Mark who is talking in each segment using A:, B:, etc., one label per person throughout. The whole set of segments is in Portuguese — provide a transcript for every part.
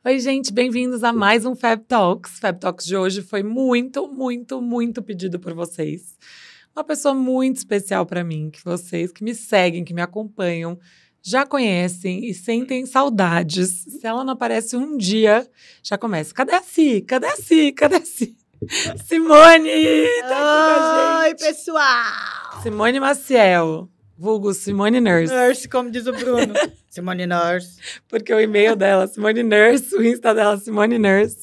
A: Oi, gente, bem-vindos a mais um Fab Talks. Fab Talks de hoje foi muito, muito, muito pedido por vocês. Uma pessoa muito especial para mim, que vocês que me seguem, que me acompanham, já conhecem e sentem saudades. Se ela não aparece um dia, já começa. Cadê a Si? Cadê a Si? Cadê a Si? Simone! Tá aqui com a gente.
B: Oi, pessoal!
A: Simone Maciel, vulgo Simone Nurse.
B: Nurse, como diz o Bruno. Simone Nurse.
A: Porque o e-mail dela, Simone Nurse, o Insta dela, Simone Nurse.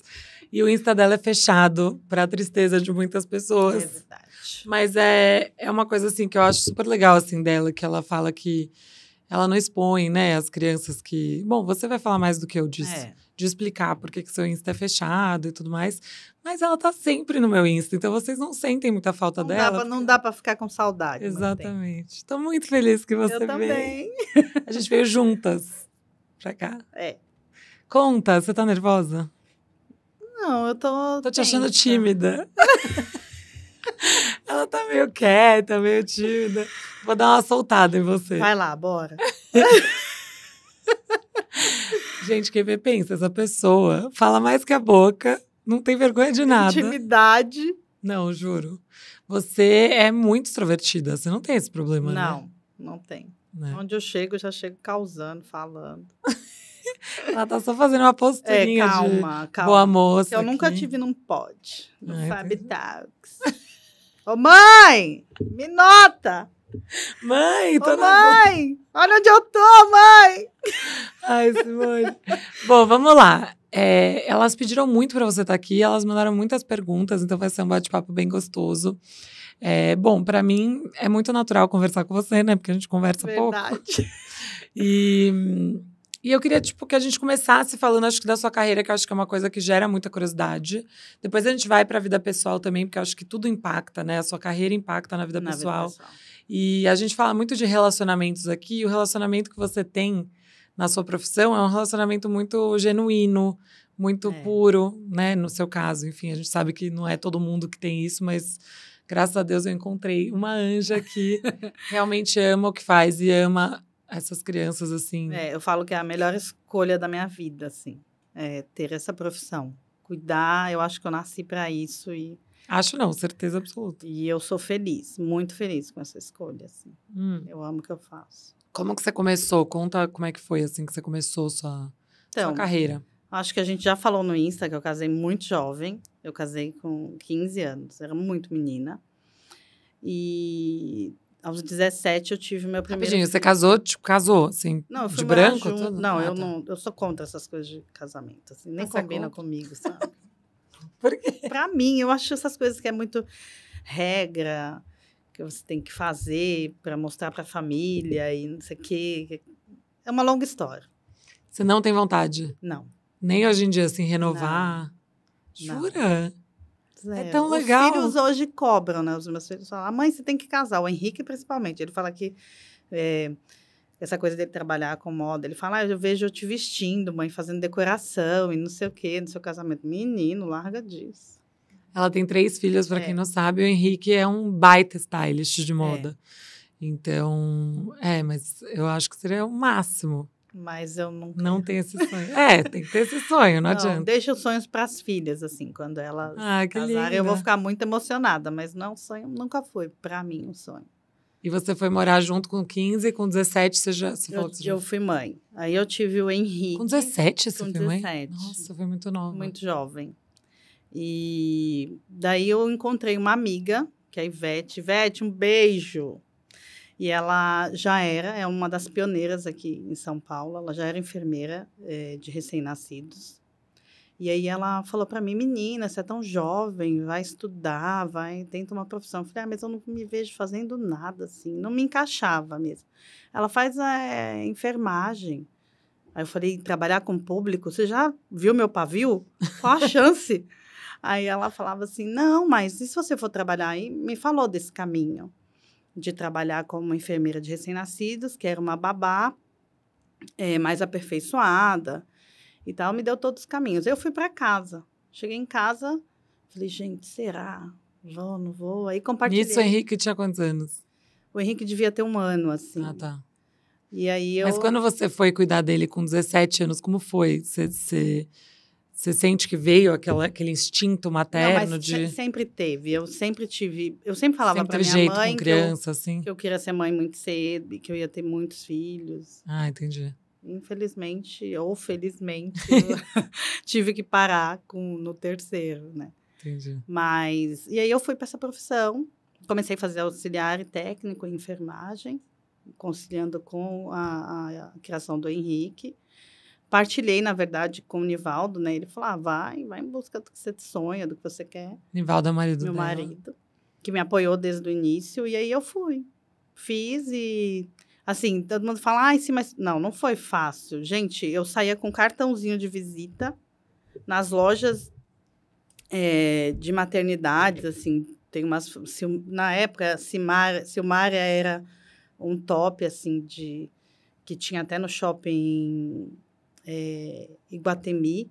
A: E o Insta dela é fechado, para a tristeza de muitas pessoas.
B: É verdade.
A: Mas é uma coisa, assim, que eu acho super legal, assim, dela, que ela fala que ela não expõe, né, as crianças que... Bom, você vai falar mais do que eu disse, de explicar por que seu Insta é fechado e tudo mais. Mas ela tá sempre no meu Insta, então vocês não sentem muita falta dela.
B: Não dá pra ficar com saudade.
A: Exatamente. Tô muito feliz que você veio.
B: Eu também.
A: A gente veio juntas pra cá.
B: É.
A: Conta, você tá nervosa?
B: Não, eu tô
A: Tô te achando tímida. Ela tá meio quieta, meio tímida. Vou dar uma soltada em você.
B: Vai lá, bora.
A: Gente, quem vê pensa, essa pessoa fala mais que a boca, não tem vergonha de nada.
B: Intimidade.
A: Não, juro. Você é muito extrovertida, você não tem esse problema, né?
B: Não tem.
A: Né?
B: Onde eu chego já causando, falando.
A: Ela tá só fazendo uma posturinha
B: calma.
A: boa moça.
B: Eu
A: aqui.
B: nunca tive num pod. No Fab
A: entendi.
B: Talks. Ô, mãe! Me nota!
A: Mãe, tô
B: Ô, mãe! Olha onde eu tô, mãe!
A: Ai, Simone. Bom, vamos lá. Elas pediram muito para você estar aqui, elas mandaram muitas perguntas, então vai ser um bate-papo bem gostoso. Bom, para mim é muito natural conversar com você, né? Porque a gente conversa pouco. E eu queria, que a gente começasse falando, acho que da sua carreira, que eu acho que é uma coisa que gera muita curiosidade. Depois a gente vai para a vida pessoal também, porque eu acho que tudo impacta, né? A sua carreira impacta na vida pessoal. E a gente fala muito de relacionamentos aqui, e o relacionamento que você tem na sua profissão é um relacionamento muito genuíno, muito puro, né? No seu caso, enfim, a gente sabe que não é todo mundo que tem isso, mas graças a Deus eu encontrei uma anja que realmente ama o que faz e ama essas crianças, assim.
B: Eu falo que é a melhor escolha da minha vida, assim, ter essa profissão. Cuidar, eu acho que eu nasci para isso e...
A: Acho não, certeza absoluta.
B: E eu sou feliz, muito feliz com essa escolha, assim. Eu amo o que eu faço.
A: Como que você começou? Conta como é que foi, assim, que você começou sua carreira.
B: Acho que a gente já falou no Insta que eu casei muito jovem. Eu casei com 15 anos, era muito menina. E aos 17 eu tive meu primeiro...
A: Rapidinho, você casou, assim,
B: não, eu fui
A: de branco?
B: Não, eu sou contra essas coisas de casamento, assim, nem combina comigo, sabe?
A: Por quê?
B: Pra mim, eu acho essas coisas que é muito regra, que você tem que fazer para mostrar pra família e não sei o quê. É uma longa história.
A: Você não tem vontade?
B: Não.
A: Nem hoje em dia, assim, renovar?
B: Não.
A: Jura?
B: Zero.
A: É tão legal.
B: Os filhos hoje cobram, né? Os meus filhos falam, mãe, você tem que casar. O Henrique, principalmente. Ele fala que essa coisa dele trabalhar com moda. Ele fala, eu vejo eu te vestindo, mãe, fazendo decoração e não sei o quê no seu casamento. Menino, larga disso.
A: Ela tem 3 filhos, para quem não sabe. O Henrique é um baita stylist de moda. Então, mas eu acho que seria o máximo.
B: Mas eu nunca...
A: Não tem esse sonho. Tem que ter esse sonho, não adianta.
B: Deixa os sonhos para as filhas, assim, quando elas casarem. Eu vou ficar muito emocionada, mas não, sonho nunca foi, para mim, um sonho.
A: E você foi morar junto com 15, com 17 você falou que
B: eu fui mãe. Aí eu tive o Henrique.
A: Com 17 você foi mãe?
B: 17.
A: Nossa, foi muito nova.
B: Muito jovem. E daí eu encontrei uma amiga, que é a Ivete. Ivete, um beijo! E ela é uma das pioneiras aqui em São Paulo. Ela já era enfermeira de recém-nascidos. E aí ela falou para mim, menina, você é tão jovem, vai estudar, tenta uma profissão. Eu falei, mas eu não me vejo fazendo nada, assim. Não me encaixava mesmo. Ela faz enfermagem. Aí eu falei, trabalhar com público? Você já viu meu pavio? Qual a chance? Aí ela falava assim, não, mas e se você for trabalhar aí? Me falou desse caminho de trabalhar como enfermeira de recém-nascidos, que era uma babá mais aperfeiçoada e tal, me deu todos os caminhos. Eu fui para casa. Cheguei em casa, falei, gente, será? Vou, não vou? Aí compartilhei.
A: Nisso o Henrique tinha quantos anos?
B: O Henrique devia ter 1 ano, assim.
A: Ah, tá.
B: E aí
A: Mas quando você foi cuidar dele com 17 anos, como foi? Você sente que veio aquele instinto materno
B: mas
A: de...
B: sempre teve. Eu sempre falava
A: Sempre
B: para
A: teve
B: minha
A: jeito
B: mãe
A: com criança, assim?
B: que eu queria ser mãe muito cedo e que eu ia ter muitos filhos.
A: Ah, entendi.
B: Infelizmente ou felizmente, eu tive que parar no terceiro, né?
A: Entendi.
B: E aí eu fui para essa profissão, comecei a fazer auxiliar técnico em enfermagem, conciliando com a criação do Henrique. Partilhei, na verdade, com o Nivaldo, né? Ele falou, vai em busca do que você sonha, do que você quer.
A: Nivaldo é o marido
B: Meu
A: dela.
B: marido, que me apoiou desde o início, e aí eu fui. Fiz e, assim, todo mundo fala, sim, mas... Não foi fácil. Gente, eu saía com cartãozinho de visita nas lojas de maternidades, assim, tem umas... Na época, Silmária era um top, assim, que tinha até no shopping Iguatemi,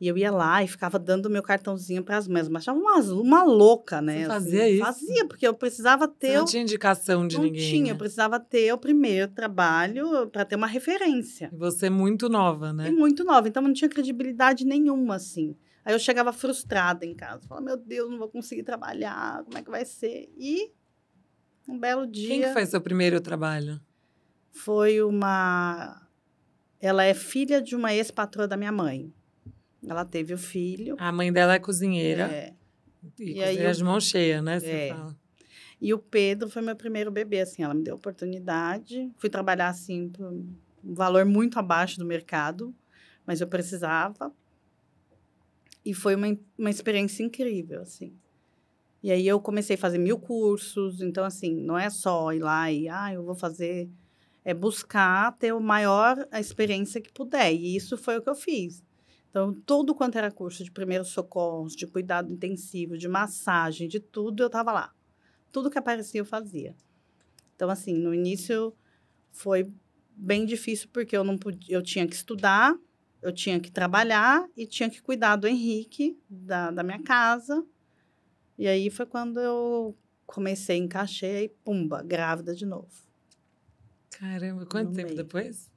B: e eu ia lá e ficava dando meu cartãozinho para as mães, mas achava uma louca, né?
A: Você
B: assim,
A: fazia isso?
B: Fazia, porque eu precisava ter...
A: Você não tinha indicação de ninguém,
B: Não tinha,
A: né?
B: eu precisava ter o primeiro trabalho para ter uma referência.
A: E você muito nova, né?
B: E muito nova, então não tinha credibilidade nenhuma, assim. Aí eu chegava frustrada em casa, falava, meu Deus, não vou conseguir trabalhar, como é que vai ser? E um belo dia...
A: Quem que foi seu primeiro trabalho?
B: Foi Ela é filha de uma ex-patroa da minha mãe. Ela teve o filho.
A: A mãe dela é cozinheira. E cozinheira de mão cheia, né? Você fala.
B: E o Pedro foi meu primeiro bebê, assim. Ela me deu oportunidade. Fui trabalhar, assim, por um valor muito abaixo do mercado. Mas eu precisava. E foi uma experiência incrível, assim. E aí eu comecei a fazer 1000 cursos. Então, assim, não é só ir lá e... eu vou fazer... É buscar ter a maior experiência que puder. E isso foi o que eu fiz. Então, tudo quanto era curso de primeiros socorros, de cuidado intensivo, de massagem, de tudo, eu estava lá. Tudo que aparecia, eu fazia. Então, assim, no início foi bem difícil, porque eu tinha que estudar, eu tinha que trabalhar e tinha que cuidar do Henrique, da minha casa. E aí foi quando eu comecei, encaixei, e pumba, grávida de novo.
A: Caramba, quanto tempo depois?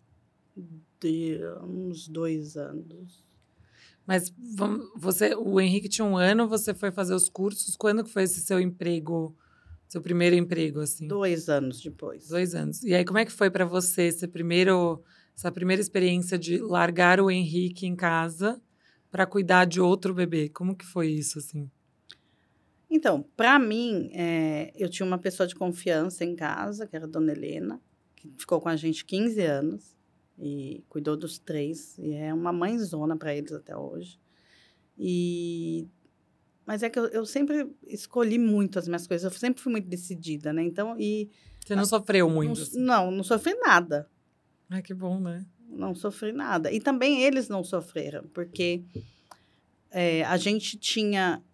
B: De uns 2 anos.
A: Mas o Henrique tinha 1 ano, você foi fazer os cursos. Quando que foi esse seu emprego, seu primeiro emprego, assim?
B: 2 anos depois.
A: 2 anos. E aí, como é que foi para você essa primeira experiência de largar o Henrique em casa para cuidar de outro bebê? Como que foi isso, assim?
B: Então, para mim, eu tinha uma pessoa de confiança em casa, que era a dona Helena, que ficou com a gente 15 anos. E cuidou dos 3, e é uma mãezona para eles até hoje. Mas é que eu sempre escolhi muito as minhas coisas, eu sempre fui muito decidida, né? Então,
A: Você não sofreu muito? Assim?
B: Não sofri nada.
A: Ai, que bom, né?
B: Não sofri nada. E também eles não sofreram, porque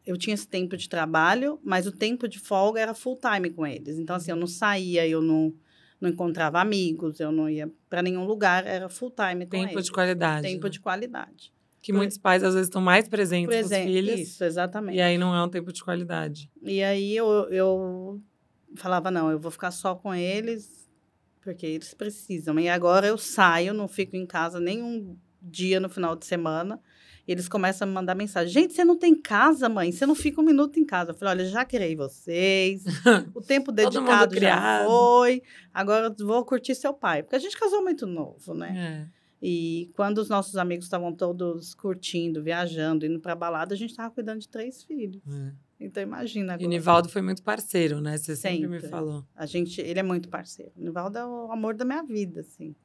B: eu tinha esse tempo de trabalho, mas o tempo de folga era full time com eles. Então, assim, eu não saía, eu não encontrava amigos, eu não ia para nenhum lugar, era full time com eles.
A: Tempo de qualidade.
B: Tempo de qualidade.
A: Que muitos pais, às vezes, estão mais presentes com os filhos.
B: Isso, exatamente.
A: E aí não é um tempo de qualidade.
B: E aí eu falava, não, eu vou ficar só com eles, porque eles precisam. E agora eu saio, não fico em casa nenhum dia no final de semana. E eles começam a me mandar mensagem. Gente, você não tem casa, mãe? Você não fica 1 minuto em casa. Eu falei, olha, já criei vocês. O tempo dedicado já foi. Agora eu vou curtir seu pai. Porque a gente casou muito novo, né? E quando os nossos amigos estavam todos curtindo, viajando, indo pra balada, a gente estava cuidando de 3 filhos. Então, imagina agora.
A: E o Nivaldo foi muito parceiro, né? Você sempre me falou.
B: Ele é muito parceiro. O Nivaldo é o amor da minha vida, assim.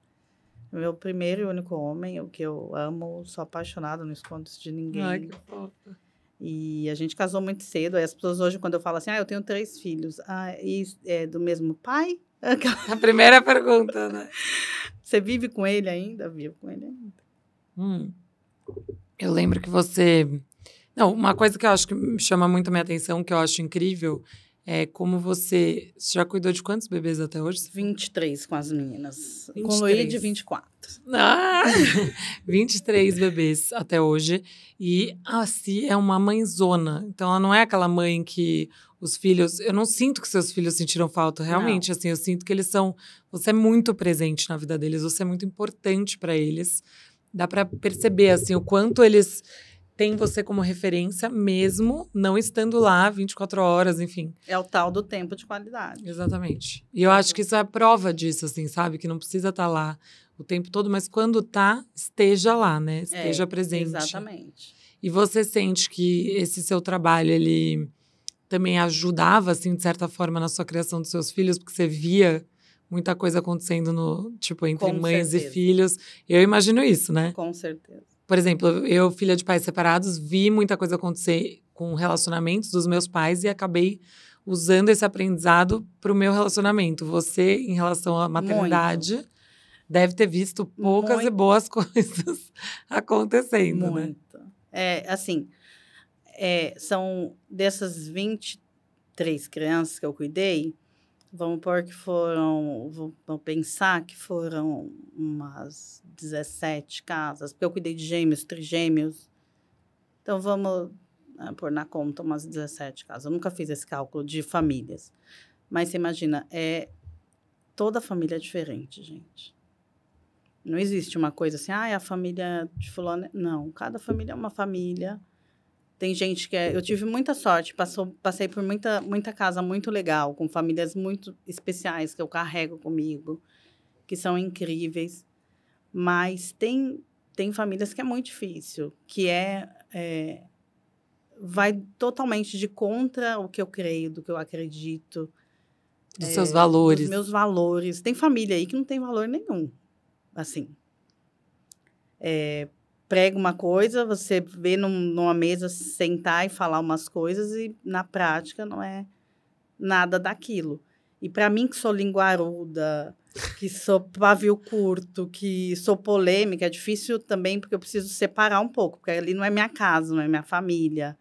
B: Meu primeiro e único homem, o que eu amo, sou apaixonada, não escondo isso de ninguém.
A: Ai, que fofa.
B: E a gente casou muito cedo. Aí as pessoas hoje, quando eu falo assim, eu tenho 3 filhos. E é do mesmo pai?
A: A primeira pergunta, né?
B: Você vive com ele ainda? Vivo com ele ainda.
A: Eu lembro que você... Não, uma coisa que eu acho que chama muito a minha atenção, que eu acho incrível, como você já cuidou de quantos bebês até hoje?
B: 23 com as meninas.
A: 23.
B: Com o Luigi, 24.
A: Ah, 23 bebês até hoje. E a Si é uma mãezona. Então, ela não é aquela mãe que os filhos... Eu não sinto que seus filhos sentiram falta, realmente. Assim, eu sinto que eles são... Você é muito presente na vida deles. Você é muito importante para eles. Dá para perceber, assim, o quanto eles têm você como referência, mesmo não estando lá 24 horas, enfim.
B: É o tal do tempo de qualidade.
A: Exatamente. E eu acho que isso é a prova disso, assim, sabe? Que não precisa estar lá o tempo todo, mas quando tá, esteja lá, né? Esteja presente.
B: Exatamente.
A: E você sente que esse seu trabalho, ele também ajudava, assim, de certa forma, na sua criação dos seus filhos, porque você via muita coisa acontecendo entre
B: Com
A: mães
B: certeza.
A: e filhos. Eu imagino isso, né?
B: Com certeza.
A: Por exemplo, eu, filha de pais separados, vi muita coisa acontecer com relacionamentos dos meus pais e acabei usando esse aprendizado para o meu relacionamento. Você, em relação à maternidade, deve ter visto poucas e boas coisas acontecendo, né?
B: Muito. São dessas 23 crianças que eu cuidei, vamos pensar que foram umas 17 casas, porque eu cuidei de gêmeos, trigêmeos. Então, vamos pôr na conta umas 17 casas. Eu nunca fiz esse cálculo de famílias. Mas você imagina, toda família é diferente, gente. Não existe uma coisa assim, a família de fulano... Não, cada família é uma família. Tem gente que... Eu tive muita sorte, passei por muita casa muito legal, com famílias muito especiais que eu carrego comigo, que são incríveis. Mas tem famílias que é muito difícil, que vai totalmente de contra o que eu creio, do que eu acredito.
A: Dos seus valores.
B: Dos meus valores. Tem família aí que não tem valor nenhum. Assim, prega uma coisa, você vê numa mesa sentar e falar umas coisas e, na prática, não é nada daquilo. E, para mim, que sou linguaruda, que sou pavio curto, que sou polêmica, é difícil também, porque eu preciso separar um pouco, porque ali não é minha casa, não é minha família.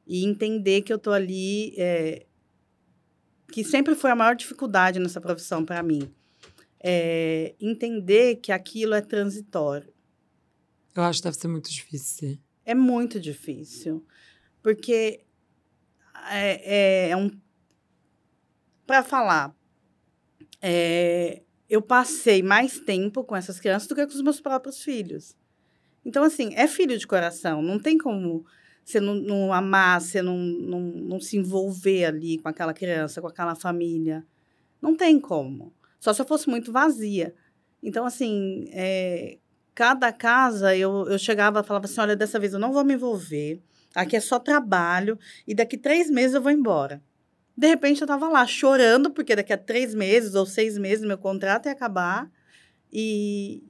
B: E entender que eu estou ali... que sempre foi a maior dificuldade nessa profissão para mim. Entender que aquilo é transitório.
A: Eu acho que deve ser muito difícil.
B: É muito difícil. Porque para falar, eu passei mais tempo com essas crianças do que com os meus próprios filhos. Então, assim, é filho de coração. Não tem como você não amar, você não se envolver ali com aquela criança, com aquela família. Não tem como. Só se eu fosse muito vazia. Então, assim, cada casa, eu chegava e falava assim, olha, dessa vez eu não vou me envolver, aqui é só trabalho, e daqui 3 meses eu vou embora. De repente, eu estava lá chorando, porque daqui a 3 meses ou 6 meses meu contrato ia acabar, e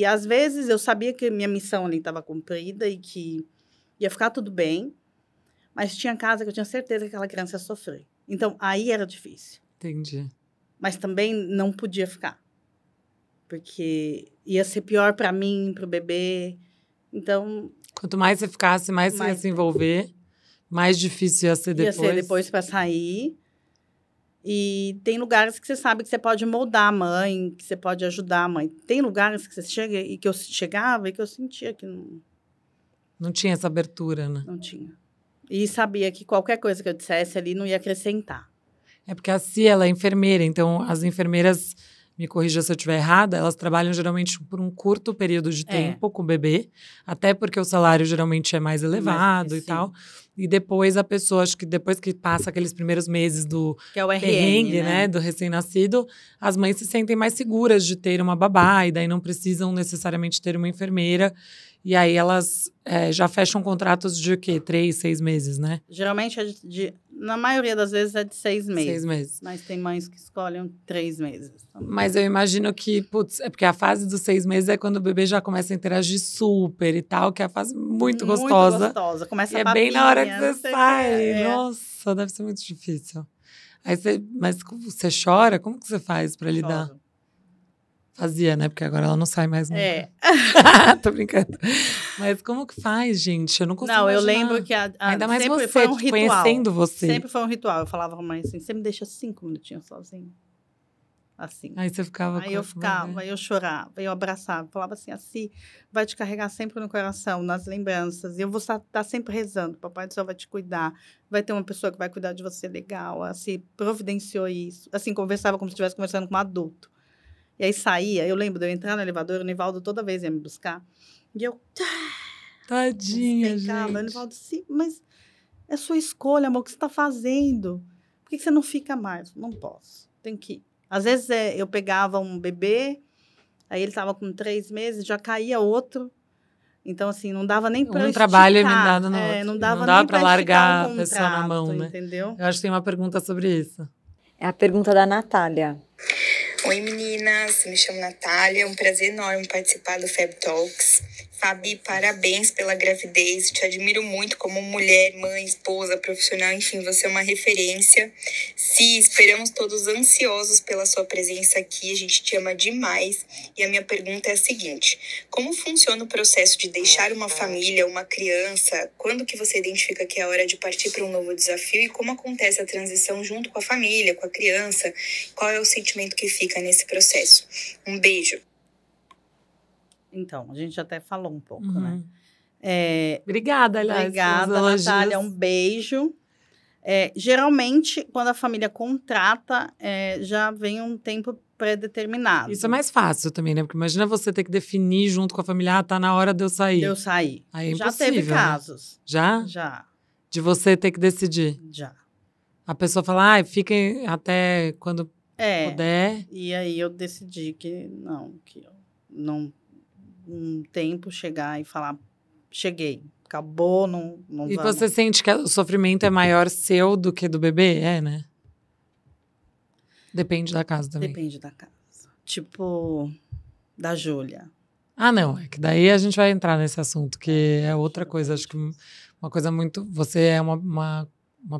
B: às vezes, eu sabia que minha missão ali estava cumprida e que ia ficar tudo bem, mas tinha casa que eu tinha certeza que aquela criança ia sofrer. Então, aí era difícil.
A: Entendi.
B: Mas também não podia ficar. Porque ia ser pior para mim, para o bebê. Então...
A: Quanto mais você ficasse, mais você ia se envolver, mais difícil ia ser depois.
B: Ia ser depois para sair. E tem lugares que você sabe que você pode moldar a mãe, que você pode ajudar a mãe. Tem lugares que você chega e que eu chegava e que eu sentia que não...
A: Não tinha essa abertura, né?
B: Não tinha. E sabia que qualquer coisa que eu dissesse ali não ia acrescentar.
A: É porque a Cia, ela é enfermeira, então as enfermeiras, me corrija se eu estiver errada, elas trabalham geralmente por um curto período de tempo com o bebê, até porque o salário geralmente é mais elevado e tal. E depois a pessoa, acho que depois que passa aqueles primeiros meses do
B: que é o RN,
A: perrengue, né, do recém-nascido, as mães se sentem mais seguras de ter uma babá e daí não precisam necessariamente ter uma enfermeira. E aí elas já fecham contratos de o quê? 3, 6 meses, né?
B: Geralmente, na maioria das vezes, é de 6 meses.
A: 6 meses.
B: Mas tem mães que escolhem 3 meses.
A: Mas eu imagino que, é porque a fase dos 6 meses é quando o bebê já começa a interagir super e tal, que é a fase muito gostosa.
B: Muito gostosa. Começa a
A: papinha, é bem na hora que você sai. Nossa, deve ser muito difícil. Aí mas você chora? Como que você faz pra lidar?
B: Choro.
A: Fazia, né? Porque agora ela não sai mais nunca.
B: É.
A: Tô brincando. Mas como que faz, gente? Eu não consigo
B: Não, eu
A: imaginar.
B: lembro que
A: Ainda mais
B: sempre
A: você,
B: foi um
A: tipo,
B: ritual.
A: conhecendo você.
B: Sempre foi um ritual. Eu falava pra mãe assim, você me deixa 5 minutinhos sozinho. Assim.
A: Aí você ficava...
B: Aí eu ficava, aí eu chorava, aí eu abraçava. Falava assim, vai te carregar sempre no coração, nas lembranças. E eu vou estar sempre rezando. Papai do Céu vai te cuidar. Vai ter uma pessoa que vai cuidar de você legal. Assim, providenciou isso. Assim, conversava como se estivesse conversando com um adulto. E aí saía, eu lembro de eu entrar no elevador, o Nivaldo toda vez ia me buscar. E eu...
A: Tadinha,
B: despencava.
A: gente.
B: O Nivaldo, sim, mas é sua escolha, amor, o que você está fazendo? Por que você não fica mais? Não posso, tem que ir. Às vezes eu pegava um bebê, aí ele estava com 3 meses, já caía outro. Então, assim, não dava nem para esticar.
A: trabalho emendado no outro.
B: Não dava
A: nem
B: para
A: largar
B: um
A: a pessoa na mão, né?
B: Entendeu?
A: Eu acho que tem uma pergunta sobre isso.
C: É a pergunta da Natália.
D: Oi, meninas. Me chamo Natália. É um prazer enorme participar do Fab Talks. Fabi, parabéns pela gravidez. Te admiro muito como mulher, mãe, esposa, profissional. Enfim, você é uma referência. Si, esperamos todos ansiosos pela sua presença aqui. A gente te ama demais. E a minha pergunta é a seguinte. Como funciona o processo de deixar uma família, uma criança? Quando que você identifica que é a hora de partir para um novo desafio? E como acontece a transição junto com a família, com a criança? Qual é o sentimento que fica nesse processo? Um beijo.
B: Então, a gente até falou um pouco, né?
A: Obrigada, aliás.
B: Obrigada, Natália. Um beijo. Geralmente, quando a família contrata, já vem um tempo pré-determinado.
A: Isso é mais fácil também, né? Porque imagina você ter que definir junto com a família, tá na hora de eu sair.
B: De eu sair.
A: Aí é
B: já
A: impossível,
B: teve casos.
A: Né? Já?
B: Já.
A: De você ter que decidir.
B: Já.
A: A pessoa fala, fiquem até quando puder.
B: E aí eu decidi que eu não um tempo chegar e falar, cheguei, acabou, não
A: E
B: vamos.
A: você sente que o sofrimento é maior seu do que do bebê? Né? Depende da casa também.
B: Depende da casa. Tipo, da Júlia.
A: Não, é que daí a gente vai entrar nesse assunto, que é outra coisa. Acho que uma coisa muito... Você é uma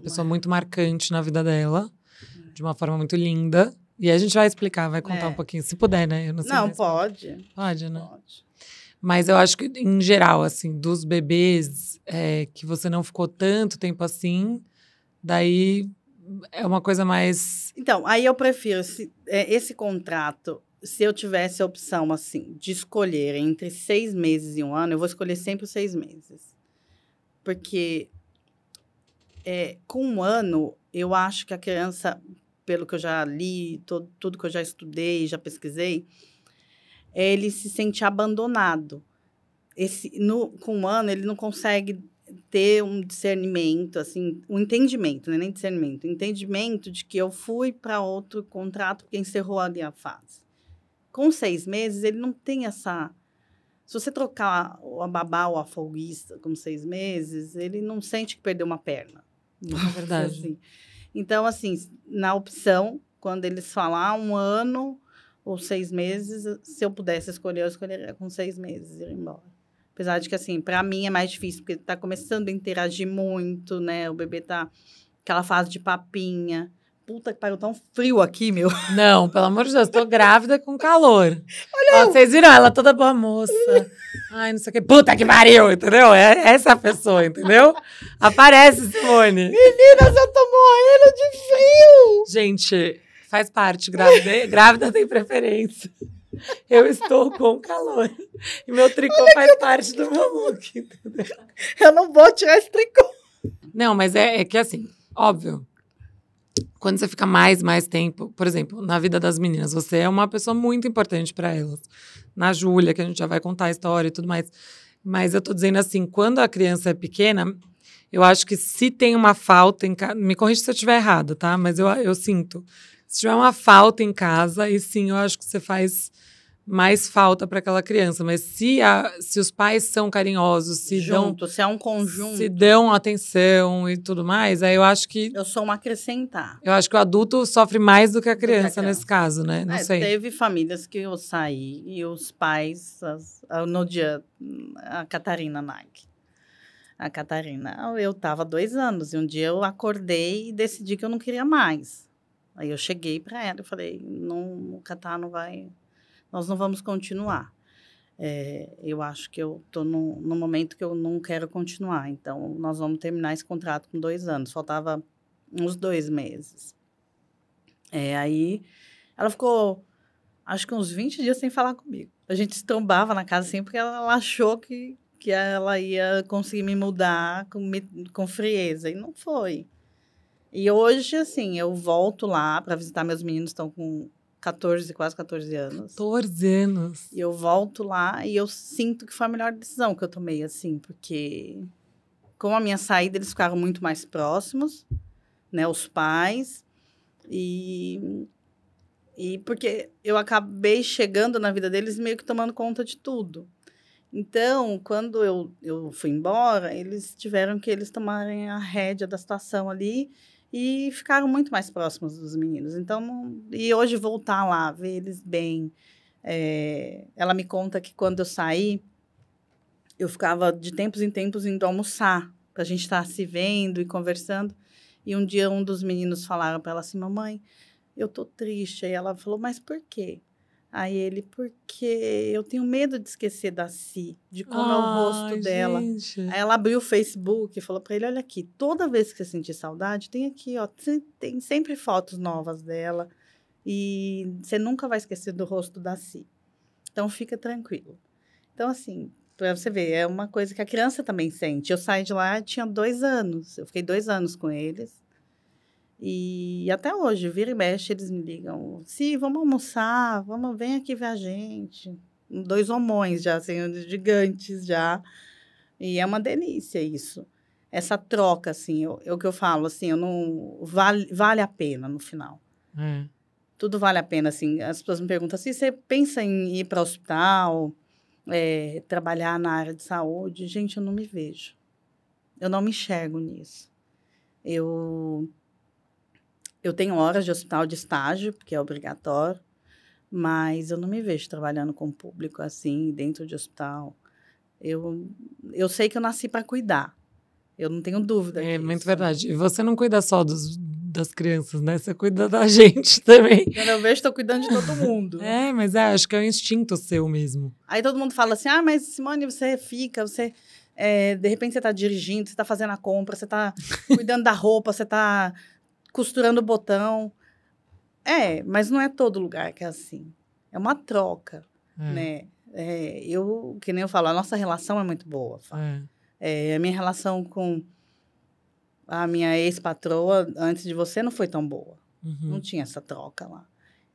A: pessoa muito marcante na vida dela, de uma forma muito linda. E a gente vai explicar, vai contar um pouquinho, se puder, né? Eu não sei.
B: Não, pode.
A: Pode, né?
B: Pode.
A: Mas eu acho que, em geral, assim, dos bebês que você não ficou tanto tempo assim, daí é uma coisa mais...
B: Então, aí eu prefiro esse contrato, se eu tivesse a opção, assim, de escolher entre 6 meses e 1 ano, eu vou escolher sempre os 6 meses. Porque com 1 ano, eu acho que a criança, pelo que eu já li, tudo que eu já estudei, já pesquisei, ele se sente abandonado. Com 1 ano, ele não consegue ter um discernimento, assim, um entendimento, não é nem discernimento, entendimento de que eu fui para outro contrato porque encerrou ali a fase. Com 6 meses, ele não tem essa... Se você trocar a babá ou a folguista com 6 meses, ele não sente que perdeu uma perna.
A: É verdade.
B: Assim. Então, assim, na opção, quando eles falam 1 ano ou 6 meses, se eu pudesse escolher, eu escolheria com 6 meses ir embora. Apesar de que, assim, para mim é mais difícil, porque tá começando a interagir muito, né? O bebê tá aquela fase de papinha. Puta que pariu, tão frio aqui, meu.
A: Não, pelo amor de Deus, tô grávida com calor. Olha, vocês viram ela toda boa moça. Ai, não sei o que. Puta que pariu, entendeu? Essa é a pessoa, entendeu? Aparece, Simone.
B: Meninas, eu tô morrendo de frio.
A: Gente, faz parte, grávida tem preferência. Eu estou com calor. E meu tricô faz parte do meu look, entendeu?
B: Eu não vou tirar esse tricô.
A: Não, mas é que assim, óbvio, quando você fica mais tempo, por exemplo, na vida das meninas, você é uma pessoa muito importante para elas. Na Júlia, que a gente já vai contar a história e tudo mais. Mas eu tô dizendo assim, quando a criança é pequena, eu acho que se tem uma falta em casa... Me corrija se eu estiver errada, tá? Mas eu sinto. Se tiver uma falta em casa, aí sim, eu acho que você faz mais falta para aquela criança. Mas se os pais são carinhosos, se
B: é um conjunto,
A: se dão atenção e tudo mais, aí eu acho que...
B: Eu sou uma acrescentar.
A: Eu acho que o adulto sofre mais do que a criança nesse caso, né? Não sei.
B: Teve famílias que eu saí e os pais, no dia, a Catarina Nag. A Catarina, eu estava 2 anos e um dia eu acordei e decidi que eu não queria mais. Aí eu cheguei para ela e falei, o Catar não vai... Nós não vamos continuar. Eu acho que eu estou no momento que eu não quero continuar. Então, nós vamos terminar esse contrato com 2 anos. Faltava uns 2 meses. Aí, ela ficou, acho que uns 20 dias sem falar comigo. A gente se trombava na casa assim, porque ela achou que ela ia conseguir me mudar com frieza. E não foi. E hoje, assim, eu volto lá para visitar meus meninos, estão com 14, quase 14 anos.
A: 14 anos.
B: E eu volto lá e eu sinto que foi a melhor decisão que eu tomei, assim, porque com a minha saída eles ficaram muito mais próximos, né, os pais, e porque eu acabei chegando na vida deles meio que tomando conta de tudo. Então, quando eu fui embora, eles tiveram que eles tomarem a rédea da situação ali e ficaram muito mais próximos dos meninos. Então, e hoje voltar lá, ver eles bem. Ela me conta que quando eu saí, eu ficava de tempos em tempos indo almoçar, para a gente estar se vendo e conversando. E um dia um dos meninos falaram para ela assim, mamãe, eu tô triste. Aí ela falou, mas por quê? Aí ele, porque eu tenho medo de esquecer da Si, de como é o rosto dela.
A: Gente.
B: Aí ela abriu o Facebook e falou para ele, olha aqui, toda vez que você sentir saudade, tem aqui, ó, tem sempre fotos novas dela e você nunca vai esquecer do rosto da Si. Então, fica tranquilo. Então, assim, para você ver, é uma coisa que a criança também sente. Eu saí de lá, tinha 2 anos, eu fiquei 2 anos com eles. E até hoje, vira e mexe, eles me ligam. Sim, vamos almoçar, vem aqui ver a gente. 2 homões já, assim, gigantes já. E é uma delícia isso. Essa troca, assim, o que eu falo, assim, eu não... Vale a pena no final. Tudo vale a pena, assim. As pessoas me perguntam assim, você pensa em ir para o hospital, trabalhar na área de saúde? Gente, eu não me vejo. Eu não me enxergo nisso. Eu tenho horas de hospital de estágio, porque é obrigatório, mas eu não me vejo trabalhando com o público assim, dentro de hospital. Eu sei que eu nasci para cuidar. Eu não tenho dúvida disso.
A: É muito verdade. E você não cuida só das crianças, né? Você cuida da gente também.
B: Quando eu vejo, estou cuidando de todo mundo.
A: Mas acho que é um instinto seu mesmo.
B: Aí todo mundo fala assim, mas Simone, você de repente você está dirigindo, você está fazendo a compra, você está cuidando da roupa, você está costurando o botão. Mas não é todo lugar que é assim. É uma troca, né? Que nem eu falo, a nossa relação é muito boa. A minha relação com a minha ex-patroa, antes de você, não foi tão boa. Não tinha essa troca lá.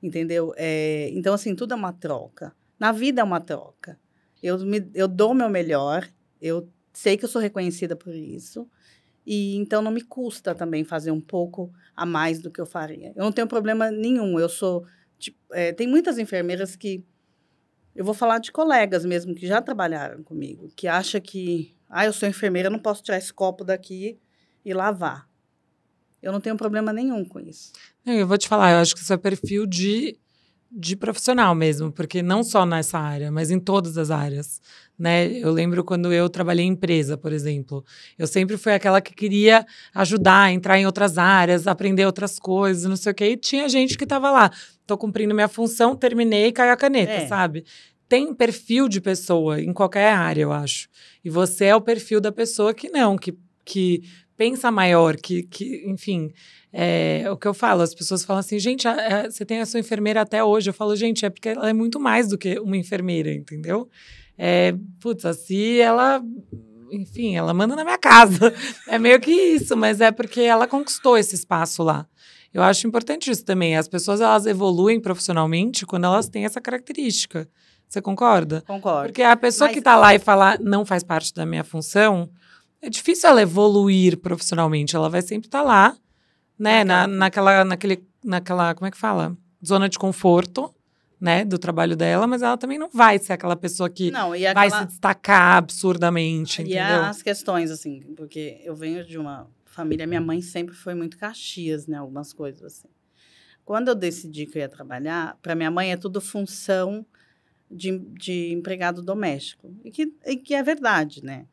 B: Entendeu? Então, assim, tudo é uma troca. Na vida é uma troca. Eu dou o meu melhor, eu sei que eu sou reconhecida por isso, e então não me custa também fazer um pouco a mais do que eu faria. Eu não tenho problema nenhum. Eu sou... tem muitas enfermeiras que... Eu vou falar de colegas mesmo que já trabalharam comigo, que acham que... eu sou enfermeira, eu não posso tirar esse copo daqui e lavar. Eu não tenho problema nenhum com isso.
A: Eu vou te falar, eu acho que isso é perfil de profissional mesmo, porque não só nessa área, mas em todas as áreas, né? Eu lembro quando eu trabalhei em empresa, por exemplo, eu sempre fui aquela que queria ajudar, entrar em outras áreas, aprender outras coisas, não sei o quê, e tinha gente que estava lá, tô cumprindo minha função, terminei, caiu a caneta, sabe? Tem perfil de pessoa em qualquer área, eu acho. E você é o perfil da pessoa que não, que pensa maior, que enfim... o que eu falo, as pessoas falam assim, gente, você tem a sua enfermeira até hoje. Eu falo, gente, é porque ela é muito mais do que uma enfermeira, entendeu? Assim, ela, enfim, ela manda na minha casa. É meio que isso, mas é porque ela conquistou esse espaço lá. Eu acho importante isso também. As pessoas, elas evoluem profissionalmente quando elas têm essa característica. Você concorda?
B: Concordo.
A: Porque a pessoa que tá lá e fala, não faz parte da minha função, é difícil ela evoluir profissionalmente. Ela vai sempre estar lá, né, naquela, como é que fala? Zona de conforto, né, do trabalho dela, mas ela também não vai ser aquela pessoa que vai se destacar absurdamente, entendeu?
B: E as questões, assim, porque eu venho de uma família, minha mãe sempre foi muito Caxias, né, algumas coisas, assim. Quando eu decidi que eu ia trabalhar, para minha mãe é tudo função de empregado doméstico, e que é verdade, né?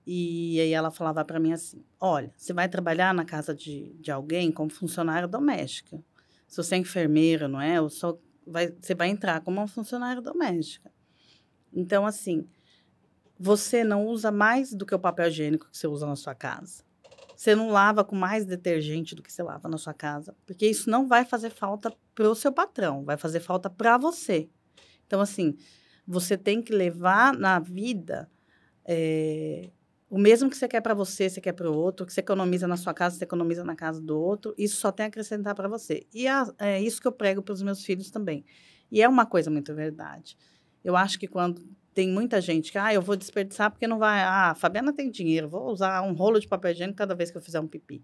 B: E aí ela falava para mim assim, olha, você vai trabalhar na casa de alguém como funcionária doméstica. Se você é enfermeira, não é? Você vai entrar como uma funcionária doméstica. Então, assim, você não usa mais do que o papel higiênico que você usa na sua casa. Você não lava com mais detergente do que você lava na sua casa. Porque isso não vai fazer falta para o seu patrão, vai fazer falta para você. Então, assim, você tem que levar na vida o mesmo que você quer para você quer para o outro, que você economiza na sua casa, você economiza na casa do outro. Isso só tem a acrescentar para você. E é isso que eu prego para os meus filhos também. E é uma coisa muito verdade. Eu acho que quando tem muita gente que, eu vou desperdiçar porque não vai... a Fabiana tem dinheiro, vou usar um rolo de papel higiênico cada vez que eu fizer um pipi.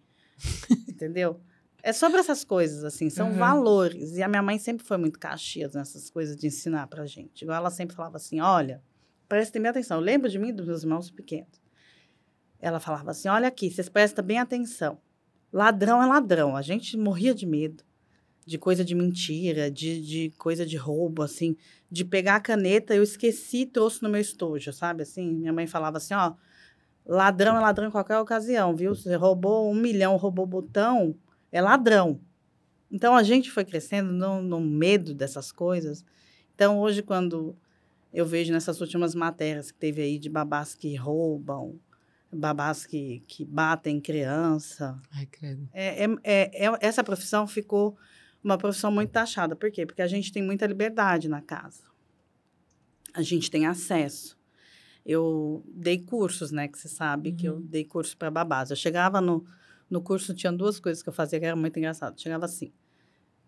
B: Entendeu? É sobre essas coisas, assim, são valores. E a minha mãe sempre foi muito caxias nessas coisas de ensinar pra gente. Igual ela sempre falava assim, olha, prestem bem atenção. Eu lembro de mim e dos meus irmãos pequenos. Ela falava assim, olha aqui, vocês prestam bem atenção. Ladrão é ladrão. A gente morria de medo. De coisa de mentira, de coisa de roubo, assim, de pegar a caneta, eu esqueci e trouxe no meu estojo, sabe, assim, minha mãe falava assim, ladrão é ladrão em qualquer ocasião, viu, você roubou 1 milhão, roubou botão, é ladrão. Então, a gente foi crescendo no medo dessas coisas. Então, hoje, quando eu vejo nessas últimas matérias que teve aí de babás que roubam, babás que batem criança,
A: Ai, credo.
B: Essa profissão ficou uma profissão muito taxada. Por quê? Porque a gente tem muita liberdade na casa. A gente tem acesso. Eu dei cursos, né? Que você sabe que eu dei curso para babás. Eu chegava no curso, tinha 2 coisas que eu fazia que era muito engraçado. Chegava assim,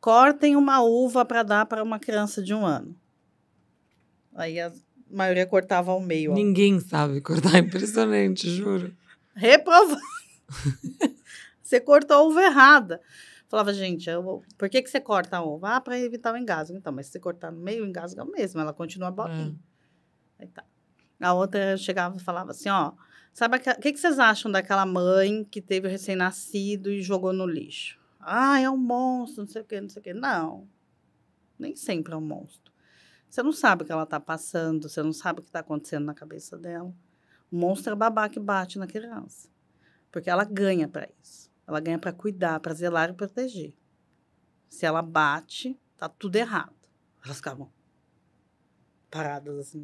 B: cortem uma uva para dar para uma criança de 1 ano. Aí a maioria cortava ao meio.
A: Ninguém sabe cortar, impressionante, juro.
B: Reprovado. Você cortou a uva errada. Falava, gente, por que você corta a uva? Para evitar o engasgo. Então, mas se você cortar no meio, o engasgo é o mesmo. Ela continua bolinha. Aí tá. A outra chegava e falava assim, sabe o que vocês acham daquela mãe que teve o recém-nascido e jogou no lixo? É um monstro, não sei o quê, não sei o quê. Não, nem sempre é um monstro. Você não sabe o que ela está passando, você não sabe o que está acontecendo na cabeça dela. O monstro é o babá que bate na criança. Porque ela ganha para isso. Ela ganha para cuidar, para zelar e proteger. Se ela bate, tá tudo errado. Elas ficavam paradas assim.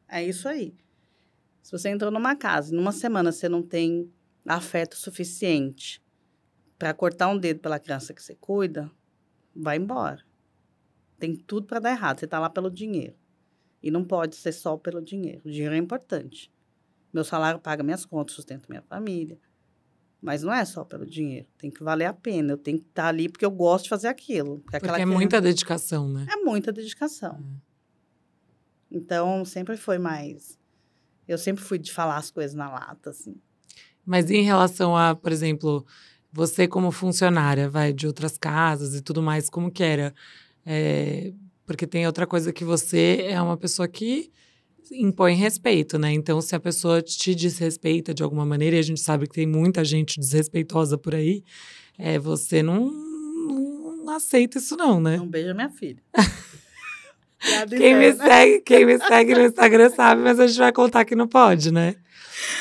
B: É isso aí. Se você entrou numa casa e numa semana você não tem afeto suficiente para cortar um dedo pela criança que você cuida, vai embora. Tem tudo para dar errado. Você está lá pelo dinheiro. E não pode ser só pelo dinheiro. O dinheiro é importante. Meu salário paga minhas contas, sustenta minha família. Mas não é só pelo dinheiro. Tem que valer a pena. Eu tenho que estar ali porque eu gosto de fazer aquilo.
A: Porque é muita dedicação, né?
B: É muita dedicação. Então, sempre foi mais... Eu sempre fui de falar as coisas na lata, assim.
A: Mas em relação a, por exemplo, você como funcionária, de outras casas e tudo mais, como que era? Porque tem outra coisa que você é uma pessoa que impõe respeito, né? Então, se a pessoa te desrespeita de alguma maneira, e a gente sabe que tem muita gente desrespeitosa por aí, você não aceita isso não, né?
B: Não beija minha filha.
A: Quem me segue no Instagram sabe, mas a gente vai contar que não pode, né?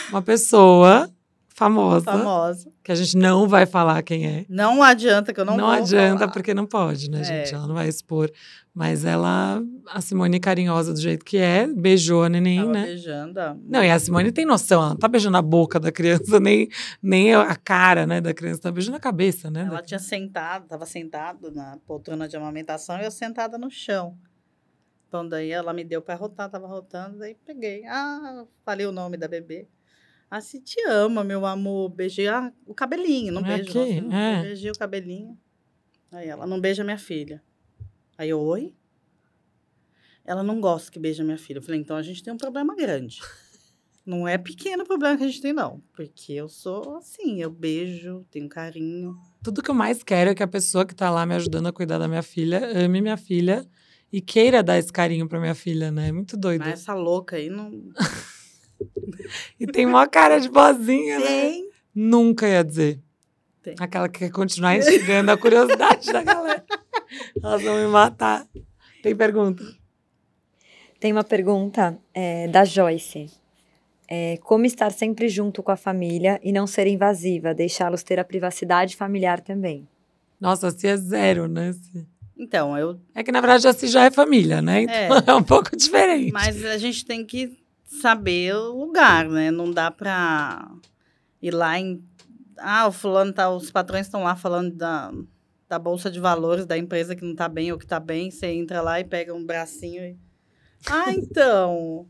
A: Uma pessoa famosa, que a gente não vai falar quem é.
B: Não adianta que eu não vou
A: adianta,
B: falar.
A: Porque não pode, né, gente? Ela não vai expor. Mas ela, a Simone carinhosa do jeito que é, beijou a neném,
B: Tava
A: né?
B: beijando.
A: Não, e a Simone tem noção, ela não tá beijando a boca da criança, nem a cara, né, da criança, tá beijando a cabeça, né?
B: Ela tava sentada na poltrona de amamentação e eu sentada no chão. Então, daí ela me deu para rotar, tava rotando, daí peguei. Falei o nome da bebê. Se te ama, meu amor. Beijei o cabelinho, não beijo. Beijei o cabelinho. Aí ela, não beija minha filha. Aí eu, oi? Ela não gosta que beija minha filha. Eu falei, então a gente tem um problema grande. Não é pequeno o problema que a gente tem, não. Porque eu sou assim, eu beijo, tenho carinho.
A: Tudo que eu mais quero é que a pessoa que tá lá me ajudando a cuidar da minha filha, ame minha filha e queira dar esse carinho pra minha filha, né? É muito doido.
B: Mas essa louca aí não...
A: E tem uma cara de boazinha,
B: tem.
A: Né? Nunca ia dizer.
B: Tem.
A: Aquela que quer continuar instigando a curiosidade da galera. Elas vão me matar. Tem pergunta?
C: Tem uma pergunta da Joyce. Como estar sempre junto com a família e não ser invasiva, deixá-los ter a privacidade familiar também?
A: Nossa, se é 0, né?
B: Então,
A: É que, na verdade, assim já é família, né? Então é um pouco diferente.
B: Mas a gente tem que saber o lugar, né? Não dá pra ir lá em... o fulano tá... Os patrões estão lá falando da Bolsa de Valores da empresa que não tá bem ou que tá bem. Você entra lá e pega um bracinho e... então...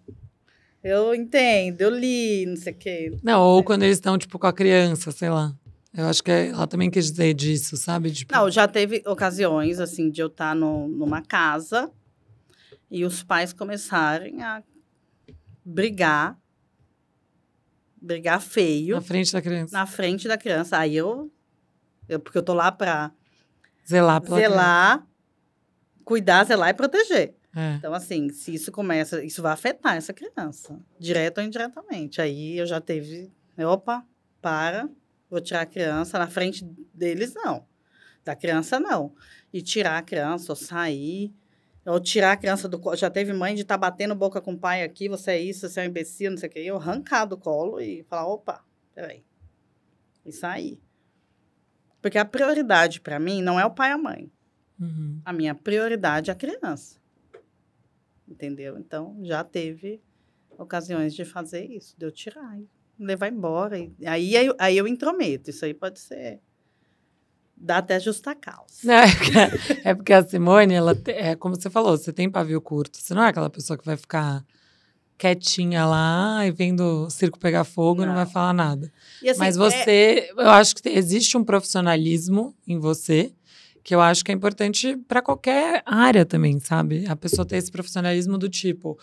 B: Eu entendo, eu li, não sei o quê.
A: Não, ou quando eles estão, tipo, com a criança, sei lá. Eu acho que ela também quis dizer disso, sabe? Tipo...
B: Não, já teve ocasiões, assim, de eu estar numa casa e os pais começarem a brigar feio.
A: Na frente da criança.
B: Na frente da criança. Aí porque eu tô lá pra
A: zelar,
B: cuidar, zelar e proteger.
A: É.
B: Então, assim, se isso vai afetar essa criança, direto ou indiretamente. Aí eu já teve, vou tirar a criança, na frente deles, não. Da criança, não. E tirar a criança, ou sair, ou tirar a criança do colo. Já teve mãe de estar batendo boca com o pai aqui, você é isso, você é um imbecil, não sei o quê. Eu arrancar do colo e falar, peraí. E sair. Porque a prioridade para mim não é o pai e a mãe.
A: Uhum.
B: A minha prioridade é a criança. Entendeu? Então, já teve ocasiões de fazer isso, de eu tirar e levar embora. Aí eu intrometo. Isso aí pode ser... Dá até justa causa.
A: É porque a Simone, é como você falou, você tem pavio curto. Você não é aquela pessoa que vai ficar quietinha lá e vendo o circo pegar fogo e não vai falar nada. E assim, mas você... Eu acho que existe um profissionalismo em você que eu acho que é importante para qualquer área também, sabe? A pessoa ter esse profissionalismo do tipo,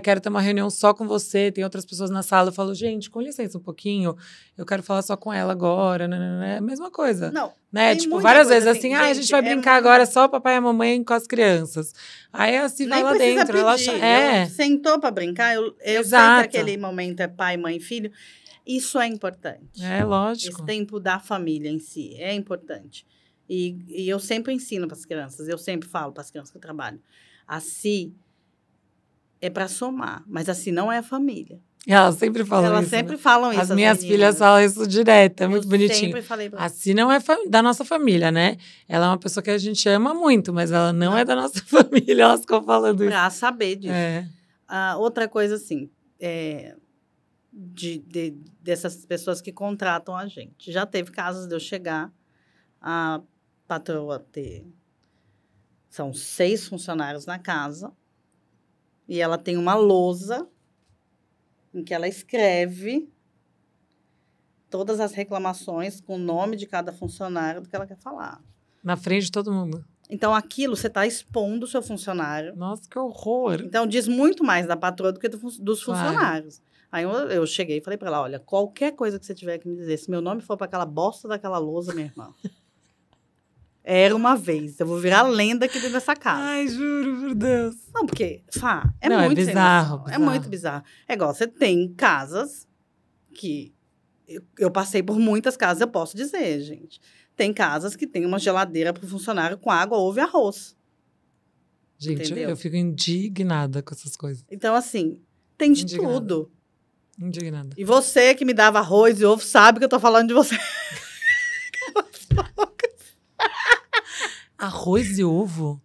A: quero ter uma reunião só com você, tem outras pessoas na sala, eu falo, gente, com licença um pouquinho, eu quero falar só com ela agora, né? É a mesma coisa.
B: Não.
A: Né? Tipo, várias vezes assim, a gente vai brincar agora só o papai e a mamãe com as crianças. Aí assim vai lá dentro, ela
B: sentou para brincar, eu sei que aquele momento é pai, mãe, filho. Isso é importante.
A: É lógico.
B: Esse tempo da família em si é importante. E eu sempre ensino para as crianças, eu sempre falo para as crianças que eu trabalho. Assim é para somar, mas assim não é a família.
A: Elas sempre falam isso.
B: Elas sempre falam isso.
A: As minhas filhas falam isso direto, é muito bonitinho.
B: Sempre falei pra
A: assim não é da nossa família, né? Ela é uma pessoa que a gente ama muito, mas ela não é da nossa família, elas ficam falando isso.
B: Para saber disso. Outra coisa, assim, dessas pessoas que contratam a gente. Já teve casos de eu chegar, a patroa são 6 funcionários na casa e ela tem uma lousa em que ela escreve todas as reclamações com o nome de cada funcionário do que ela quer falar.
A: Na frente de todo mundo.
B: Então, aquilo você está expondo o seu funcionário.
A: Nossa, que horror!
B: Então, diz muito mais da patroa do que dos funcionários. Aí eu cheguei e falei para ela, olha, qualquer coisa que você tiver que me dizer, se meu nome for para aquela bosta daquela lousa, minha irmã... Era uma vez. Eu vou virar lenda aqui dentro dessa casa.
A: Ai, juro, por Deus.
B: Não, porque, muito
A: bizarro.
B: É muito bizarro. É igual, você tem casas que... Eu passei por muitas casas, eu posso dizer, gente. Tem casas que tem uma geladeira para o funcionário com água, ovo e arroz.
A: Gente, eu fico indignada com essas coisas.
B: Então, assim, tem de tudo.
A: Indignada.
B: E você que me dava arroz e ovo sabe que eu tô falando de você.
A: Arroz e ovo?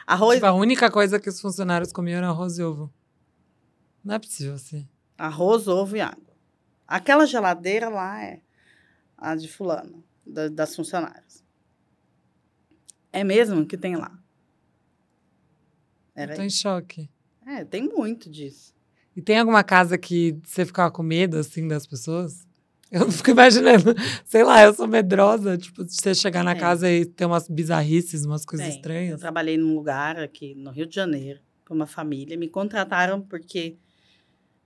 B: Arroz...
A: Tipo, a única coisa que os funcionários comiam era arroz e ovo. Não é possível assim.
B: Arroz, ovo e água. Aquela geladeira lá é a de fulano, das funcionárias. É mesmo que tem lá.
A: Eu tô em choque.
B: Tem muito disso.
A: E tem alguma casa que você ficava com medo, assim, das pessoas? Eu fico imaginando, sei lá, eu sou medrosa, tipo, de você chegar na casa e ter umas bizarrices, umas coisas estranhas.
B: Eu trabalhei num lugar aqui no Rio de Janeiro, com uma família. Me contrataram porque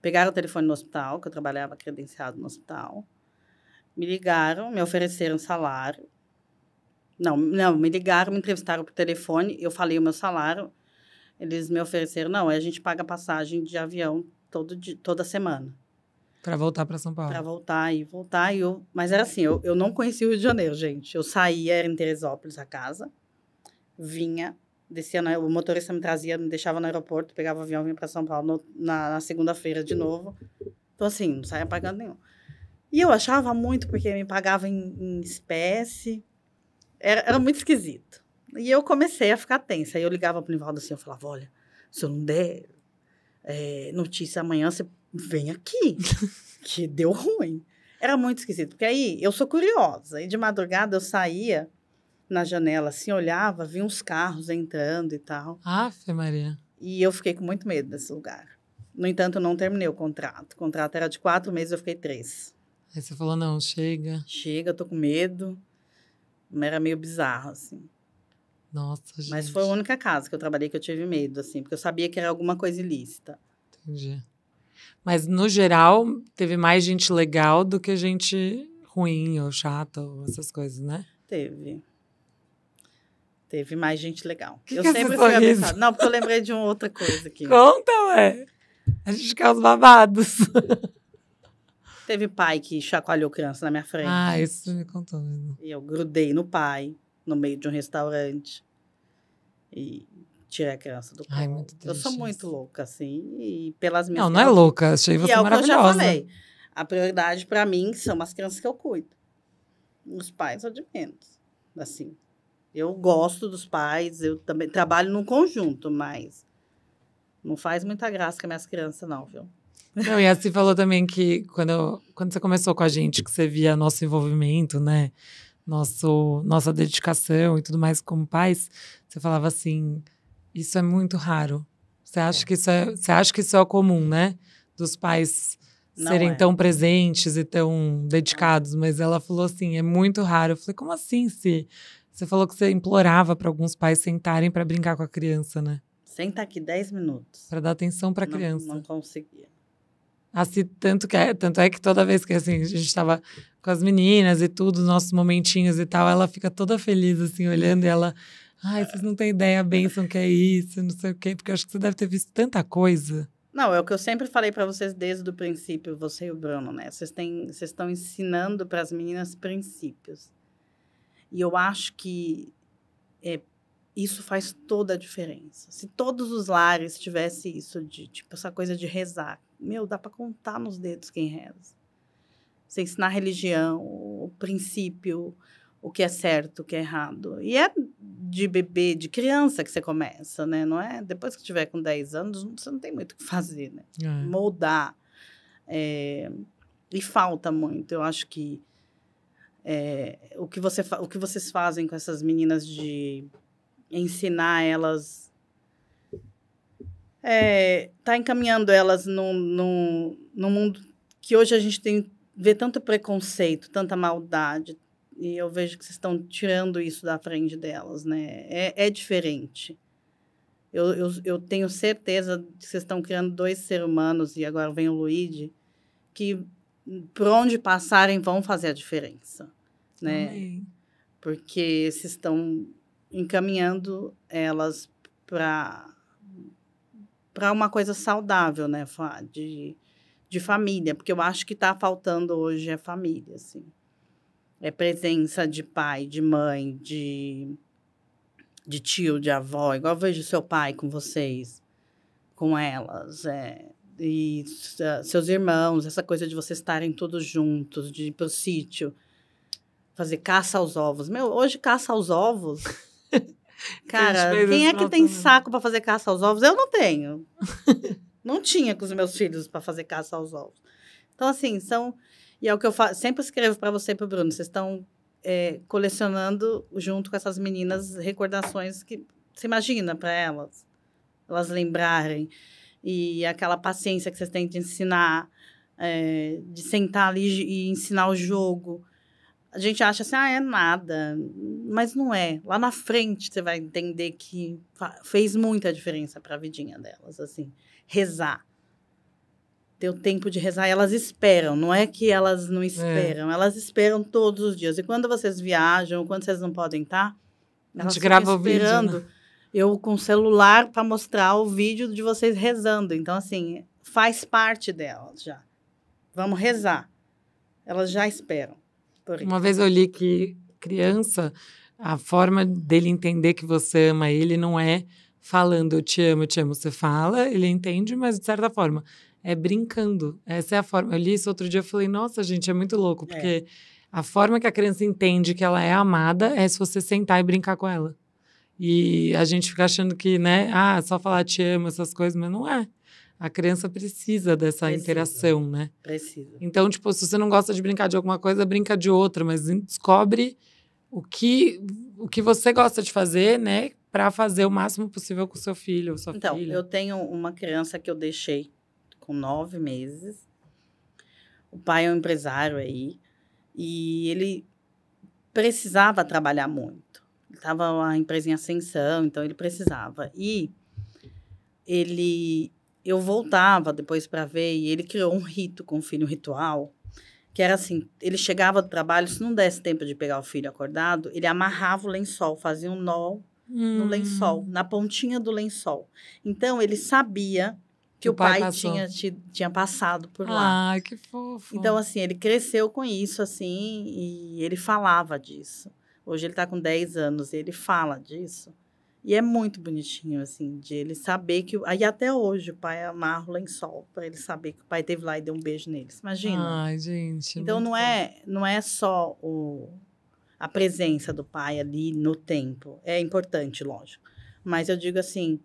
B: pegaram o telefone no hospital, que eu trabalhava credenciado no hospital. Me ligaram, me ofereceram salário. Não, me ligaram, me entrevistaram por telefone, eu falei o meu salário. Eles me ofereceram, a gente paga passagem de avião toda semana.
A: Para voltar para São Paulo.
B: Para voltar. Mas era assim, eu não conhecia o Rio de Janeiro, gente. Eu saía, era em Teresópolis a casa, vinha, descia, o motorista me trazia, me deixava no aeroporto, pegava o avião, vinha para São Paulo na segunda-feira de novo. Então, assim, não saía pagando nenhum. E eu achava muito, porque me pagava em espécie. Era muito esquisito. E eu comecei a ficar tensa. Aí eu ligava pro Nivaldo assim, eu falava, olha, se eu não der notícia amanhã, você vem aqui, que deu ruim. Era muito esquisito, porque aí eu sou curiosa. E de madrugada eu saía na janela, assim, olhava, via uns carros entrando e tal.
A: Ave Maria.
B: E eu fiquei com muito medo desse lugar. No entanto, eu não terminei o contrato. O contrato era de 4 meses, eu fiquei 3.
A: Aí você falou, não, chega.
B: Chega, eu tô com medo. Era meio bizarro, assim.
A: Nossa, gente.
B: Mas foi a única casa que eu trabalhei que eu tive medo, assim, porque eu sabia que era alguma coisa ilícita.
A: Entendi. Mas, no geral, teve mais gente legal do que gente ruim ou chata ou essas coisas, né?
B: Teve mais gente legal.
A: Que
B: eu
A: é
B: sempre
A: esse
B: fui
A: sorriso?
B: abençoada. Não, porque eu lembrei de uma outra coisa aqui.
A: Conta, ué. A gente quer os babados.
B: Teve pai que chacoalhou criança na minha frente.
A: Ah, isso você me contou mesmo.
B: E eu grudei no pai, no meio de um restaurante. E tirei a criança do colo.
A: Ai, muito
B: Eu sou
A: triste
B: muito
A: isso.
B: louca, assim, e pelas minhas...
A: Não é louca. Achei
B: E
A: você
B: é o que eu já
A: maravilhosa.
B: falei. A prioridade para mim são as crianças que eu cuido. Os pais são de menos. Assim, eu gosto dos pais, eu também trabalho num conjunto, mas não faz muita graça com as minhas crianças, não, viu?
A: Não, e assim falou também que quando você começou com a gente, que você via nosso envolvimento, né? Nossa dedicação e tudo mais como pais, você falava assim, isso é muito raro. Você acha que isso é o comum, né? Dos pais
B: Não
A: serem
B: é.
A: tão presentes e tão dedicados, mas ela falou assim, é muito raro. Eu falei, como assim, Se? Você falou que você implorava para alguns pais sentarem para brincar com a criança, né?
B: Senta aqui 10 minutos.
A: Para dar atenção para a
B: Não-
A: criança.
B: Não conseguia.
A: Assim, tanto é que toda vez que assim, a gente estava com as meninas e tudo, nossos momentinhos e tal, ela fica toda feliz, assim, olhando e ela... Ai, vocês não têm ideia a bênção que é isso, não sei o quê, porque eu acho que você deve ter visto tanta coisa.
B: Não, é o que eu sempre falei para vocês desde o princípio, você e o Bruno, né? Vocês estão ensinando para as meninas princípios. E eu acho que isso faz toda a diferença. Se todos os lares tivessem isso, tipo, essa coisa de rezar. Meu, dá para contar nos dedos quem reza. Você ensinar a religião, o princípio, o que é certo, o que é errado. E é de bebê, de criança que você começa, né? Não é? Depois que tiver com 10 anos, você não tem muito o que fazer, né? Moldar. E falta muito. Eu acho que o que vocês fazem com essas meninas de ensinar elas... tá encaminhando elas num mundo que hoje a gente vê tanto preconceito, tanta maldade, e eu vejo que vocês estão tirando isso da frente delas, né? É diferente. Eu tenho certeza que vocês estão criando 2 seres humanos, e agora vem o Luigi, que por onde passarem vão fazer a diferença, né?
A: Amém.
B: Porque vocês estão encaminhando elas para uma coisa saudável, né? De família, porque eu acho que está faltando hoje é família, assim. É presença de pai, de mãe, de tio, de avó, igual eu vejo seu pai com vocês, com elas, e seus irmãos, essa coisa de vocês estarem todos juntos, de ir pro sítio, fazer caça aos ovos. Meu, hoje caça aos ovos... Cara, quem é que tem saco para fazer caça aos ovos? Eu não tenho. Não tinha com os meus filhos para fazer caça aos ovos. Então, assim, e é o que eu sempre escrevo para você e para o Bruno. Vocês estão colecionando, junto com essas meninas, recordações que você imagina para elas lembrarem. E aquela paciência que vocês têm de ensinar, de sentar ali e ensinar o jogo. A gente acha assim, é nada, mas não é. Lá na frente você vai entender que fez muita diferença para a vidinha delas, assim. Rezar. Ter o tempo de rezar. Elas esperam, não é que elas não esperam, elas esperam todos os dias. E quando vocês viajam, quando vocês não podem estar, elas ficam
A: grava
B: esperando.
A: o vídeo, né?
B: Eu com o celular para mostrar o vídeo de vocês rezando. Então, assim, faz parte delas já. Vamos rezar. Elas já esperam.
A: Uma vez eu li que criança, a forma dele entender que você ama ele não é falando eu te amo. Você fala, ele entende, mas de certa forma é brincando. Essa é a forma. Eu li isso outro dia e falei, nossa, gente, é muito louco, porque a forma que a criança entende que ela é amada é se você sentar e brincar com ela. E a gente fica achando que, né, só falar te amo, essas coisas, mas não é. A criança precisa dessa interação, né?
B: Precisa.
A: Então, tipo, se você não gosta de brincar de alguma coisa, brinca de outra, mas descobre o que você gosta de fazer, né? Para fazer o máximo possível com o seu filho ou sua filha.
B: Então, eu tenho uma criança que eu deixei com 9 meses. O pai é um empresário aí. E ele precisava trabalhar muito. Estava a empresa em ascensão, então ele precisava. E eu voltava depois para ver, e ele criou um rito com o filho, um ritual, que era assim, ele chegava do trabalho, se não desse tempo de pegar o filho acordado, ele amarrava o lençol, fazia um nó no lençol, na pontinha do lençol. Então, ele sabia que o pai tinha passado por lá.
A: Ai, que fofo.
B: Então, assim, ele cresceu com isso, assim, e ele falava disso. Hoje ele está com 10 anos e ele fala disso. E é muito bonitinho, assim, de ele saber que... Aí até hoje o pai amarra o lençol para ele saber que o pai esteve lá e deu um beijo neles. Imagina.
A: Ai, gente.
B: Então, não é só a presença do pai ali no tempo. É importante, lógico. Mas eu digo assim,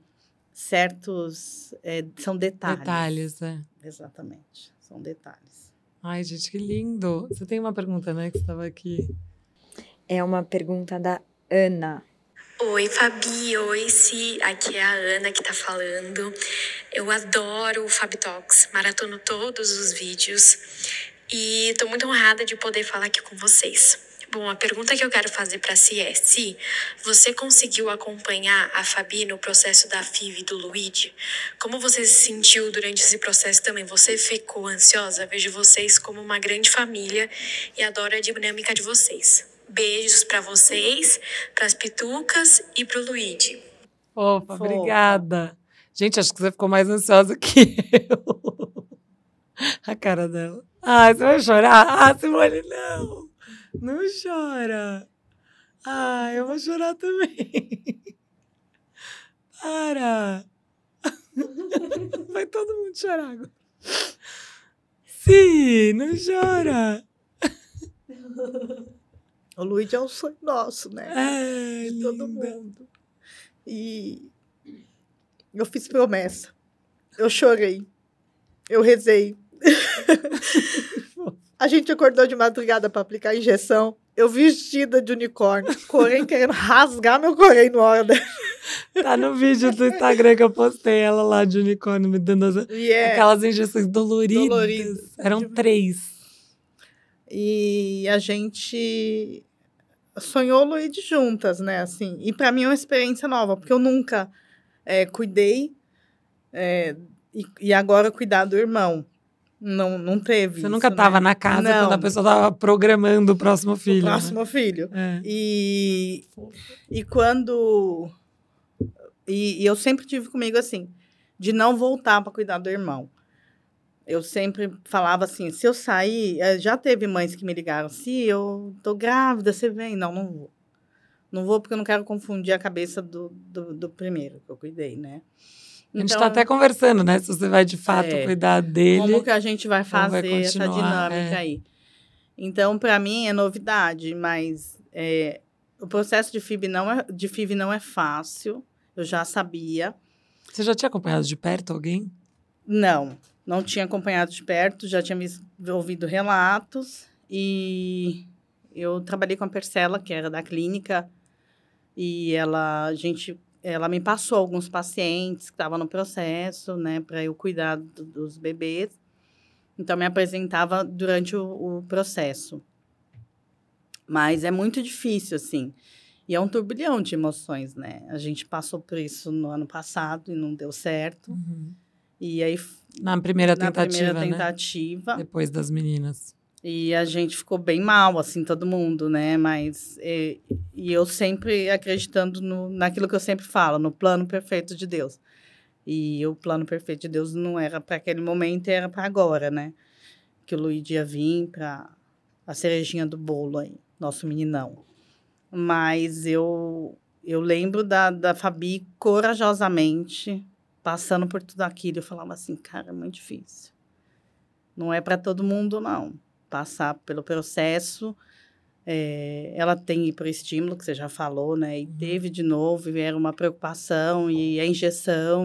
B: certos... são detalhes.
A: Detalhes,
B: Exatamente. São detalhes.
A: Ai, gente, que lindo. Você tem uma pergunta, né, que estava aqui.
C: É uma pergunta da Ana.
E: Oi, Fabi. Oi, Si. Aqui é a Ana que tá falando. Eu adoro o Fabi Talks. Maratono todos os vídeos. E tô muito honrada de poder falar aqui com vocês. Bom, a pergunta que eu quero fazer para Si é: Se você conseguiu acompanhar a Fabi no processo da FIV e do Luigi? Como você se sentiu durante esse processo também? Você ficou ansiosa? Vejo vocês como uma grande família e adoro a dinâmica de vocês. Beijos para vocês, para as pitucas e para o Luigi.
A: Opa, obrigada. Gente, acho que você ficou mais ansiosa que eu. A cara dela. Ai, você vai chorar? Simone, não. Não chora. Eu vou chorar também. Para. Vai todo mundo chorar agora. Sim, não chora.
B: O Luigi é um sonho nosso, né? De todo mundo. E eu fiz promessa. Eu chorei. Eu rezei. A gente acordou de madrugada para aplicar a injeção. Eu vestida de unicórnio. Corém querendo rasgar meu corém no hora dela.
A: Tá no vídeo do Instagram que eu postei ela lá de unicórnio me dando aquelas injeções doloridas. Eram 3.
B: E a gente sonhou o Luigi juntas, né? Assim, e para mim é uma experiência nova, porque eu nunca cuidei e agora cuidar do irmão. Não teve.
A: Você nunca estava na casa quando a pessoa estava programando o próximo filho.
B: O próximo filho.
A: É.
B: E quando... E eu sempre tive comigo assim, de não voltar para cuidar do irmão. Eu sempre falava assim, se eu sair... Já teve mães que me ligaram, se eu tô grávida, você vem? Não vou. Não vou porque eu não quero confundir a cabeça do primeiro que eu cuidei, né?
A: A gente está até conversando, né? Se você vai, de fato, cuidar dele.
B: Como que a gente vai fazer essa dinâmica aí? Então, para mim, é novidade, mas o processo de FIV não é fácil. Eu já sabia.
A: Você já tinha acompanhado de perto alguém?
B: Não tinha acompanhado de perto, já tinha ouvido relatos. E eu trabalhei com a Percela, que era da clínica, e ela me passou alguns pacientes que estavam no processo, né, para eu cuidar dos bebês. Então, me apresentava durante o processo. Mas é muito difícil, assim. E é um turbilhão de emoções, né? A gente passou por isso no ano passado e não deu certo.
A: Uhum.
B: E aí...
A: Na primeira tentativa, né? Depois das meninas.
B: E a gente ficou bem mal, assim, todo mundo, né? Mas... E eu sempre acreditando naquilo que eu sempre falo, no plano perfeito de Deus. E o plano perfeito de Deus não era para aquele momento, era para agora, né? Que o Luigi ia vir para a cerejinha do bolo aí, nosso meninão. Mas eu lembro da Fabi corajosamente passando por tudo aquilo. Eu falava assim, cara, é muito difícil. Não é para todo mundo, não. Passar pelo processo Ela tem hiperestímulo, que você já falou, né? E teve de novo, e era uma preocupação, e a injeção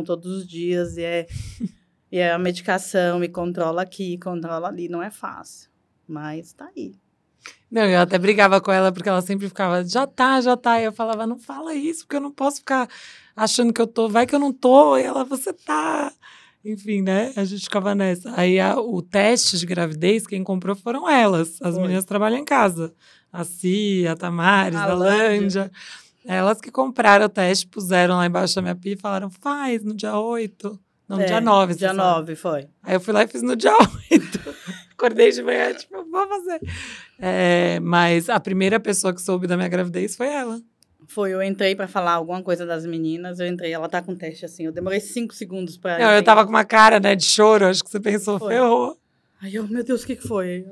B: todos os dias, e a medicação, e controla aqui, controla ali. Não é fácil, mas tá aí.
A: Não, eu até brigava com ela, porque ela sempre ficava, já tá. E eu falava, não fala isso, porque eu não posso ficar achando que eu tô, vai que eu não tô. E ela, você tá. Enfim, né? A gente ficava nessa. Aí o teste de gravidez, quem comprou foram elas. As meninas trabalham em casa. A Cia, a Tamares, a Lândia. Elas que compraram o teste, puseram lá embaixo da minha pia e falaram, faz no dia 8. Não, no dia 9.
B: Dia 9, foi.
A: Aí eu fui lá e fiz no dia 8. Acordei de manhã, tipo, vou fazer. Mas a primeira pessoa que soube da minha gravidez foi ela.
B: Eu entrei pra falar alguma coisa das meninas, ela tá com teste assim, eu demorei 5 segundos pra...
A: Não, eu tava com uma cara, né, de choro, acho que você pensou, ferrou.
B: Aí eu, meu Deus, o que foi?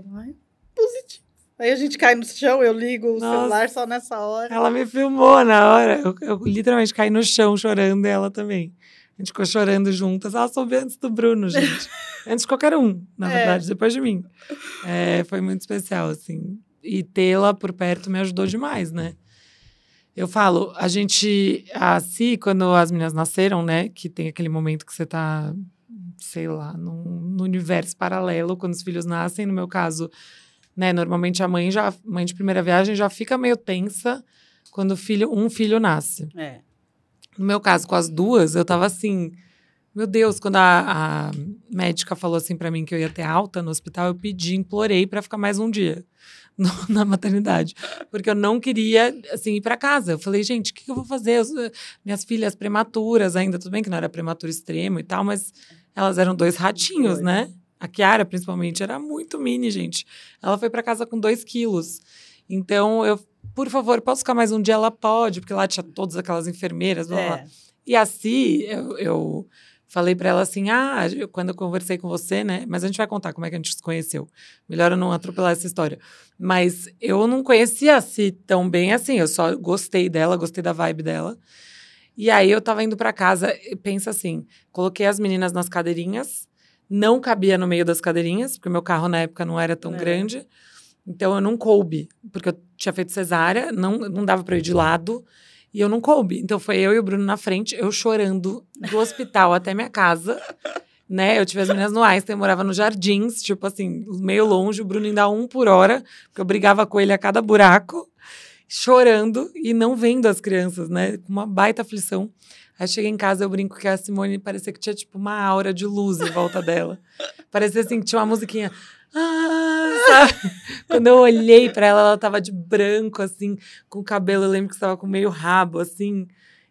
B: Positivo. Aí a gente cai no chão, eu ligo o celular só nessa hora.
A: Ela me filmou na hora, eu literalmente caí no chão chorando, e ela também. A gente ficou chorando juntas, ela soube antes do Bruno, gente. Antes de qualquer um, na verdade, depois de mim. Foi muito especial, assim. E tê-la por perto me ajudou demais, né? Eu falo, assim, quando as meninas nasceram, né, que tem aquele momento que você tá, sei lá, no universo paralelo, quando os filhos nascem, no meu caso, né, normalmente a mãe de primeira viagem já fica meio tensa quando um filho nasce. No meu caso, com as duas, eu tava assim, meu Deus, quando a médica falou assim pra mim que eu ia ter alta no hospital, eu implorei pra ficar mais um dia na maternidade, porque eu não queria, assim, ir pra casa. Eu falei, gente, o que eu vou fazer? Minhas filhas prematuras ainda, tudo bem que não era prematuro extremo e tal, mas elas eram 2 ratinhos, né? A Kiara, principalmente, era muito mini, gente. Ela foi pra casa com 2 quilos. Então, por favor, posso ficar mais um dia? Ela pode, porque lá tinha todas aquelas enfermeiras, blá, blá. E assim, eu falei pra ela assim, quando eu conversei com você, né? Mas a gente vai contar como é que a gente se conheceu. Melhor eu não atropelar essa história. Mas eu não conhecia a Si tão bem assim, eu só gostei dela, gostei da vibe dela. E aí eu tava indo pra casa, pensa assim, coloquei as meninas nas cadeirinhas, não cabia no meio das cadeirinhas, porque o meu carro na época não era tão grande. Então eu não coube, porque eu tinha feito cesárea, não dava pra eu ir de lado. E eu não coube. Então, foi eu e o Bruno na frente, eu chorando do hospital até minha casa, né? Eu tive as meninas no Einstein, eu morava nos Jardins, tipo assim, meio longe, o Bruno ainda 1 por hora, porque eu brigava com ele a cada buraco, chorando e não vendo as crianças, né? Com uma baita aflição. Aí cheguei em casa, eu brinco que a Simone parecia que tinha, tipo, uma aura de luz em volta dela. Parecia assim, que tinha uma musiquinha... sabe? Quando eu olhei pra ela tava de branco, assim, com o cabelo, eu lembro que estava com meio rabo, assim.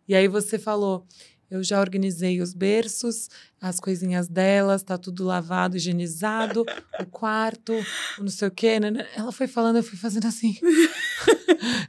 A: E aí você falou, eu já organizei os berços, as coisinhas delas, tá tudo lavado, higienizado, o quarto, não sei o quê. Né? Ela foi falando, eu fui fazendo assim.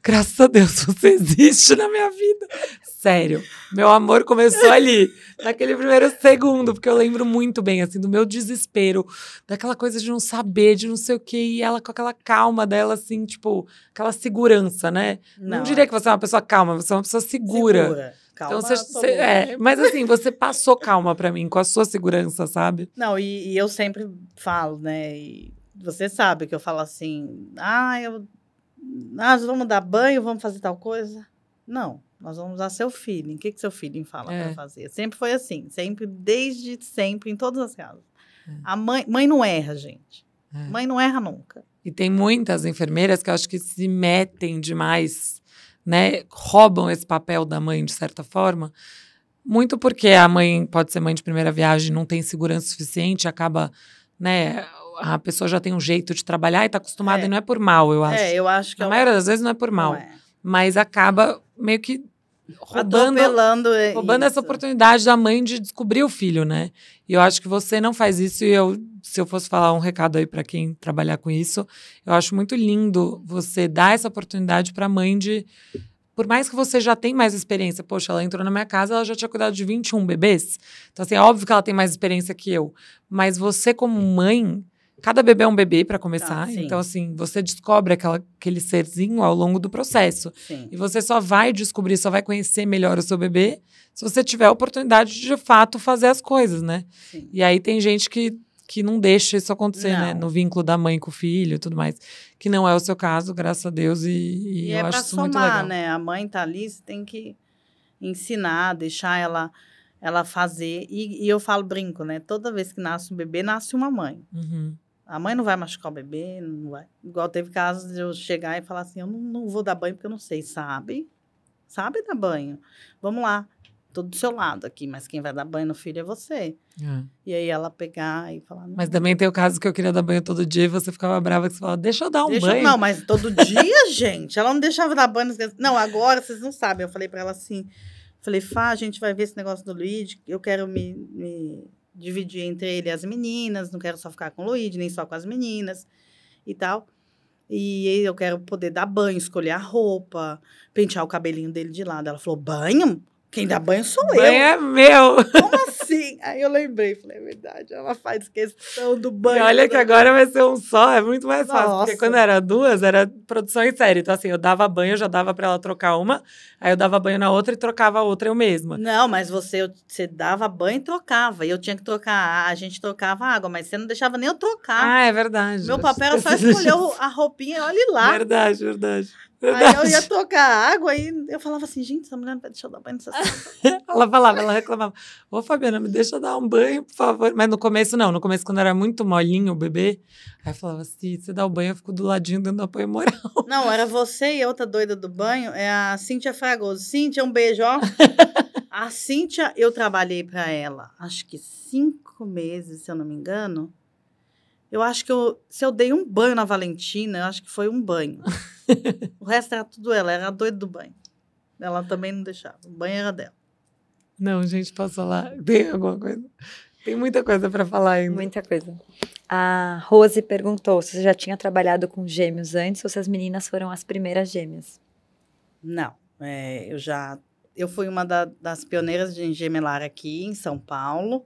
A: Graças a Deus, você existe na minha vida. Sério, meu amor começou ali, naquele primeiro segundo, porque eu lembro muito bem, assim, do meu desespero, daquela coisa de não saber, de não sei o quê, e ela com aquela calma dela, assim, tipo, aquela segurança, né? Não diria que você é uma pessoa calma, você é uma pessoa segura. Calma, então, mas assim, você passou calma pra mim, com a sua segurança, sabe?
B: Não, e eu sempre falo, né, e você sabe que eu falo assim, nós vamos dar banho, vamos fazer tal coisa? Não. Nós vamos usar seu feeling. O que seu feeling fala para fazer? Sempre foi assim. Sempre, desde sempre, em todas as casas. A mãe não erra, gente. Mãe não erra nunca.
A: E tem muitas enfermeiras que eu acho que se metem demais, né? Roubam esse papel da mãe, de certa forma. Muito porque a mãe pode ser mãe de primeira viagem, não tem segurança suficiente, acaba, né? A pessoa já tem um jeito de trabalhar e está acostumada, e não é por mal, eu acho.
B: Eu acho que...
A: A maioria das vezes não é por mal. Mas acaba meio que roubando essa oportunidade da mãe de descobrir o filho, né? E eu acho que você não faz isso, e se eu fosse falar um recado aí para quem trabalhar com isso, eu acho muito lindo você dar essa oportunidade para a mãe de... Por mais que você já tenha mais experiência, poxa, ela entrou na minha casa, ela já tinha cuidado de 21 bebês, então assim, é óbvio que ela tem mais experiência que eu, mas você como mãe... Cada bebê é um bebê, para começar. Então, assim, você descobre aquele serzinho ao longo do processo.
B: Sim.
A: E você só vai descobrir, só vai conhecer melhor o seu bebê se você tiver a oportunidade de fato, fazer as coisas, né?
B: Sim.
A: E aí tem gente que que não deixa isso acontecer, né?
B: Não.
A: No vínculo da mãe com o filho e tudo mais. Que não é o seu caso, graças a Deus, e eu
B: é
A: acho
B: pra
A: isso muito
B: somar,
A: legal.
B: né? A mãe tá ali, você tem que ensinar, deixar ela fazer. E eu brinco, né? Toda vez que nasce um bebê, nasce uma mãe.
A: Uhum.
B: A mãe não vai machucar o bebê, não vai. Igual teve casos de eu chegar e falar assim, eu não vou dar banho porque eu não sei, sabe? Sabe dar banho. Vamos lá, tô do seu lado aqui, mas quem vai dar banho no filho é você.
A: É.
B: E aí ela pegar e falar...
A: Mas também tem o caso que eu queria dar banho todo dia e você ficava brava que você falava, deixa eu dar um banho.
B: Não, mas todo dia, gente. Ela não deixava dar banho. Não, agora vocês não sabem. Eu falei pra ela assim, falei, Fá, a gente vai ver esse negócio do Luigi, eu quero me dividir entre ele e as meninas, não quero só ficar com o Luigi, nem só com as meninas e tal. E eu quero poder dar banho, escolher a roupa, pentear o cabelinho dele de lado. Ela falou, banho? Quem dá banho sou
A: Banho
B: eu.
A: é meu.
B: Como assim? Aí eu lembrei, falei, é verdade, ela faz questão do banho.
A: E olha que agora vai ser um só, é muito mais fácil.
B: Nossa.
A: Porque quando era duas, era produção em série. Então, assim, eu dava banho, eu já dava pra ela trocar uma, aí eu dava banho na outra e trocava a outra eu mesma.
B: Não, mas você dava banho e trocava. E eu tinha que trocar, a gente trocava água, mas você não deixava nem eu trocar.
A: Ah, é verdade.
B: Meu papel era só escolher a roupinha e olhe lá.
A: Verdade, verdade.
B: Aí eu ia trocar água e eu falava assim, gente, essa mulher não vai deixar eu dar banho nessa sala.
A: Ela reclamava. Ô, Fabiana, me deixa dar um banho, por favor. Mas no começo, não. No começo, quando era muito molinho o bebê, aí eu falava assim, você dá o banho, eu fico do ladinho dando apoio moral.
B: Não, era você e a outra doida do banho, é a Cíntia Fragoso. Cíntia, um beijo, ó. A Cíntia, eu trabalhei pra ela, acho que 5 meses, se eu não me engano. Eu acho que se eu dei um banho na Valentina, eu acho que foi um banho. O resto era tudo ela, era a doida do banho. Ela também não deixava, o banho era dela.
A: Não, gente, posso falar? Tem alguma coisa? Tem muita coisa pra falar ainda.
C: Muita coisa. A Rose perguntou se você já tinha trabalhado com gêmeos antes ou se as meninas foram as primeiras gêmeas.
B: Não, eu fui uma das pioneiras de gemelar aqui em São Paulo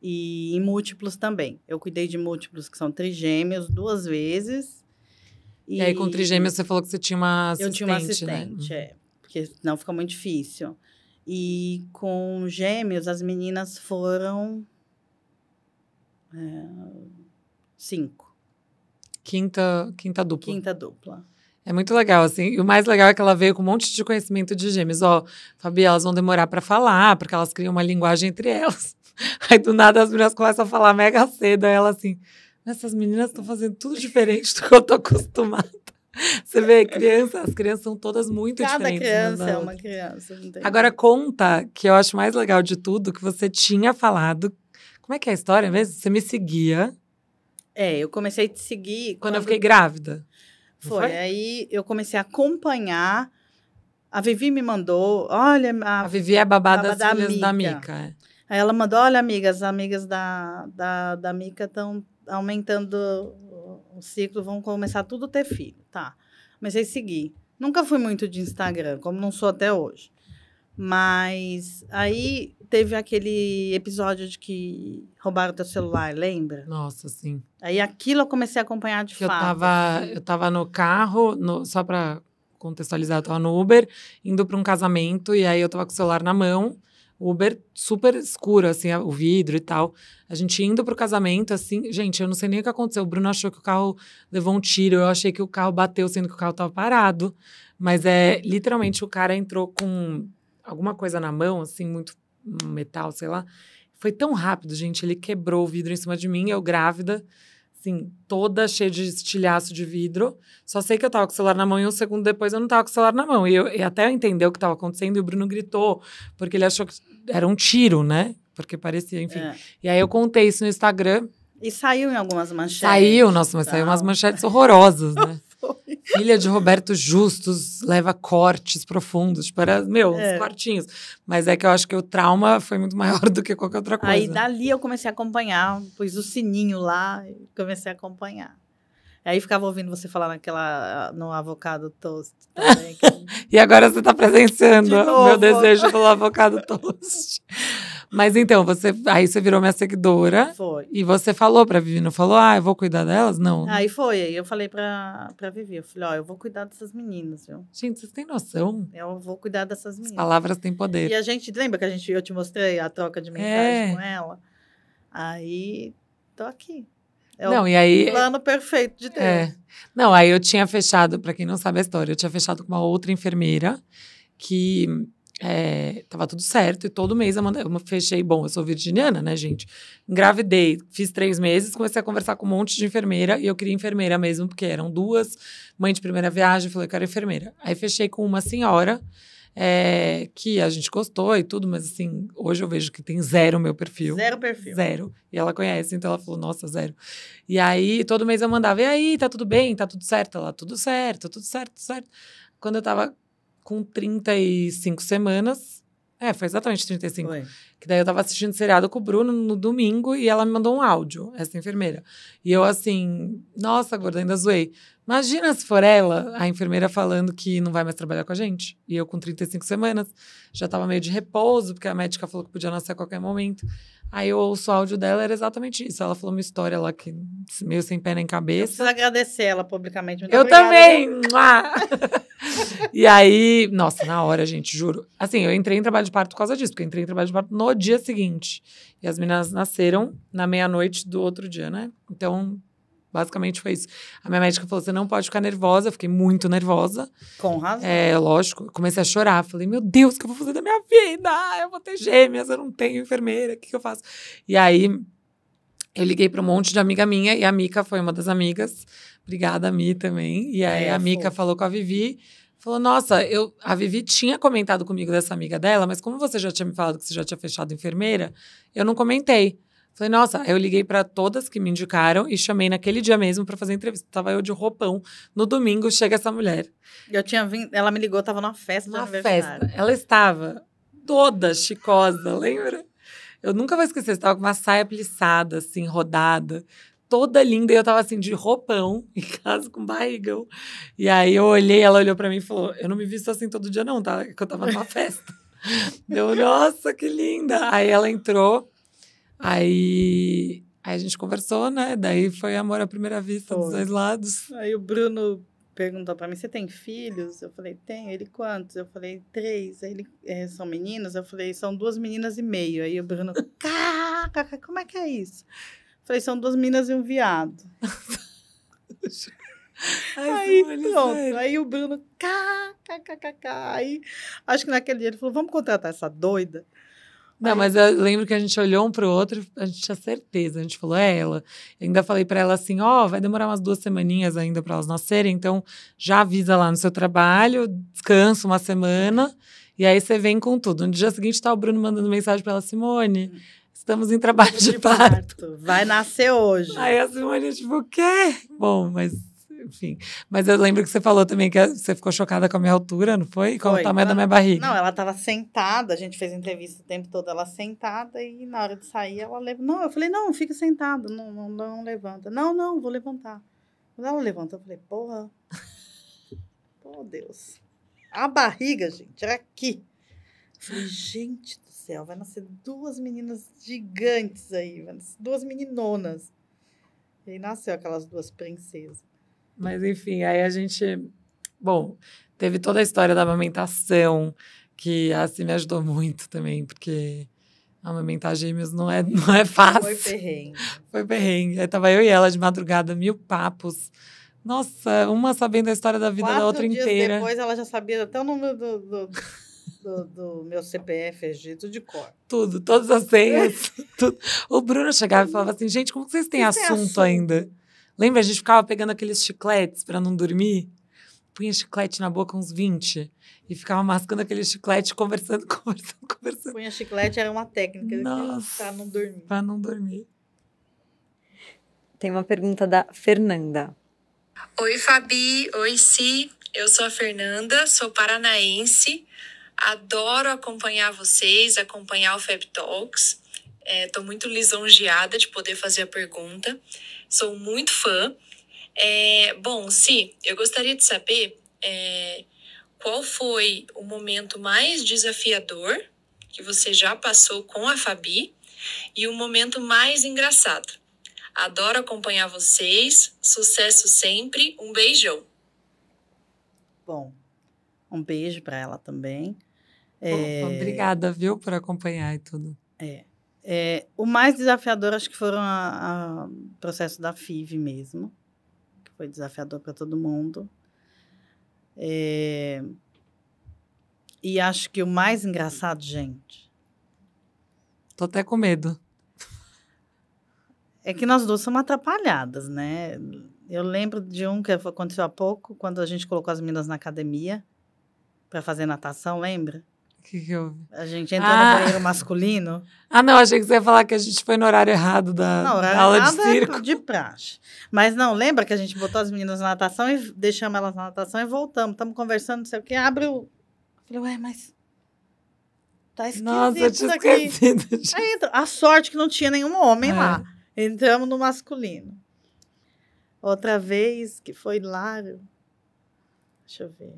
B: e em múltiplos também. Eu cuidei de múltiplos que são trigêmeos 2 vezes.
A: E aí, com trigêmeos, você falou que você tinha uma assistente,
B: eu tinha uma assistente,
A: né?
B: Porque senão fica muito difícil. E com gêmeos, as meninas foram 5.
A: Quinta dupla.
B: Quinta dupla.
A: É muito legal, assim. E o mais legal é que ela veio com um monte de conhecimento de gêmeos. Ó, Fabi, elas vão demorar pra falar, porque elas criam uma linguagem entre elas. Aí, do nada, as meninas começam a falar mega cedo. Aí ela assim, essas meninas estão fazendo tudo diferente do que eu tô acostumada. Você vê, as crianças são todas muito diferentes.
B: Cada criança é uma criança. Não tem
A: Agora, conta, que eu acho mais legal de tudo, que você tinha falado... Como é que é a história mesmo? Você me seguia...
B: eu comecei a te seguir...
A: Quando eu fiquei grávida.
B: Foi, aí eu comecei a acompanhar. A Vivi me mandou, olha...
A: A Vivi é a babá das
B: da
A: filhas
B: Mica.
A: da Mica. É.
B: Aí ela mandou, olha, amigas, as amigas da Mica estão aumentando o ciclo, vão começar tudo a ter filho. Tá, comecei a seguir. Nunca fui muito de Instagram, como não sou até hoje. Mas aí teve aquele episódio de que roubaram teu celular, lembra?
A: Nossa, sim.
B: Aí aquilo eu comecei a acompanhar de fato.
A: Eu tava no carro, só pra contextualizar, eu tava no Uber, indo pra um casamento, e aí eu tava com o celular na mão, o Uber super escuro, assim, o vidro e tal. A gente indo pro casamento, assim, gente, eu não sei nem o que aconteceu. O Bruno achou que o carro levou um tiro, eu achei que o carro bateu, sendo que o carro tava parado. Mas literalmente, o cara entrou com alguma coisa na mão, assim, muito metal, sei lá. Foi tão rápido, gente, ele quebrou o vidro em cima de mim, eu grávida, assim, toda cheia de estilhaço de vidro. Só sei que eu tava com o celular na mão e um segundo depois eu não tava com o celular na mão. E até eu entender o que tava acontecendo, e o Bruno gritou, porque ele achou que era um tiro, né? Porque parecia, enfim. E aí eu contei isso no Instagram.
B: E saiu em algumas manchetes.
A: Saiu, nossa, mas saiu umas manchetes horrorosas, né? Filha de Roberto Justus leva cortes profundos, tipo, era, uns cortinhos. Mas é que eu acho que o trauma foi muito maior do que qualquer outra coisa.
B: Aí, dali, eu comecei a acompanhar, pus o sininho lá e comecei a acompanhar. Aí, ficava ouvindo você falar no avocado toast também.
A: E agora você tá presenciando o meu desejo pelo avocado toast. Mas então, aí você virou minha seguidora.
B: Foi.
A: E você falou pra Vivi, não falou? Eu vou cuidar delas? Não.
B: Aí foi, aí eu falei pra Vivi, eu falei, eu vou cuidar dessas meninas, viu?
A: Gente, vocês têm noção?
B: Eu vou cuidar dessas meninas.
A: As palavras têm poder.
B: E a gente, lembra que eu te mostrei a troca de mensagem com ela? Aí, tô aqui.
A: Não, e aí...
B: o plano perfeito de Deus.
A: Não, aí eu tinha fechado, pra quem não sabe a história, eu tinha fechado com uma outra enfermeira que tava tudo certo e todo mês eu fechei, bom, eu sou virginiana, né, gente? Engravidei, fiz 3 meses, comecei a conversar com um monte de enfermeira e eu queria enfermeira mesmo, porque eram 2, mãe de primeira viagem, falei, eu quero enfermeira. Aí fechei com uma senhora que a gente gostou e tudo, mas assim, hoje eu vejo que tem 0 meu perfil.
B: 0 perfil.
A: 0. E ela conhece, então ela falou, nossa, 0. E aí, todo mês eu mandava, e aí, tá tudo bem? Tá tudo certo? Ela, tudo certo, tudo certo, tudo certo. Quando eu tava com 35 semanas, foi exatamente 35.
B: Foi.
A: Que daí eu tava assistindo seriado com o Bruno no domingo e ela me mandou um áudio, essa enfermeira. E eu assim, nossa, gorda, ainda zoei. Imagina se for ela, a enfermeira falando que não vai mais trabalhar com a gente. E eu com 35 semanas, já tava meio de repouso, porque a médica falou que podia nascer a qualquer momento. Aí eu ouço o áudio dela, era exatamente isso. Ela falou uma história lá que meio sem pé nem
B: Eu
A: cabeça.
B: preciso agradecer ela publicamente. Muito
A: Eu
B: obrigada.
A: também! E aí, nossa, na hora, gente, juro. Assim, eu entrei em trabalho de parto por causa disso, porque eu entrei em trabalho de parto no dia seguinte. E as meninas nasceram na meia-noite do outro dia, né? Então, basicamente foi isso. A minha médica falou, você não pode ficar nervosa. Eu fiquei muito nervosa.
B: Com razão.
A: Lógico. Eu comecei a chorar. Falei, meu Deus, o que eu vou fazer da minha vida? Eu vou ter gêmeas, eu não tenho enfermeira, o que eu faço? E aí, eu liguei para um monte de amiga minha, e a Mica foi uma das amigas. Obrigada, Mi, também. E aí, a Mica falou com a Vivi, falou, nossa, a Vivi tinha comentado comigo dessa amiga dela, mas como você já tinha me falado que você já tinha fechado enfermeira, eu não comentei. Falei, nossa, eu liguei para todas que me indicaram e chamei naquele dia mesmo para fazer entrevista. Tava eu de roupão. No domingo, chega essa mulher.
B: Eu tinha vindo, ela me ligou, tava numa festa de aniversário.
A: Festa. Ela estava toda chicosa, lembra? Eu nunca vou esquecer, você tava com uma saia plissada, assim, rodada, toda linda, e eu tava assim, de roupão, em casa, com barrigão. E aí eu olhei, ela olhou pra mim e falou, eu não me visto assim todo dia não, tá? Que eu tava numa festa. Deu, nossa, que linda! Aí ela entrou, aí a gente conversou, né? Daí foi amor à primeira vista dos 2 lados.
B: Aí o Bruno perguntou pra mim, você tem filhos? Eu falei, tenho. Ele, quantos? Eu falei, 3. Aí ele, são meninos? Eu falei, são 2 meninas e meio. Aí o Bruno, como é que é isso? Eu falei, são 2 meninas e um viado. Aí pronto. Sério. Aí o Bruno, Aí, acho que naquele dia ele falou, vamos contratar essa doida?
A: Não, mas eu lembro que a gente olhou um pro outro, a gente tinha certeza, a gente falou, ela. Eu ainda falei pra ela assim, vai demorar umas 2 semaninhas ainda pra elas nascerem, então já avisa lá no seu trabalho, descansa uma semana, e aí você vem com tudo. No dia seguinte tá o Bruno mandando mensagem pra ela, Simone, estamos em trabalho de parto.
B: Vai nascer hoje.
A: Aí a Simone, tipo, o quê? Bom, mas... Enfim, mas eu lembro que você falou também que você ficou chocada com a minha altura, não foi? Com o tamanho da minha barriga.
B: Não, ela estava sentada, a gente fez entrevista o tempo todo, ela sentada, e na hora de sair, ela levanta. Não, eu falei, não, fica sentada, não levanta. Não, vou levantar. Quando ela levantou, eu falei, porra, pô, Deus. A barriga, gente, era aqui. Eu falei, gente do céu, vai nascer 2 meninas gigantes aí, vai nascer 2 meninonas. E aí nasceu aquelas 2 princesas.
A: Mas, enfim, aí a gente... Bom, teve toda a história da amamentação, que assim me ajudou muito também, porque amamentar gêmeos não é fácil.
B: Foi perrengue.
A: Foi perrengue. Aí tava eu e ela de madrugada, 1000 papos. Nossa, uma sabendo a história da vida
B: 4
A: da outra
B: dias
A: inteira.
B: Depois ela já sabia até o número do meu CPF, RG, tudo de cor.
A: Tudo, todas as senhas. Tudo. O Bruno chegava e falava assim, gente, como que vocês têm assunto ainda? Lembra? A gente ficava pegando aqueles chicletes para não dormir? Punha chiclete na boca, uns 20. E ficava mascando aquele chiclete, conversando.
B: Punha chiclete, era uma técnica para não dormir.
A: Para não dormir.
C: Tem uma pergunta da Fernanda.
E: Oi, Fabi. Oi, Si. Eu sou a Fernanda, sou paranaense. Adoro acompanhar vocês, acompanhar o Feb Talks. Estou muito lisonjeada de poder fazer a pergunta. Sou muito fã. Bom, Si, eu gostaria de saber qual foi o momento mais desafiador que você já passou com a Fabi e o momento mais engraçado. Adoro acompanhar vocês. Sucesso sempre. Um beijão.
B: Bom, um beijo para ela também.
A: Obrigada, viu, por acompanhar e tudo.
B: O mais desafiador, acho que foram o processo da FIV mesmo, que foi desafiador para todo mundo. E acho que o mais engraçado, gente...
A: Tô até com medo.
B: É que nós duas somos atrapalhadas, né? Eu lembro de um que aconteceu há pouco, quando a gente colocou as meninas na academia para fazer natação, lembra?
A: O que houve?
B: A gente entrou no banheiro masculino.
A: Não, achei que você ia falar que a gente foi no horário errado da aula de circo.
B: É de praxe. Mas não, lembra que a gente botou as meninas na natação e deixamos elas na natação e voltamos. Estamos conversando, não sei o quê, abre o... Eu falei, mas... Tá esquisito.
A: Nossa, eu tinha esquecido.
B: Aí entra. A sorte que não tinha nenhum homem lá. Entramos no masculino. Outra vez, que foi hilário. Deixa eu ver.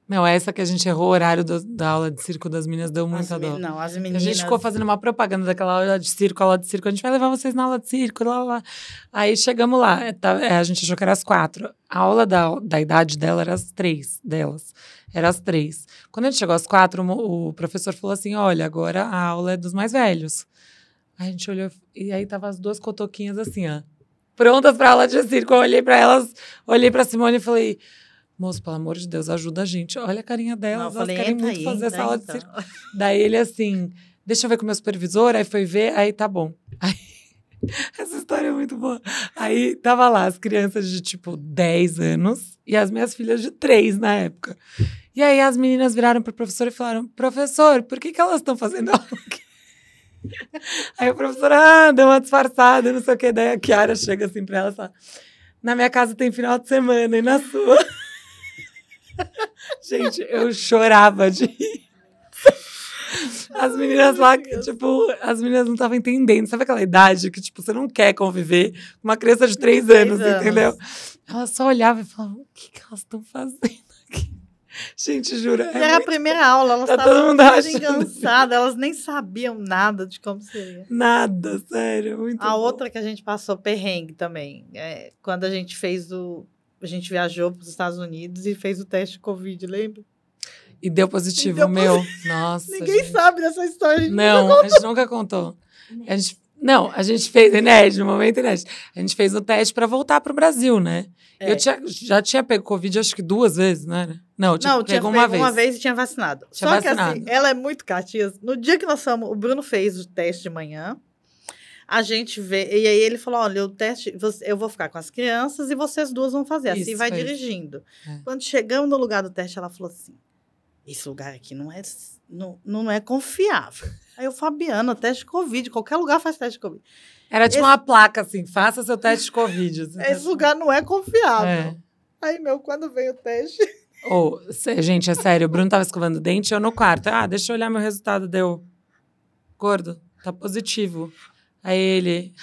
A: Não, essa que a gente errou o horário da aula de circo das meninas deu muita dó.
B: Não, as meninas...
A: A gente ficou fazendo uma propaganda daquela aula de circo, a gente vai levar vocês na aula de circo, lá. Aí chegamos lá, a gente achou que era às 4. A aula da idade dela era às 3, delas. Era às 3. Quando a gente chegou às 4, o professor falou assim, olha, agora a aula é dos mais velhos. Aí a gente olhou, e aí tava as duas cotoquinhas assim, ó, prontas pra aula de circo. Eu olhei pra elas, olhei pra Simone e falei... Moço, pelo amor de Deus, ajuda a gente. Olha a carinha delas, elas querem muito fazer essa aula de circo. Daí ele assim, deixa eu ver com o meu supervisor, aí foi ver, aí tá bom. Aí, essa história é muito boa. Aí tava lá as crianças de tipo 10 anos e as minhas filhas de 3 na época. E aí as meninas viraram pro professor e falaram, professor, por que elas estão fazendo aula aqui? Aí o professor, deu uma disfarçada, não sei o que. Daí a Kiara chega assim pra ela e fala, na minha casa tem final de semana e na sua... Gente, eu chorava de rir. As meninas lá, tipo, as meninas não estavam entendendo. Sabe aquela idade que, tipo, você não quer conviver com uma criança de 3 anos, entendeu? Elas só olhavam e falavam, o que elas estão fazendo aqui? Gente, juro.
B: Era a primeira aula, elas estavam engançadas, elas nem sabiam nada de como seria.
A: Nada, sério, muito bom.
B: Outra que a gente passou perrengue também, quando a gente fez a gente viajou para os Estados Unidos e fez o teste de Covid, lembra?
A: E deu positivo, meu. Nossa.
B: Ninguém sabe dessa história.
A: A gente nunca contou. A gente fez inédito, no momento inédito. A gente fez o teste para voltar para o Brasil, né? Eu já tinha pego Covid, acho que 2 vezes, né? Não, tinha pego uma vez
B: e tinha vacinado.
A: Só
B: que assim, ela é muito Catias. No dia que nós fomos, o Bruno fez o teste de manhã. A gente vê, e aí ele falou, olha, o teste, eu vou ficar com as crianças e vocês duas vão fazer, assim vai dirigindo. Quando chegamos no lugar do teste, ela falou assim, esse lugar aqui não é confiável. Aí o Fabiano, teste de Covid, qualquer lugar faz teste de Covid.
A: Era tipo uma placa assim, faça seu teste de Covid.
B: Esse lugar não é confiável. Aí, quando veio o teste...
A: Gente, é sério, o Bruno tava escovando o dente, eu no quarto, deixa eu olhar meu resultado, deu, gordo, tá positivo. Aí ele,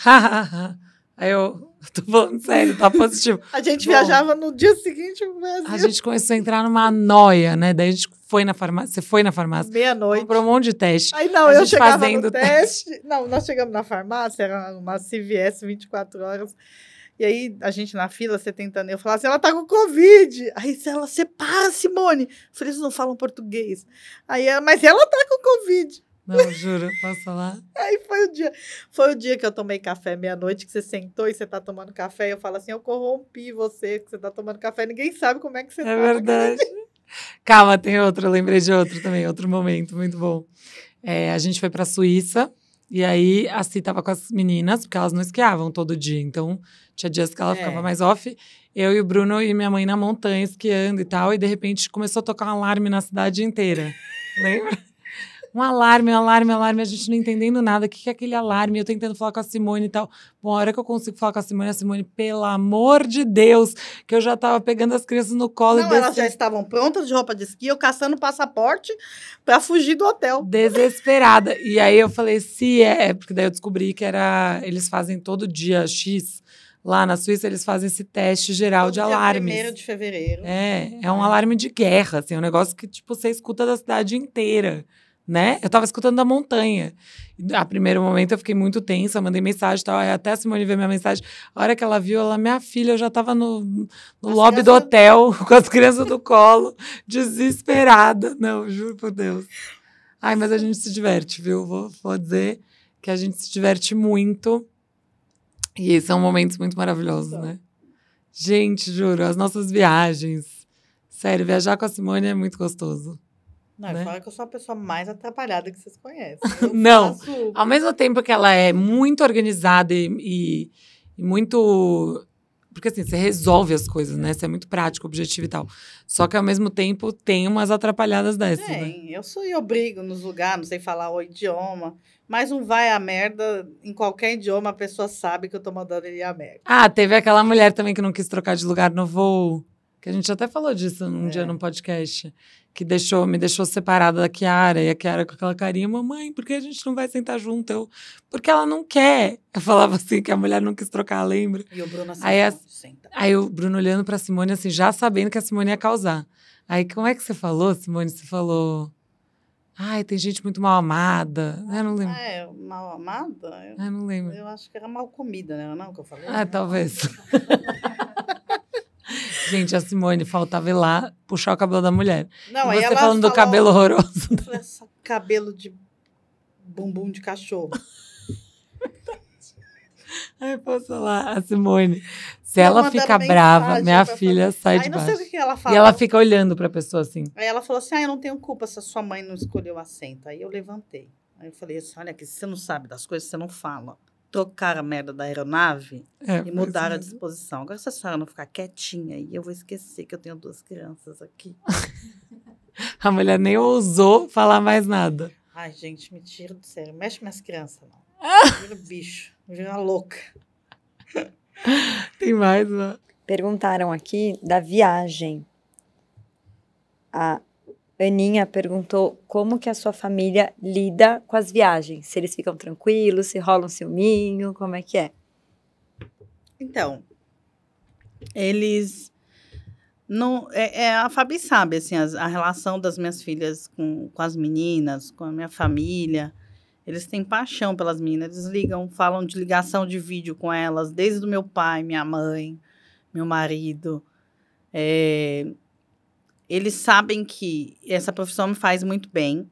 A: Aí eu tô falando sério, tá positivo.
B: A gente viajava no dia seguinte pro Brasil.
A: A gente começou a entrar numa noia, né? Daí a gente foi na farmácia, você foi na farmácia.
B: Meia-noite.
A: Comprou um monte de teste.
B: Aí eu chegava no teste. Não, nós chegamos na farmácia, era uma CVS 24 horas. E aí, a gente na fila, você tentando, eu falava assim, ela tá com Covid. Aí ela, separa, Simone. Eu falei, eles não falam português. Aí ela, mas ela tá com Covid.
A: Não, juro, posso falar?
B: Aí foi o dia que eu tomei café meia-noite, que você sentou e você tá tomando café, e eu falo assim, eu corrompi você, que você tá tomando café, ninguém sabe como é que você tá.
A: É verdade. Calma, tem outro, eu lembrei de outro também, outro momento, muito bom. A gente foi pra Suíça, e aí a Ci tava com as meninas, porque elas não esquiavam todo dia, então tinha dias que ela ficava mais off, eu e o Bruno e minha mãe na montanha esquiando e tal, e de repente começou a tocar um alarme na cidade inteira, lembra? Um alarme, a gente não entendendo nada. O que é aquele alarme? Eu tentando falar com a Simone e tal. Bom, a hora que eu consigo falar com a Simone, pelo amor de Deus, que eu já tava pegando as crianças no colo.
B: Não, elas já estavam prontas de roupa de esqui, eu caçando passaporte pra fugir do hotel.
A: Desesperada. E aí eu falei, porque daí eu descobri que eles fazem todo dia X. Lá na Suíça, eles fazem esse teste geral de alarmes.
B: 1º de fevereiro.
A: É um alarme de guerra, assim, um negócio que, tipo, você escuta da cidade inteira. Né? Eu tava escutando da montanha. A primeiro momento eu fiquei muito tensa, mandei mensagem e tal. Aí até a Simone ver minha mensagem. A hora que ela viu, minha filha, eu já tava no lobby do hotel, com as crianças do colo, desesperada. Não, juro por Deus. Ai, mas a gente se diverte, viu? Vou dizer que a gente se diverte muito. E são momentos muito maravilhosos, né? Gente, juro, as nossas viagens. Sério, viajar com a Simone é muito gostoso.
B: Não,
A: né?
B: fala que eu sou a pessoa mais atrapalhada que vocês conhecem.
A: Não, ao mesmo tempo que ela é muito organizada e muito... Porque assim, você resolve as coisas, né? Você é muito prático, objetivo e tal. Só que ao mesmo tempo tem umas atrapalhadas dessas, né?
B: Eu brigo nos lugares, não sei falar o idioma. Mas um vai a merda, em qualquer idioma, a pessoa sabe que eu tô mandando ele ir a merda.
A: Ah, teve aquela mulher também que não quis trocar de lugar no voo. Que a gente até falou disso num dia num podcast. Que me deixou separada da Kiara. E a Kiara com aquela carinha, mamãe, por que a gente não vai sentar junto? Porque ela não quer. Eu falava assim, que a mulher não quis trocar, lembra?
B: E o Bruno assim, senta.
A: Aí o Bruno olhando pra Simone, assim, já sabendo que a Simone ia causar. Aí, como é que você falou, Simone? Você falou... Ai, tem gente muito mal amada. Eu não lembro.
B: Mal amada?
A: Eu não lembro.
B: Eu acho que era mal comida, né? Não, que eu falei?
A: Ah, talvez. Gente, a Simone faltava ir lá puxar o cabelo da mulher.
B: Não,
A: e
B: aí
A: você
B: ela
A: falando do cabelo horroroso.
B: Esse cabelo de bumbum de cachorro.
A: Ai, posso falar, a Simone. Se ela fica brava, minha filha sai de baixo.
B: Não sei o que ela fala.
A: E ela fica olhando pra pessoa assim.
B: Aí ela falou assim, eu não tenho culpa se a sua mãe não escolheu o assento. Aí eu levantei. Aí eu falei assim, olha aqui, se você não sabe das coisas, você não fala. Trocaram a merda da aeronave e mudaram a disposição. Agora, se a senhora não ficar quietinha aí, eu vou esquecer que eu tenho 2 crianças aqui.
A: A mulher nem ousou falar mais nada.
B: Ai, gente, me tira do sério. Mexe minhas crianças, não. Vira bicho, vira louca.
A: Tem mais, né?
C: Perguntaram aqui da viagem. A Aninha perguntou como que a sua família lida com as viagens. Se eles ficam tranquilos, se rola um ciúminho, como é que é?
B: Então, eles... não a Fabi sabe, assim, a relação das minhas filhas com as meninas, com a minha família. Eles têm paixão pelas meninas, eles ligam, falam de ligação de vídeo com elas, desde o meu pai, minha mãe, meu marido. Eles sabem que essa profissão me faz muito bem,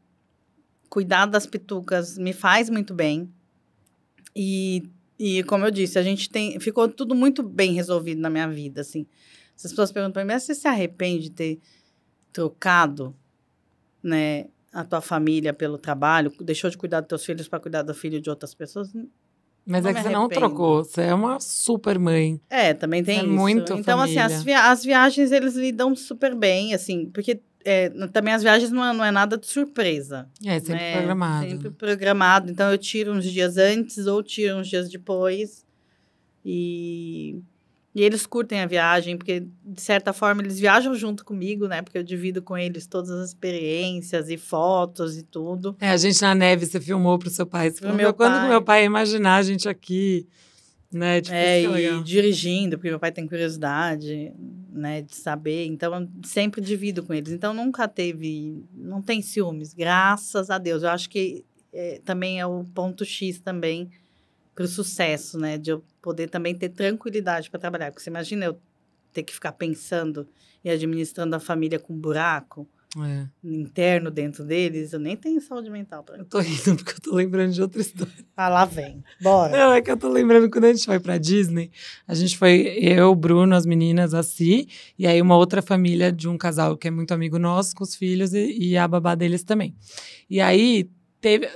B: cuidar das pitucas me faz muito bem. E como eu disse, ficou tudo muito bem resolvido na minha vida, assim. As pessoas perguntam para mim, mas você se arrepende de ter trocado, né, a tua família pelo trabalho, deixou de cuidar dos teus filhos para cuidar do filho de outras pessoas?
A: Mas é que você não trocou, você é uma super mãe.
B: Também tem isso.
A: Muito
B: então,
A: família.
B: assim, as viagens, eles lidam super bem, assim, porque também as viagens não é nada de surpresa.
A: É sempre programado.
B: Sempre programado. Então, eu tiro uns dias antes ou tiro uns dias depois. E eles curtem a viagem, porque, de certa forma, eles viajam junto comigo, né? Porque eu divido com eles todas as experiências e fotos e tudo.
A: A gente na neve, você filmou pro seu pai. Você falou, quando que meu pai ia imaginar a gente aqui, né? Tipo,
B: e dirigindo, porque meu pai tem curiosidade, né? De saber. Então, eu sempre divido com eles. Então, não tem ciúmes, graças a Deus. Eu acho que também é o ponto X também para o sucesso, né? De eu poder também ter tranquilidade para trabalhar. Porque você imagina eu ter que ficar pensando e administrando a família com buraco interno dentro deles. Eu nem tenho saúde mental para isso.
A: Eu tô rindo porque eu tô lembrando de outra história.
B: Ah, lá vem. Bora.
A: Não, é que eu tô lembrando quando a gente foi pra Disney. A gente foi, eu, Bruno, as meninas, a Si, e aí uma outra família de um casal que é muito amigo nosso, com os filhos e a babá deles também. E aí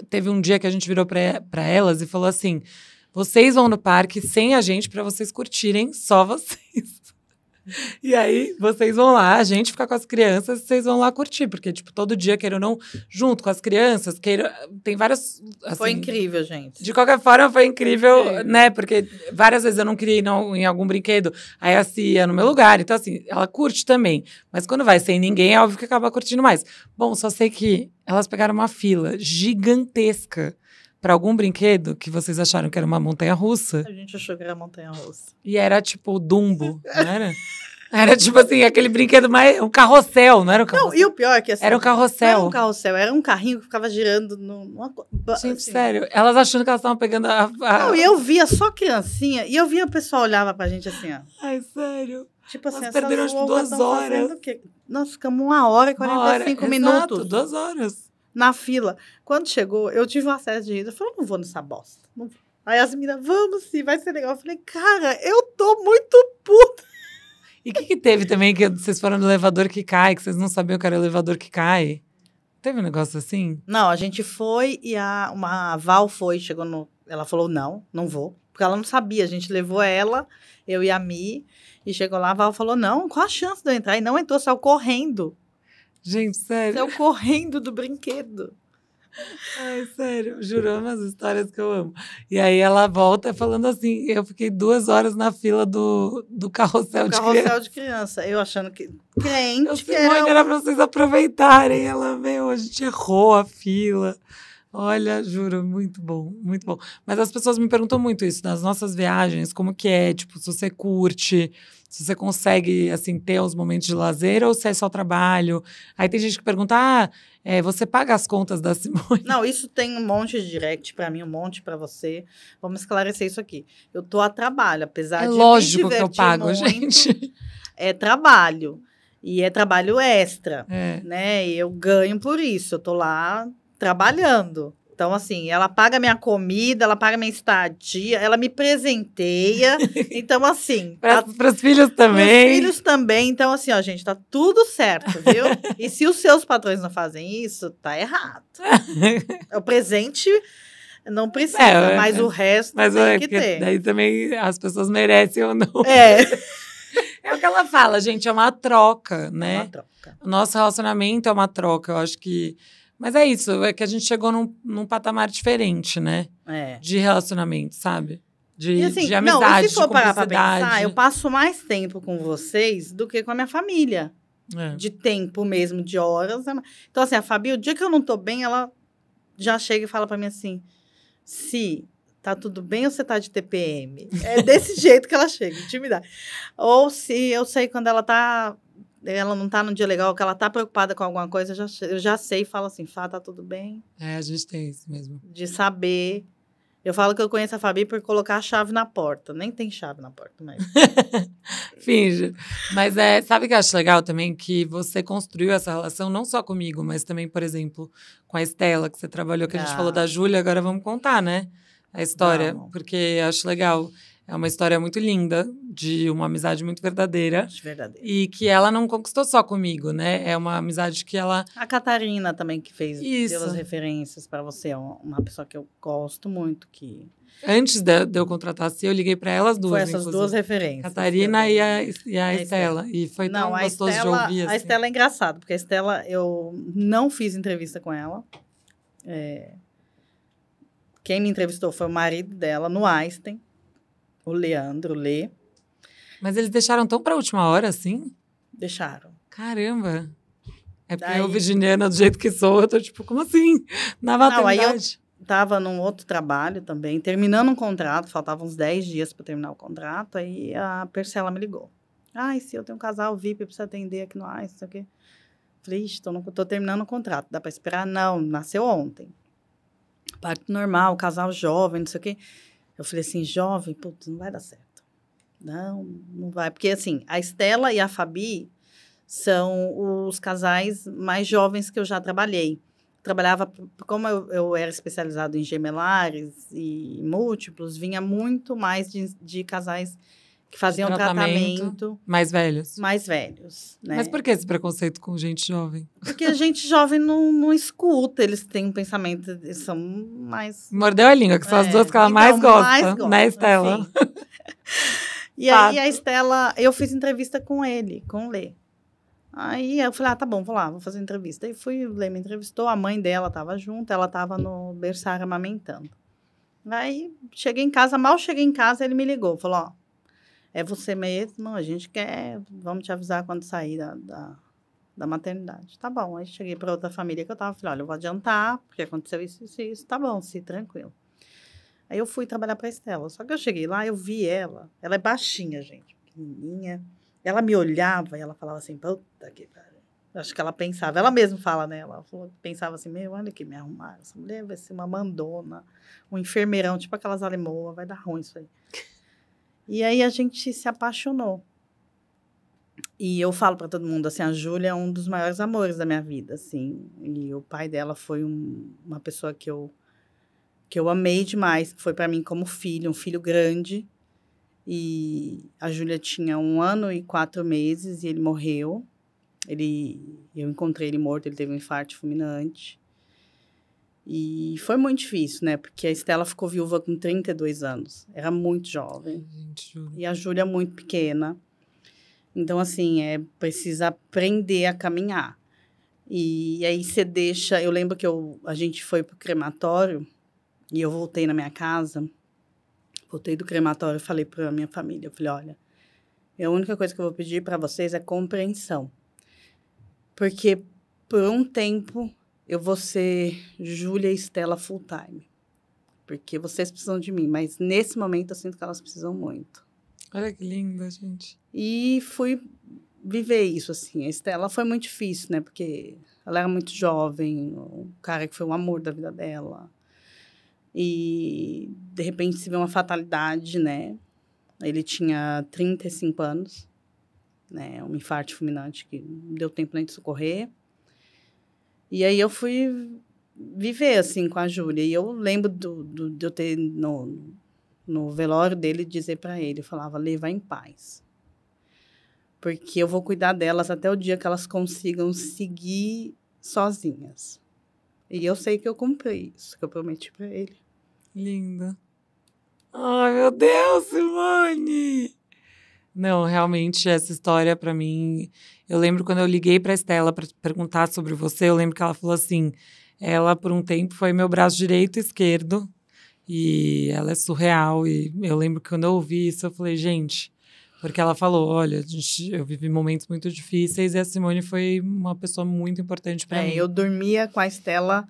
A: teve um dia que a gente virou pra elas e falou assim, vocês vão no parque sem a gente pra vocês curtirem, só vocês. E aí, vocês vão lá, a gente fica com as crianças, vocês vão lá curtir, porque, tipo, todo dia, queira ou não, junto com as crianças, tem várias... Assim,
B: foi incrível, gente.
A: De qualquer forma, foi incrível, né? Porque várias vezes eu não queria ir em algum brinquedo, aí a Cia ia no meu lugar, então, assim, ela curte também. Mas quando vai sem ninguém, é óbvio que acaba curtindo mais. Bom, só sei que elas pegaram uma fila gigantesca para algum brinquedo que vocês acharam que era uma montanha-russa.
B: A gente achou que era montanha-russa.
A: E era tipo o Dumbo, não era? Era tipo assim, aquele brinquedo mais... Um carrossel, não era um carrossel?
B: Não, e o pior é que assim...
A: Era um carrossel.
B: Não era um carrossel, era um carrinho que ficava girando numa...
A: Gente,
B: assim.
A: sério. Elas achando que elas estavam pegando
B: Não, e eu via só criancinha, e eu via o pessoal olhava pra gente assim, ó.
A: Ai, sério.
B: Tipo assim,
A: nós perderam tipo 2 horas.
B: Nós ficamos 1 hora e 45 minutos.
A: Exato, 2 horas.
B: na fila. Quando chegou, eu tive um acesso de riso. Eu falei, não vou nessa bosta. Não vou. Aí as meninas, vamos sim, vai ser legal. Eu falei, cara, eu tô muito puta.
A: E o que teve também que vocês foram no elevador que cai, que vocês não sabiam que era o elevador que cai? Teve um negócio assim?
B: Não, a gente foi e uma Val foi, chegou no... Ela falou, não vou. Porque ela não sabia, a gente levou ela, eu e a Mi, e chegou lá, a Val falou, não, qual a chance de eu entrar? E não entrou, saiu correndo.
A: Gente, sério?
B: Saiu correndo do brinquedo.
A: Ai, sério, juro, é umas histórias que eu amo. E aí ela volta falando assim, eu fiquei 2 horas na fila do carrossel de criança.
B: Carrossel de criança. Eu achando que... Crente,
A: Eu sei, mãe, era pra vocês aproveitarem. Ela, meu, a gente errou a fila. Olha, juro, muito bom, muito bom. Mas as pessoas me perguntam muito isso, das nossas viagens, como que é, tipo, se você curte, se você consegue, assim, ter os momentos de lazer ou se é só trabalho. Aí tem gente que pergunta, você paga as contas da Simone?
B: Não, isso tem um monte de direct pra mim, um monte pra você. Vamos esclarecer isso aqui. Eu tô a trabalho, apesar de
A: lógico
B: me
A: que eu pago,
B: muito,
A: gente.
B: É trabalho. E é trabalho extra, né? E eu ganho por isso. Eu tô lá trabalhando. Então, assim, ela paga minha comida, ela paga minha estadia, ela me presenteia. Então, assim...
A: Para os filhos também.
B: Para os filhos também. Então, assim, ó, gente, tá tudo certo, viu? E se os seus patrões não fazem isso, tá errado. O presente não precisa, mas o resto tem que ter.
A: Daí também as pessoas merecem ou não. É o que ela fala, gente, é uma troca, né?
B: É uma troca.
A: O nosso relacionamento é uma troca, eu acho que... Mas é isso, é que a gente chegou num patamar diferente, né? De relacionamento, sabe? De amizade,
B: não, e se for
A: de
B: parar pra
A: cumplicidade.
B: pensar, eu passo mais tempo com vocês do que com a minha família. De tempo mesmo, de horas. Então, assim, a Fabi, o dia que eu não tô bem, ela já chega e fala pra mim assim, se tá tudo bem ou você tá de TPM? É desse jeito que ela chega, intimidade. Ou se eu sei quando ela não tá num dia legal, que ela tá preocupada com alguma coisa, eu já sei e falo assim, Fá, tá tudo bem?
A: A gente tem isso mesmo.
B: De saber. Eu falo que eu conheço a Fabi por colocar a chave na porta. Nem tem chave na porta, mas...
A: Finge. Mas sabe o que eu acho legal também? Que você construiu essa relação não só comigo, mas também, por exemplo, com a Estela, que você trabalhou, que a gente falou da Júlia, agora vamos contar, né? A história, porque eu acho legal. É uma história muito linda, de uma amizade muito verdadeira. E que ela não conquistou só comigo, né? É uma amizade que ela...
B: A Catarina também, que deu as referências para você. É uma pessoa que eu gosto muito, que...
A: Antes de eu contratar a Cia, eu liguei para elas duas,
B: foi essas duas referências.
A: Catarina e a Estela. E foi tão gostoso de ouvir. Assim.
B: A Estela é engraçada, porque a Estela, eu não fiz entrevista com ela. Quem me entrevistou foi o marido dela, no Einstein. O Leandro, o Lê.
A: Mas eles deixaram tão pra última hora, assim?
B: Deixaram.
A: Caramba! É porque eu, virginiana, do jeito que sou, eu tô tipo, como assim? Na maternidade.
B: Não, aí eu tava num outro trabalho também, terminando um contrato, faltavam uns 10 dias pra terminar o contrato, aí a Percela me ligou. Se eu tenho um casal VIP, preciso atender aqui no Einstein, não sei o quê. Falei, tô terminando o contrato, dá pra esperar? Não, nasceu ontem. Parto normal, casal jovem, não sei o quê. Eu falei assim, jovem, putz, não vai dar certo. Não vai. Porque, assim, a Estela e a Fabi são os casais mais jovens que eu já trabalhei. Trabalhava, como eu era especializado em gemelares e múltiplos, vinha muito mais de casais que faziam tratamento.
A: Mais velhos.
B: Mais velhos, né?
A: Mas por que esse preconceito com gente jovem?
B: Porque a gente jovem não escuta, eles têm um pensamento, eles são mais...
A: Mordeu a língua, que são as duas que ela mais gosta, né, Estela?
B: E aí a Estela, eu fiz entrevista com ele, com o Lê. Aí eu falei, tá bom, vou fazer entrevista. Aí o Lê me entrevistou, a mãe dela estava junto, ela estava no berçário amamentando. Aí mal cheguei em casa, ele me ligou, falou, é você mesmo, a gente vamos te avisar quando sair da maternidade. Tá bom, aí cheguei para outra família que eu tava, falei, olha, eu vou adiantar, porque aconteceu isso, tá bom, tranquilo. Aí eu fui trabalhar para a Estela, só que eu cheguei lá, eu vi ela é baixinha, gente, pequenininha, ela me olhava e ela falava assim, puta que pariu. Acho que ela pensava, ela mesma fala, né, ela pensava assim, olha que me arrumaram, essa mulher vai ser uma mandona, um enfermeirão, tipo aquelas alemoas, vai dar ruim isso aí. E aí a gente se apaixonou. E eu falo para todo mundo, assim, a Júlia é um dos maiores amores da minha vida, assim. E o pai dela foi uma pessoa que eu amei demais. Foi para mim como filho, um filho grande. E a Júlia tinha 1 ano e 4 meses e ele morreu. Eu encontrei ele morto, ele teve um infarto fulminante. E foi muito difícil, né? Porque a Estela ficou viúva com 32 anos. Era muito jovem.
A: Gente,
B: E a Júlia muito pequena. Então, assim, precisa aprender a caminhar. E aí você deixa... Eu lembro que a gente foi pro crematório e eu voltei na minha casa. Voltei do crematório e falei para a minha família. Eu falei, olha, a única coisa que eu vou pedir para vocês é compreensão. Porque por um tempo eu vou ser Júlia e Estela full time. Porque vocês precisam de mim. Mas nesse momento eu sinto que elas precisam muito.
A: olha que linda, gente.
B: E fui viver isso, assim. A Estela foi muito difícil, né? Porque ela era muito jovem, o cara que foi o amor da vida dela. E, de repente, se vê uma fatalidade, né? Ele tinha 35 anos, né? Um infarto fulminante que não deu tempo nem de socorrer. E aí eu fui viver, assim, com a Júlia. E eu lembro de eu ter, no velório dele, dizer para ele, eu falava, leva em paz. Porque eu vou cuidar delas até o dia que elas consigam seguir sozinhas. E eu sei que eu cumpri isso, que eu prometi para ele.
A: Linda. Ai, meu Deus, Simone! Não, realmente, essa história, pra mim... Eu lembro quando eu liguei pra Estela pra perguntar sobre você, eu lembro que ela falou assim, ela, por um tempo, foi meu braço direito e esquerdo, e ela é surreal, e eu lembro que quando eu ouvi isso, eu falei, gente... Porque ela falou, olha, eu vivi momentos muito difíceis, e a Simone foi uma pessoa muito importante pra mim.
B: Eu dormia com a Estela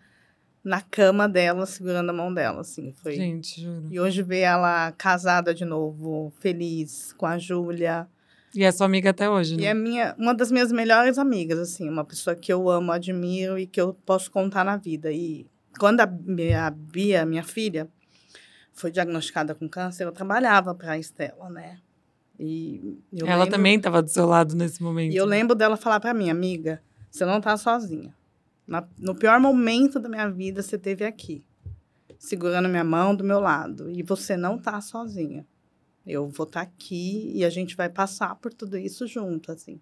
B: na cama dela, segurando a mão dela, assim, foi...
A: Gente, juro.
B: E hoje ver ela casada de novo, feliz, com a Júlia.
A: E é sua amiga até hoje, né?
B: E é uma das minhas melhores amigas, assim, uma pessoa que eu amo, admiro e que eu posso contar na vida. E quando a Bia, minha filha, foi diagnosticada com câncer, eu trabalhava para a Estela, né? E
A: ela também estava do seu lado nesse momento.
B: E eu lembro dela falar para mim, amiga, você não tá sozinha. No pior momento da minha vida, você esteve aqui, segurando minha mão do meu lado. E você não tá sozinha. Eu vou estar aqui e a gente vai passar por tudo isso junto, assim.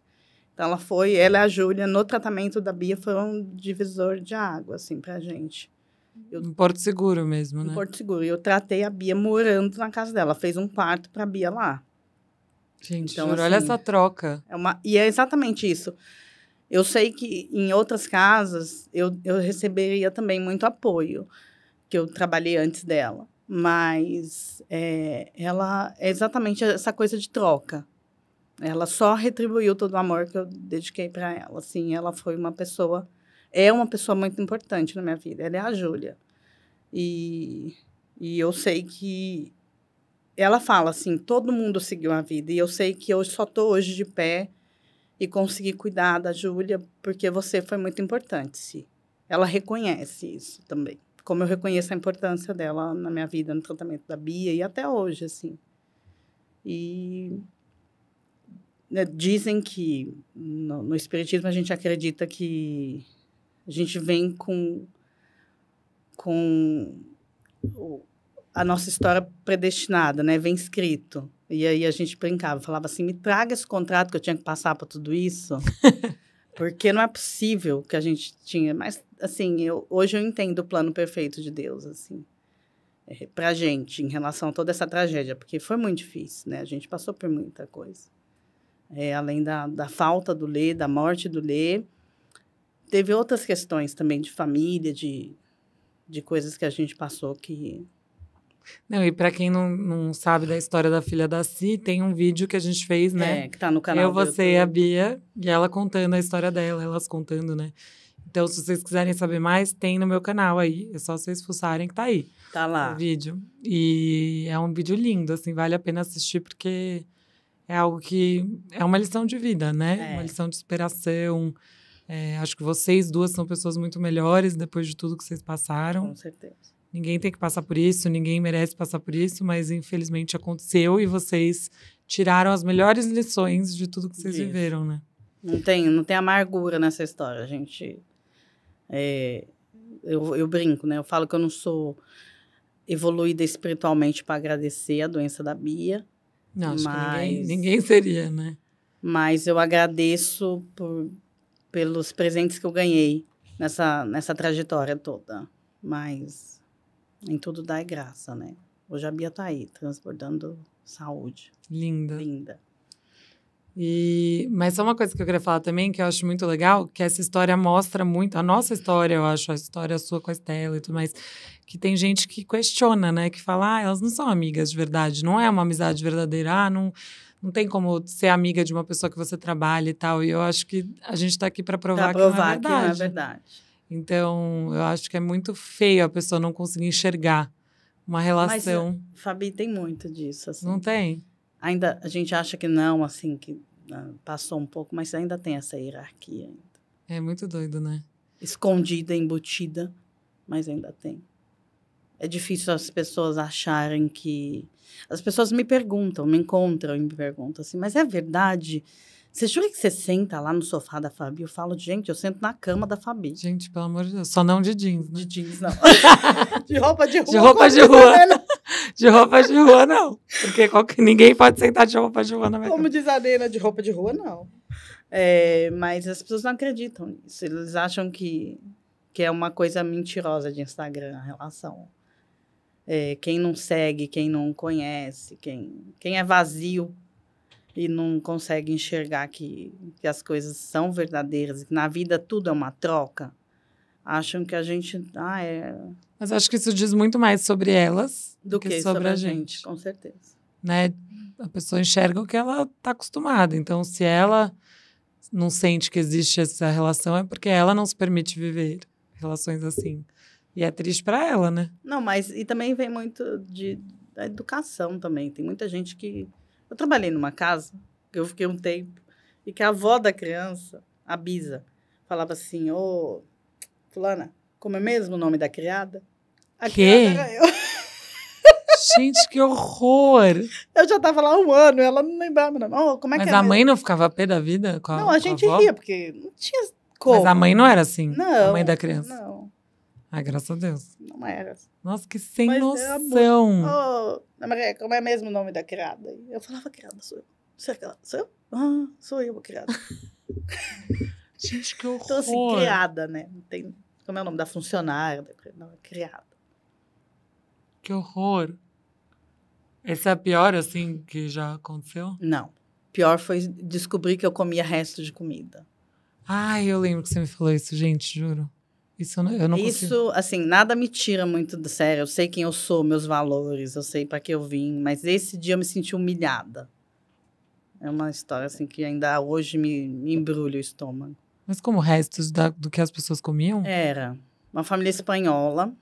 B: Então, ela e a Júlia, no tratamento da Bia, foram um divisor de água, assim, pra gente.
A: Em Porto Seguro mesmo, né?
B: Em Porto Seguro. E eu tratei a Bia morando na casa dela. Fez um quarto pra Bia lá.
A: Gente,
B: então,
A: juro,
B: assim,
A: olha essa troca.
B: E é exatamente isso. Eu sei que em outras casas eu receberia também muito apoio, que eu trabalhei antes dela. Mas ela é exatamente essa coisa de troca. Ela só retribuiu todo o amor que eu dediquei para ela. Assim, ela foi uma pessoa muito importante na minha vida. Ela é a Júlia. E eu sei que ela fala assim, todo mundo seguiu a vida. E eu sei que eu só estou hoje de pé e consegui cuidar da Júlia porque você foi muito importante, sim. Ela reconhece isso também. Como eu reconheço a importância dela na minha vida, no tratamento da Bia e até hoje, assim. E dizem que no espiritismo a gente acredita que a gente vem com a nossa história predestinada, né? Vem escrito. E aí a gente brincava, falava assim, me traga esse contrato que eu tinha que passar por tudo isso, porque não é possível que a gente tinha. Mas, assim, hoje eu entendo o plano perfeito de Deus, assim, pra gente, em relação a toda essa tragédia, porque foi muito difícil, né? A gente passou por muita coisa. Além da falta do Lê, da morte do Lê, teve outras questões também de família, de coisas que a gente passou que...
A: Não, e pra quem não sabe da história da filha da Si, tem um vídeo que a gente fez, né?
B: Que tá no canal.
A: Eu, você e a Bia, e ela contando a história dela, elas contando, né? Então, se vocês quiserem saber mais, tem no meu canal aí. É só vocês fuçarem que tá aí.
B: Tá lá.
A: O vídeo. E é um vídeo lindo, assim, vale a pena assistir, porque é algo que... É uma lição de vida, né? Uma lição de superação. Acho que vocês duas são pessoas muito melhores depois de tudo que vocês passaram.
B: Com certeza.
A: ninguém tem que passar por isso, ninguém merece passar por isso, mas infelizmente aconteceu e vocês tiraram as melhores lições de tudo que vocês viveram, né?
B: Não tem amargura nessa história, a gente... Eu brinco, né? Eu falo que eu não sou evoluída espiritualmente para agradecer a doença da Bia.
A: Não, acho que ninguém seria, né?
B: Mas eu agradeço pelos presentes que eu ganhei nessa trajetória toda. Mas em tudo dá graça, né? Hoje a Bia tá aí, transbordando saúde.
A: Linda.
B: Linda.
A: Mas só uma coisa que eu queria falar também, que eu acho muito legal, que essa história mostra muito, a nossa história, eu acho, a história sua com a Estela e tudo mais, que tem gente que questiona, né? Que fala, elas não são amigas de verdade, não é uma amizade verdadeira, não tem como ser amiga de uma pessoa que você trabalha e tal. E eu acho que a gente tá aqui para provar, que não é verdade. Então, eu acho que é muito feio a pessoa não conseguir enxergar uma relação.
B: Mas, Fabi, tem muito disso, assim.
A: Não tem?
B: Ainda a gente acha que não, assim, que passou um pouco, mas ainda tem essa hierarquia ainda.
A: É muito doido, né?
B: Escondida, embutida, mas ainda tem. É difícil as pessoas acharem que... As pessoas me perguntam, me encontram e me perguntam assim, mas é verdade? Você jura que você senta lá no sofá da Fabi? Eu falo, gente, eu sento na cama da Fabi.
A: Gente, pelo amor de Deus, só não de jeans, né?
B: De jeans, não. De roupa de rua.
A: De roupa de rua. De roupa de rua, não. Porque ninguém pode sentar de roupa de rua na minha
B: Como diz a Nena, de roupa de rua, não. Mas as pessoas não acreditam nisso. Eles acham que é uma coisa mentirosa de Instagram, a relação. Quem não segue, quem não conhece, quem é vazio e não consegue enxergar que as coisas são verdadeiras e que na vida tudo é uma troca, acham que a gente...
A: Mas acho que isso diz muito mais sobre elas
B: do que sobre a gente. Com certeza.
A: Né? A pessoa enxerga o que ela está acostumada. Então, se ela não sente que existe essa relação, é porque ela não se permite viver relações assim. E é triste para ela, né?
B: Não, mas... E também vem muito da educação também. Tem muita gente que... Eu trabalhei numa casa, que eu fiquei um tempo, e que a avó da criança, a Bisa, falava assim, fulana, como é mesmo o nome da criada? A criada era eu.
A: Gente, que horror!
B: Eu já estava lá 1 ano, ela não lembrava, não. Como é
A: Mas
B: que
A: a mãe não ficava pé da vida com a
B: Não, a gente
A: avó?
B: ria, porque não tinha como.
A: Mas a mãe não era assim?
B: Não.
A: A mãe da criança?
B: Não.
A: Graças a Deus.
B: Não era.
A: Nossa, que sem noção.
B: Maria, como é mesmo o nome da criada? Eu falava, criada, sou eu. Será que ela sou eu? Sou eu a criada.
A: Gente, que horror.
B: Então, assim, criada, né? Não tem, como é o nome da funcionária? Não, é criada.
A: Que horror. Essa é a pior, assim, que já aconteceu?
B: Não. Pior foi descobrir que eu comia resto de comida.
A: Eu lembro que você me falou isso, gente, juro. Isso eu não consigo.
B: Isso, assim, nada me tira muito do sério. Eu sei quem eu sou, meus valores, eu sei para que eu vim. Mas esse dia eu me senti humilhada. É uma história, assim, que ainda hoje me embrulha o estômago.
A: Mas como restos do que as pessoas comiam?
B: Era uma família espanhola.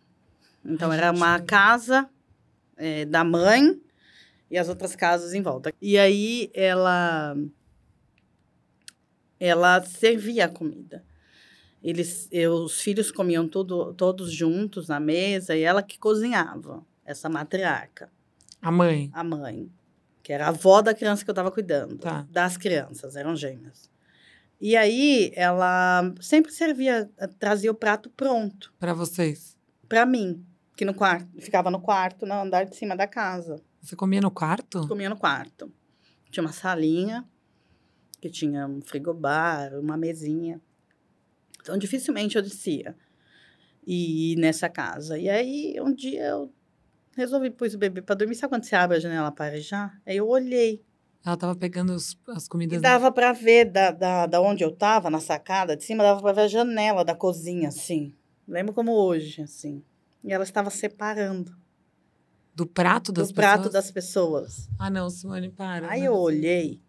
B: Então, era uma casa da mãe e as outras casas em volta. E aí, ela servia a comida. Os filhos comiam todos juntos na mesa e ela que cozinhava, essa matriarca.
A: A mãe?
B: A mãe, que era a avó da criança que eu estava cuidando.
A: Tá.
B: Das crianças, eram gêmeas. E aí, ela sempre trazia o prato pronto.
A: Para vocês?
B: Para mim, que ficava no quarto, no andar de cima da casa.
A: Você comia no quarto?
B: Comia no quarto. Tinha uma salinha, que tinha um frigobar, uma mesinha. Então, dificilmente eu descia e ir nessa casa. E aí, um dia, eu resolvi pôr o bebê para dormir. Sabe quando você abre a janela para arejar? Aí eu olhei.
A: Ela estava pegando as comidas...
B: E dava para ver, da onde eu estava, na sacada de cima, dava para ver a janela da cozinha, assim. Lembro como hoje, assim. E ela estava separando.
A: Do prato das pessoas?
B: Do prato das pessoas.
A: Não, Simone, para.
B: Aí eu olhei.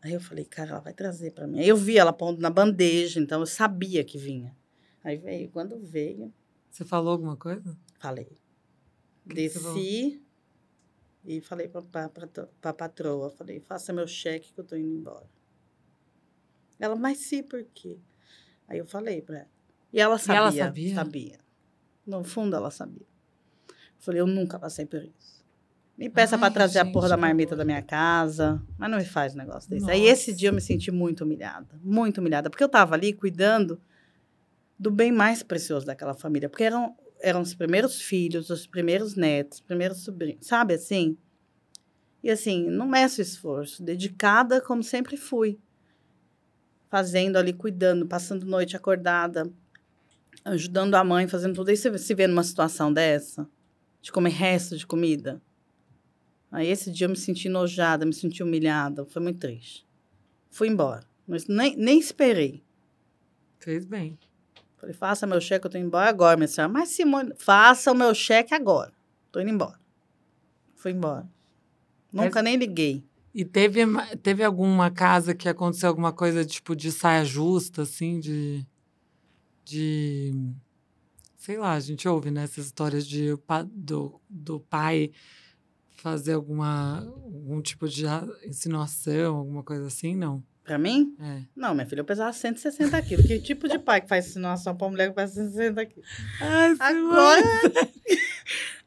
B: Aí eu falei, cara, ela vai trazer para mim. Aí eu vi ela pondo na bandeja, então eu sabia que vinha. Aí veio, quando veio...
A: Você falou alguma coisa?
B: Falei.
A: Que
B: Desci e falei para a patroa, falei, faça meu cheque que eu tô indo embora. Ela, mas sim, por quê? Aí eu falei para ela. E ela sabia.
A: E ela sabia?
B: Sabia. No fundo, ela sabia. Falei, eu nunca passei por isso. Me peça para trazer a porra da marmita da minha casa, mas não me faz um negócio desse. Aí esse dia eu me senti muito humilhada, porque eu estava ali cuidando do bem mais precioso daquela família, porque eram os primeiros filhos, os primeiros netos, os primeiros sobrinhos, sabe assim? E assim, não meço esforço, dedicada como sempre fui, fazendo ali, cuidando, passando noite acordada, ajudando a mãe, fazendo tudo. Aí você se vê numa situação dessa, de comer resto de comida. Aí esse dia eu me senti enojada, me senti humilhada, foi muito triste. Fui embora, mas nem esperei.
A: Fez bem.
B: Falei, faça meu cheque, eu tô indo embora agora, minha senhora. Mas, Simone, faça o meu cheque agora. Tô indo embora. Fui embora. Nunca nem liguei.
A: E teve alguma casa que aconteceu alguma coisa, tipo, de saia justa, assim, de sei lá, a gente ouve, né, essas histórias do pai fazer algum tipo de insinuação, alguma coisa assim, não?
B: Pra mim?
A: É.
B: Não, minha filha, eu pesava 160 quilos. Que tipo de pai que faz insinuação pra mulher que faz 160 quilos?
A: Ai,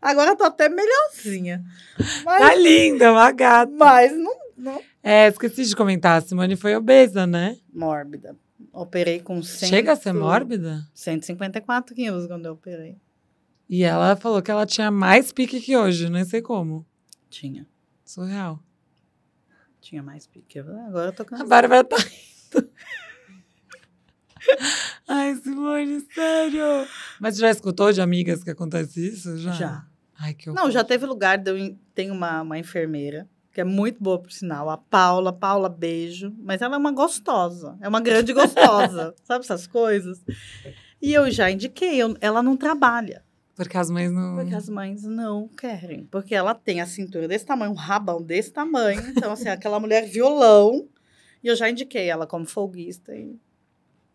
B: Agora eu tô até melhorzinha. Mas,
A: tá linda, uma gata.
B: Mas não...
A: Esqueci de comentar, a Simone foi obesa, né?
B: Mórbida. Operei com 100...
A: Chega a ser mórbida?
B: 154 quilos quando eu operei.
A: E ela falou que ela tinha mais pique que hoje, nem sei como.
B: Tinha.
A: Surreal.
B: Tinha mais pique. Agora eu tô cansada.
A: A Bárbara tá rindo. Ai, Simone, sério. Mas você já escutou de amigas que acontece isso?
B: Já.
A: Ai, que
B: Não, já teve lugar, tem uma enfermeira, que é muito boa, por sinal, a Paula. Paula, beijo. Mas ela é uma gostosa, é uma grande gostosa. Sabe essas coisas? E eu já indiquei, ela não trabalha.
A: Porque as mães não...
B: Porque as mães não querem. Porque ela tem a cintura desse tamanho, um rabão desse tamanho. Então, assim, aquela mulher violão. E eu já indiquei ela como folguista. E...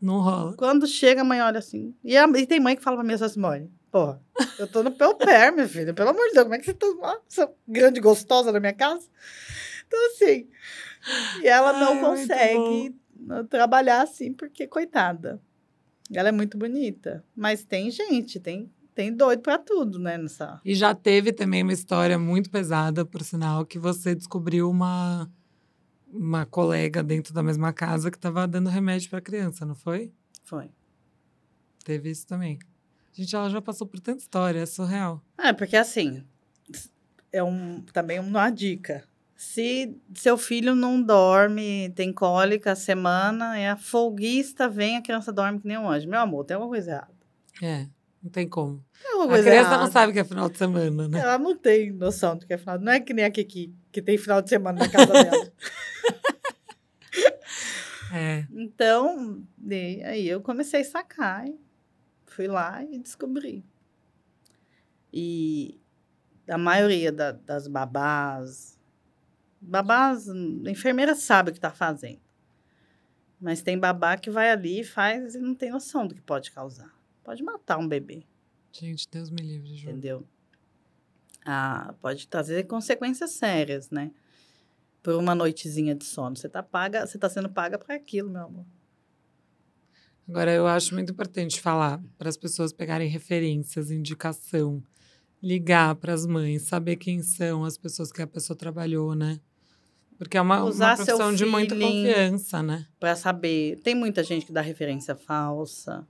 A: não rola.
B: Quando chega, a mãe olha assim. E tem mãe que fala pra mim, essa Simone, porra, eu tô no meu pé, minha filha. Pelo amor de Deus, como é que você tá essa grande gostosa na minha casa? Então, assim... E ela não consegue trabalhar assim, porque, coitada, ela é muito bonita. Mas tem gente, tem doido pra tudo, né?
A: E já teve também uma história muito pesada, por sinal, que você descobriu uma colega dentro da mesma casa que estava dando remédio pra criança, não foi?
B: Foi.
A: Teve isso também. Gente, ela já passou por tanta história, é surreal.
B: Porque assim, também uma dica. Se seu filho não dorme, tem cólica a semana, é a folguista, vem, a criança dorme que nem um anjo. Meu amor, tem alguma coisa errada.
A: Não tem como.
B: A
A: criança não sabe que é final de semana, né?
B: Ela não tem noção do que é final. Não é que nem a Kiki, que tem final de semana na casa dela. Então, aí eu comecei a sacar. Fui lá e descobri. E a maioria das babás, a enfermeira sabe o que está fazendo. Mas tem babá que vai ali e faz e não tem noção do que pode causar. Pode matar um bebê.
A: Gente, Deus me livre, Ju.
B: Entendeu? Pode trazer consequências sérias, né? Por uma noitezinha de sono. Você tá sendo paga para aquilo, meu amor.
A: Agora, eu acho muito importante falar para as pessoas pegarem referências, indicação, ligar para as mães, saber quem são as pessoas que a pessoa trabalhou, né? Porque é uma profissão de muita confiança, né?
B: Para saber. Tem muita gente que dá referência falsa.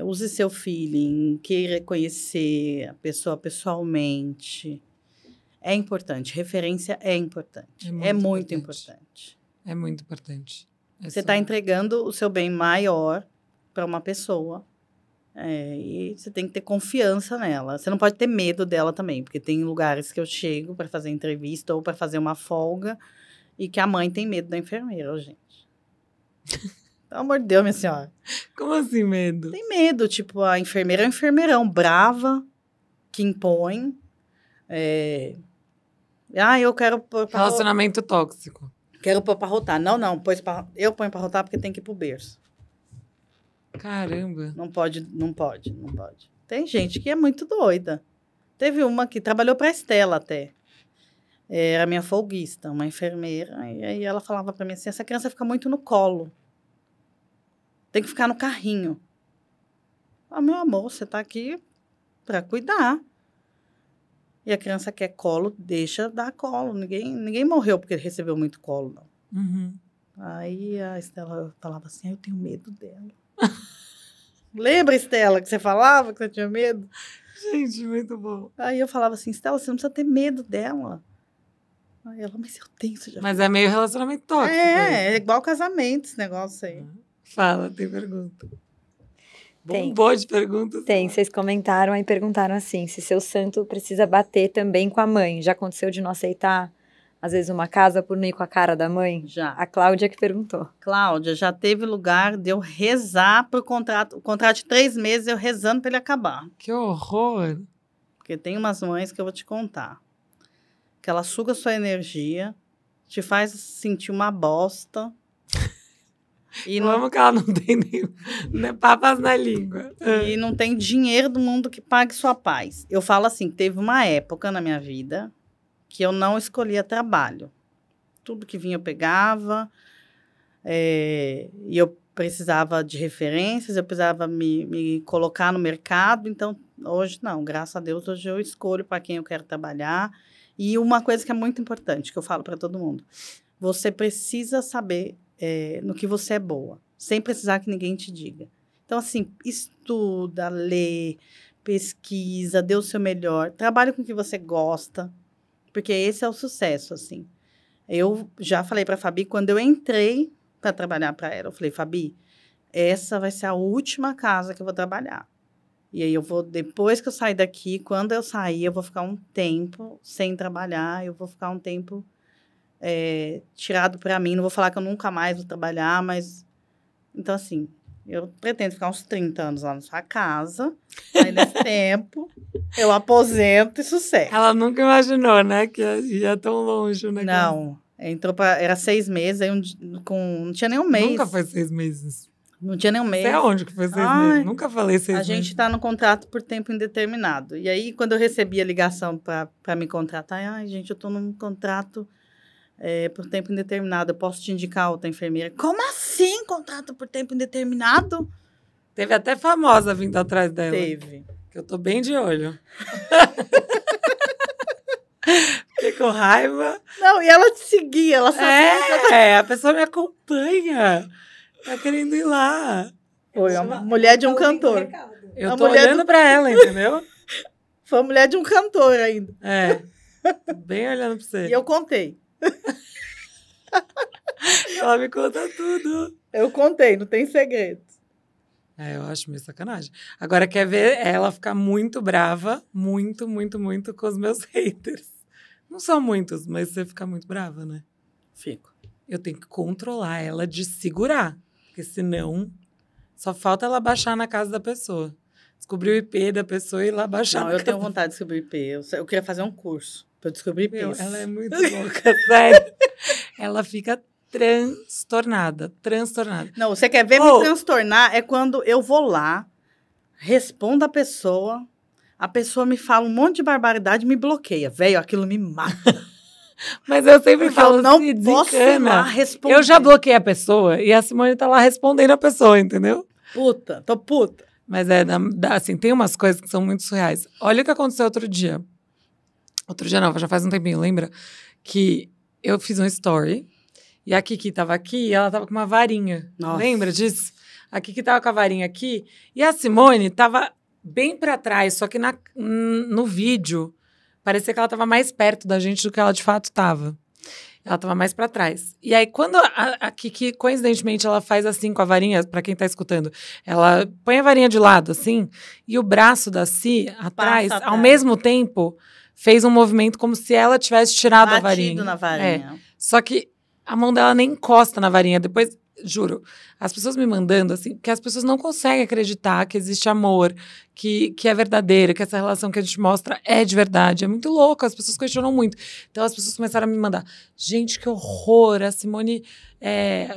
B: Use seu feeling, queira conhecer a pessoa pessoalmente. É importante. Referência é importante. É muito importante.
A: É muito importante.
B: Você está entregando o seu bem maior para uma pessoa. E você tem que ter confiança nela. Você não pode ter medo dela também, porque tem lugares que eu chego para fazer entrevista ou para fazer uma folga e que a mãe tem medo da enfermeira, gente. Pelo amor de Deus, minha senhora.
A: Como assim medo?
B: Tem medo, tipo, a enfermeira é um enfermeirão, brava, que impõe. Eu quero pôr pra
A: relacionamento tóxico.
B: Quero pôr pra rotar. Não, eu ponho pra rotar porque tem que ir pro berço.
A: Caramba.
B: Não pode. Tem gente que é muito doida. Teve uma que trabalhou pra Estela até. Era minha folguista, uma enfermeira. E aí ela falava pra mim assim, essa criança fica muito no colo. Tem que ficar no carrinho. Meu amor, você tá aqui pra cuidar. E a criança quer colo, deixa dar colo. Ninguém morreu porque recebeu muito colo, não.
A: Uhum.
B: Aí a Estela falava assim, eu tenho medo dela. Lembra, Estela, que você falava que você tinha medo?
A: Gente, muito bom.
B: Aí eu falava assim, Estela, você não precisa ter medo dela. Aí ela, mas eu tenho, você já
A: Mas é meio relacionamento tóxico.
B: É igual casamento esse negócio aí.
A: Fala, tem pergunta.
C: Tem.
A: Bombou de perguntas.
C: Tem, vocês comentaram aí, perguntaram assim, se seu santo precisa bater também com a mãe. Já aconteceu de não aceitar, às vezes, uma casa por não ir com a cara da mãe?
B: Já.
C: A Cláudia que perguntou.
B: Cláudia, já teve lugar de eu rezar pro contrato. O contrato de 3 meses, eu rezando para ele acabar.
A: Que horror.
B: Porque tem umas mães que eu vou te contar. Que ela suga sua energia, te faz sentir uma bosta. E
A: Vamos que ela não tem nem papas na língua.
B: E não tem dinheiro do mundo que pague sua paz. Eu falo assim, teve uma época na minha vida que eu não escolhia trabalho. Tudo que vinha eu pegava, e eu precisava de referências, eu precisava me colocar no mercado. Então, hoje não, graças a Deus, hoje eu escolho para quem eu quero trabalhar. E uma coisa que é muito importante, que eu falo para todo mundo, você precisa saber no que você é boa, sem precisar que ninguém te diga. Então, assim, estuda, lê, pesquisa, dê o seu melhor, trabalhe com o que você gosta, porque esse é o sucesso, assim. Eu já falei para a Fabi, quando eu entrei para trabalhar para ela, eu falei, Fabi, essa vai ser a última casa que eu vou trabalhar. E aí depois que eu sair daqui, quando eu sair, eu vou ficar um tempo sem trabalhar, eu vou ficar um tempo tirado para mim, não vou falar que eu nunca mais vou trabalhar, mas... Então, assim, eu pretendo ficar uns 30 anos lá na sua casa, aí nesse tempo eu aposento e sossego.
A: Ela nunca imaginou, né, que ia tão longe o negócio.
B: Não, era 6 meses, aí não tinha nem um mês.
A: Nunca foi 6 meses.
B: Não tinha nem um mês.
A: Você é onde que foi 6 meses? Nunca falei 6 meses.
B: A gente está no contrato por tempo indeterminado. E aí, quando eu recebi a ligação para me contratar, ai, gente, eu estou num contrato por tempo indeterminado, eu posso te indicar outra enfermeira. Como assim, contrato por tempo indeterminado?
A: Teve até famosa vindo atrás dela.
B: Teve.
A: Que eu tô bem de olho. Fiquei com raiva.
B: Não, e ela te seguia, ela sabia.
A: A pessoa me acompanha. Tá querendo ir lá.
B: Foi a mulher de um cantor.
A: Eu tô olhando pra ela, entendeu?
B: Foi a mulher de um cantor ainda.
A: Tô bem olhando pra você.
B: E eu contei.
A: Ela me conta tudo.
B: Eu contei, não tem segredo.
A: Eu acho meio sacanagem. Agora, quer ver ela ficar muito brava, muito, muito, muito com os meus haters. Não são muitos, mas você fica muito brava, né?
B: Fico.
A: Eu tenho que controlar ela de segurar. Porque senão, só falta ela baixar na casa da pessoa. Descobrir o IP da pessoa e ir lá baixar.
B: Não, eu tenho vontade de descobrir IP. Eu queria fazer um curso para descobrir IP.
A: Ela é muito louca, sério. Ela fica transtornada.
B: Não, você quer ver me transtornar? É quando eu vou lá, respondo a pessoa me fala um monte de barbaridade e me bloqueia. Velho, aquilo me mata.
A: Mas eu sempre falo,
B: não posso ir lá responder.
A: Eu já bloqueei a pessoa e a Simone tá lá respondendo a pessoa, entendeu?
B: Tô puta.
A: Mas assim, tem umas coisas que são muito surreais. Olha o que aconteceu outro dia. Outro dia não, já faz um tempinho, lembra? Que eu fiz um story e a Kiki tava aqui e ela tava com uma varinha.
B: Nossa.
A: Lembra disso? A Kiki tava com a varinha aqui e a Simone tava bem pra trás, só que no vídeo parecia que ela tava mais perto da gente do que ela de fato tava. Ela tava mais pra trás. E aí, quando a Kiki, coincidentemente, ela faz assim com a varinha, pra quem tá escutando, ela põe a varinha de lado, assim, e o braço da Si, atrás, ao mesmo tempo, fez um movimento como se ela tivesse tirado a varinha.
B: Na varinha.
A: Só que a mão dela nem encosta na varinha. Depois, juro, as pessoas me mandando, assim, que as pessoas não conseguem acreditar que existe amor, que é verdadeiro, que essa relação que a gente mostra é de verdade. É muito louco, as pessoas questionam muito. Então, as pessoas começaram a me mandar. Gente, que horror! A Simone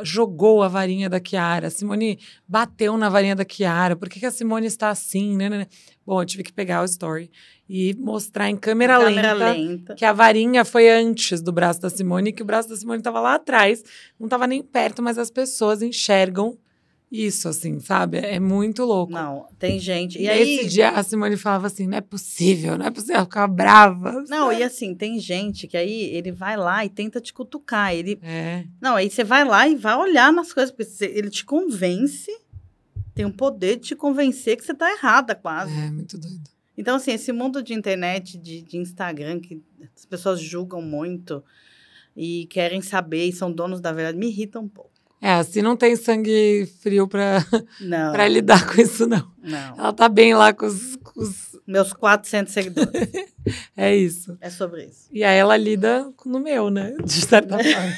A: jogou a varinha da Chiara. A Simone bateu na varinha da Chiara. Por que a Simone está assim? Né? Bom, eu tive que pegar o story e mostrar em câmera lenta que a varinha foi antes do braço da Simone, que o braço da Simone estava lá atrás, não estava nem perto, mas as pessoas enxergam isso, assim, sabe? É muito louco.
B: Não, tem gente...
A: E aí, esse dia, a Simone falava assim, não é possível. Ela ficava brava.
B: Não, e assim, tem gente que aí ele vai lá e tenta te cutucar.
A: É.
B: Não, aí você vai lá e vai olhar nas coisas, porque ele te convence, tem o poder de te convencer que você tá errada quase.
A: É, muito doido.
B: Então, assim, esse mundo de internet, de Instagram, que as pessoas julgam muito e querem saber e são donos da verdade, me irrita um pouco.
A: Assim, não tem sangue frio pra
B: Não.
A: lidar com isso, não.
B: Não.
A: Ela tá bem lá com os...
B: Meus 400 seguidores.
A: É isso.
B: É sobre isso.
A: E aí ela lida no meu, né? De certa forma.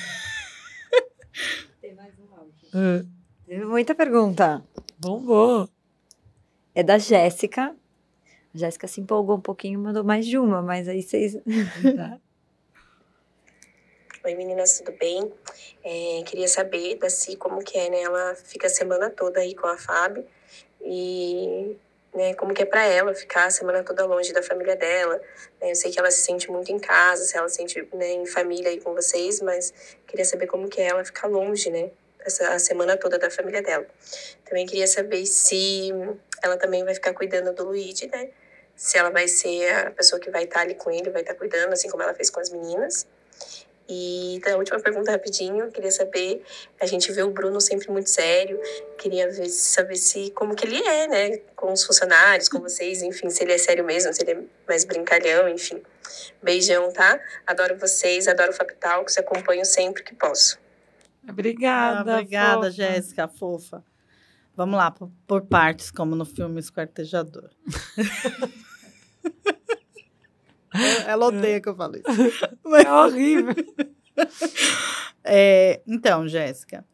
C: Tem mais um áudio. Teve muita pergunta.
A: Bombou.
C: É da Jéssica. A Jéssica se empolgou um pouquinho, mandou mais de uma, mas aí vocês...
A: Tá.
E: Oi, meninas, tudo bem? Queria saber da Si como que é, né? Ela fica a semana toda aí com a Fábio e, né, como que é pra ela ficar a semana toda longe da família dela. Né? Eu sei que ela se sente muito em casa, se ela se sente, né, em família aí com vocês, mas queria saber como que é ela ficar longe, né? A semana toda da família dela. Também queria saber se ela também vai ficar cuidando do Luigi, né? Se ela vai ser a pessoa que vai estar ali com ele, vai estar cuidando, assim como ela fez com as meninas. E a última pergunta rapidinho, queria saber, a gente vê o Bruno sempre muito sério, queria saber como que ele é, né, com os funcionários, com vocês, enfim, se ele é sério mesmo, se ele é mais brincalhão, enfim. Beijão, tá? Adoro vocês, adoro o Fab Talks, acompanho sempre que posso.
A: Obrigada,
B: obrigada,
A: fofa.
B: Jéssica, fofa. Vamos lá, por partes, como no filme Esquartejador. Ela odeia que eu falo isso.
A: É horrível.
B: Então, Jéssica,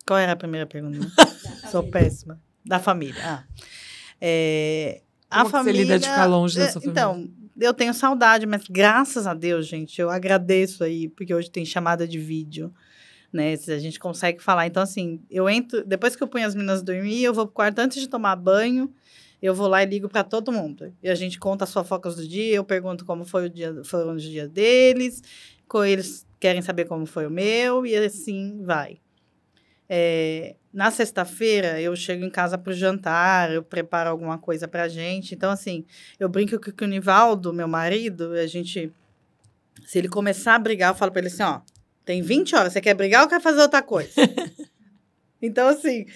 B: qual era a primeira pergunta? Sou péssima. Da família.
A: Como você lida de ficar longe da sua família?
B: Então, eu tenho saudade, mas graças a Deus, gente, eu agradeço aí, porque hoje tem chamada de vídeo, né? Se a gente consegue falar. Então, assim, eu entro, depois que eu ponho as meninas dormir, eu vou pro quarto antes de tomar banho. Eu vou lá e ligo para todo mundo. E a gente conta as fofocas do dia, eu pergunto como foram os dias deles, eles querem saber como foi o meu, e assim vai. Na sexta-feira, eu chego em casa para o jantar, eu preparo alguma coisa para a gente. Então, assim, eu brinco que o Nivaldo, meu marido, se ele começar a brigar, eu falo para ele assim, ó, tem 20 horas, você quer brigar ou quer fazer outra coisa? Então, assim,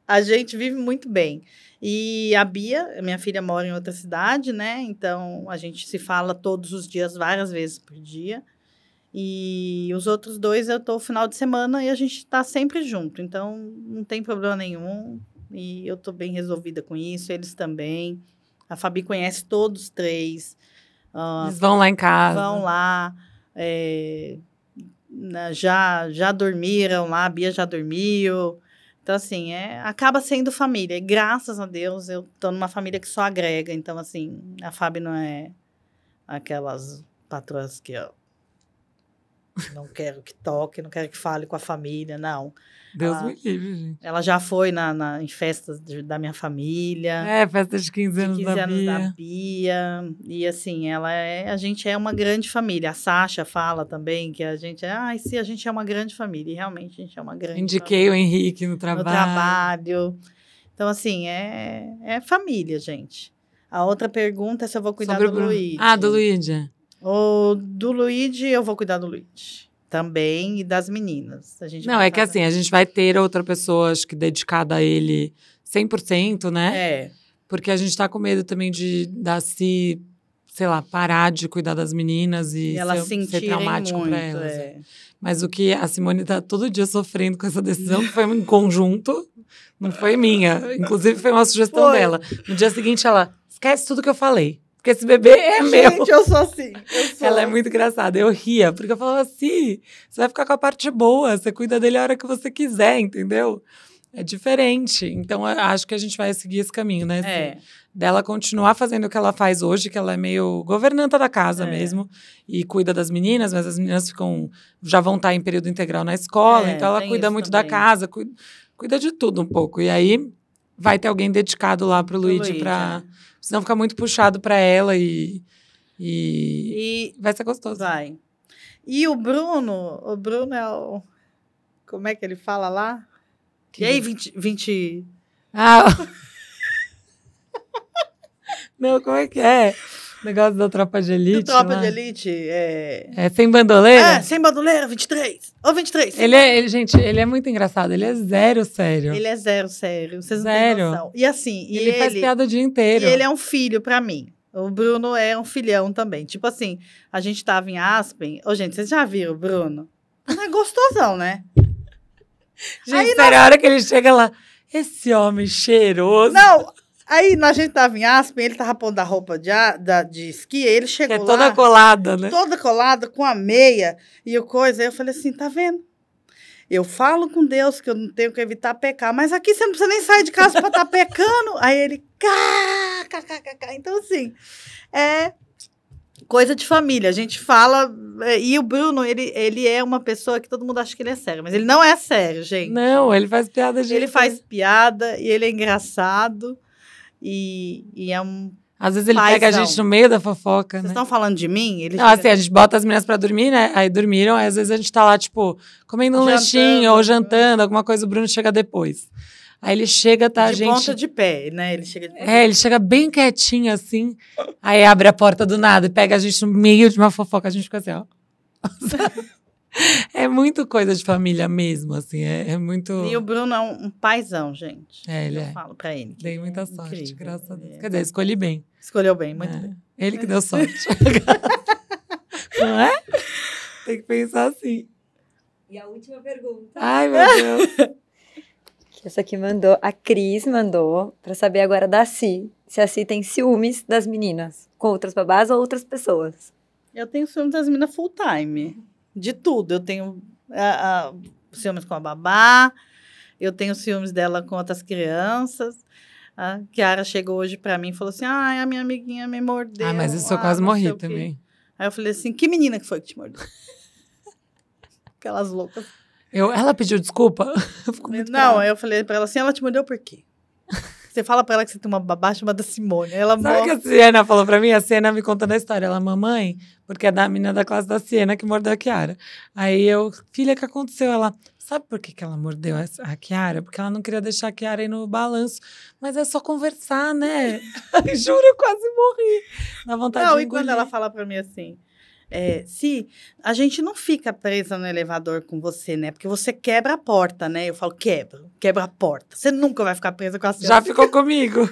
B: a gente vive muito bem. E a Bia, minha filha, mora em outra cidade, né? Então, a gente se fala todos os dias, várias vezes por dia. E os outros dois, eu tô no final de semana e a gente tá sempre junto. Então, não tem problema nenhum. E eu tô bem resolvida com isso, eles também. A Fabi conhece todos os três.
A: Eles vão lá em casa.
B: Vão lá. Já dormiram lá, a Bia já dormiu. Então, assim, acaba sendo família. E, graças a Deus, eu tô numa família que só agrega. Então, assim, a Fábio não é aquelas patroas que eu não quero que toque, não quero que fale com a família, não.
A: Deus me livre, gente.
B: Ela já foi em festas da minha família.
A: Festa de 15 anos,
B: da Bia. E, assim, a gente é uma grande família. A Sasha fala também que a gente a gente é uma grande família. E, realmente, a gente é uma grande
A: Indiquei
B: família.
A: o Henrique no trabalho.
B: Então, assim, é família, gente. A outra pergunta é se eu vou cuidar do Luigi.
A: Do Luigi.
B: Do Luigi, eu vou cuidar do Luigi. Também, e das meninas.
A: Que assim, a gente vai ter outra pessoa, acho que dedicada a ele 100%, né? Porque a gente tá com medo também de Daci, sei lá, parar de cuidar das meninas e ser traumático muito, pra elas. Mas o que a Simone tá todo dia sofrendo com essa decisão, que foi em conjunto, não foi minha. Inclusive, foi uma sugestão dela. No dia seguinte, ela, esquece tudo que eu falei. Porque esse bebê é meu.
B: Gente, eu sou assim.
A: Ela é muito engraçada. Eu ria, porque eu falava assim, você vai ficar com a parte boa, você cuida dele a hora que você quiser, entendeu? É diferente. Então, eu acho que a gente vai seguir esse caminho, né? Dela continuar fazendo o que ela faz hoje, que ela é meio governanta da casa mesmo, e cuida das meninas, mas as meninas já vão estar em período integral na escola, então ela cuida muito da casa, cuida de tudo um pouco. E aí, vai ter alguém dedicado lá pro Luigi pra... Senão fica muito puxado para ela e vai ser gostoso.
B: Vai. E o Bruno é o... Como é que ele fala lá? E aí, 20...
A: Ah... Não, como é que é? O negócio da Tropa de Elite.
B: Tropa
A: lá.
B: de Elite,
A: É sem bandoleira?
B: sem bandoleira, 23. Ô, 23.
A: Gente, ele é muito engraçado. Ele é zero sério.
B: Ele é zero sério. Vocês não
A: Sério?
B: têm noção. E assim...
A: Ele faz piada o dia inteiro.
B: E ele é um filho pra mim. O Bruno é um filhão também. Tipo assim, a gente tava em Aspen. Ô, gente, vocês já viram o Bruno? Não é gostosão, né?
A: Gente,
B: aí
A: sério, a hora que ele chega lá, esse homem cheiroso.
B: Não, aí a gente tava em Aspen, ele tava pondo a roupa de esqui, aí ele
A: Que
B: chegou
A: é toda
B: lá,
A: colada, né?
B: toda colada, com a meia e o coisa. Aí eu falei assim, tá vendo? Eu falo com Deus que eu não tenho que evitar pecar, mas aqui você não precisa nem sair de casa pra estar pecando. Aí ele, então assim, é coisa de família. A gente fala, e o Bruno, ele é uma pessoa que todo mundo acha que ele é sério, mas ele não é sério, gente.
A: Não, ele faz piada de
B: Ele faz piada e ele é engraçado e é um...
A: Às vezes ele
B: paizão.
A: pega a gente no meio da fofoca,
B: Vocês
A: né?
B: estão falando de mim? Ele
A: Não, assim, a gente bota as meninas pra dormir, né? Aí dormiram, aí às vezes a gente tá lá, tipo, comendo um lanchinho ou jantando, alguma coisa, o Bruno chega depois. Aí ele chega, tá, a gente...
B: De ponta de pé, né? Ele chega de ponta
A: ele chega bem quietinho, assim, aí abre a porta do nada e pega a gente no meio de uma fofoca, a gente fica assim, ó. É muito coisa de família mesmo, assim, é muito...
B: E o Bruno é um paizão, gente.
A: Ele
B: eu
A: é.
B: falo pra ele.
A: Dei muita sorte,
B: incrível.
A: graças a Deus. Quer dizer, escolhi bem.
B: Escolheu bem, muito bem.
A: Ele que deu sorte. Não é? Tem que pensar assim.
C: E a última pergunta.
A: Ai, meu Deus.
C: Essa aqui mandou, a Cris mandou, pra saber agora da Si. Se a Si tem ciúmes das meninas, com outras babás ou outras pessoas.
B: Eu tenho ciúmes das meninas full time. De tudo. Eu tenho ciúmes com a babá, eu tenho ciúmes dela com outras crianças. A Kiara chegou hoje pra mim e falou assim, a minha amiguinha me mordeu.
A: Ah, mas isso eu quase
B: não sei
A: morri
B: o quê.
A: também.
B: Aí eu falei assim, que menina que foi que te mordeu? Aquelas loucas.
A: Ela pediu desculpa? Eu fico muito
B: Não,
A: brava.
B: eu falei pra ela assim, ela te mordeu por quê? Você fala pra ela que você tem uma babá chamada Simone. Ela
A: Sabe o que a Siena falou pra mim? A Siena me contando a história. Ela, mamãe, porque é da menina da classe da Siena que mordeu a Kiara. Aí eu, filha, o que aconteceu? Ela, sabe por que ela mordeu a Kiara? Porque ela não queria deixar a Kiara ir no balanço. Mas é só conversar, né? Juro, eu quase morri. Dá vontade de
B: Não, e
A: engolir.
B: quando ela fala pra mim assim, se a gente não fica presa no elevador com você, né? Porque você quebra a porta, né? Eu falo, quebra a porta. Você nunca vai ficar presa com a senhora.
A: Já ficou comigo.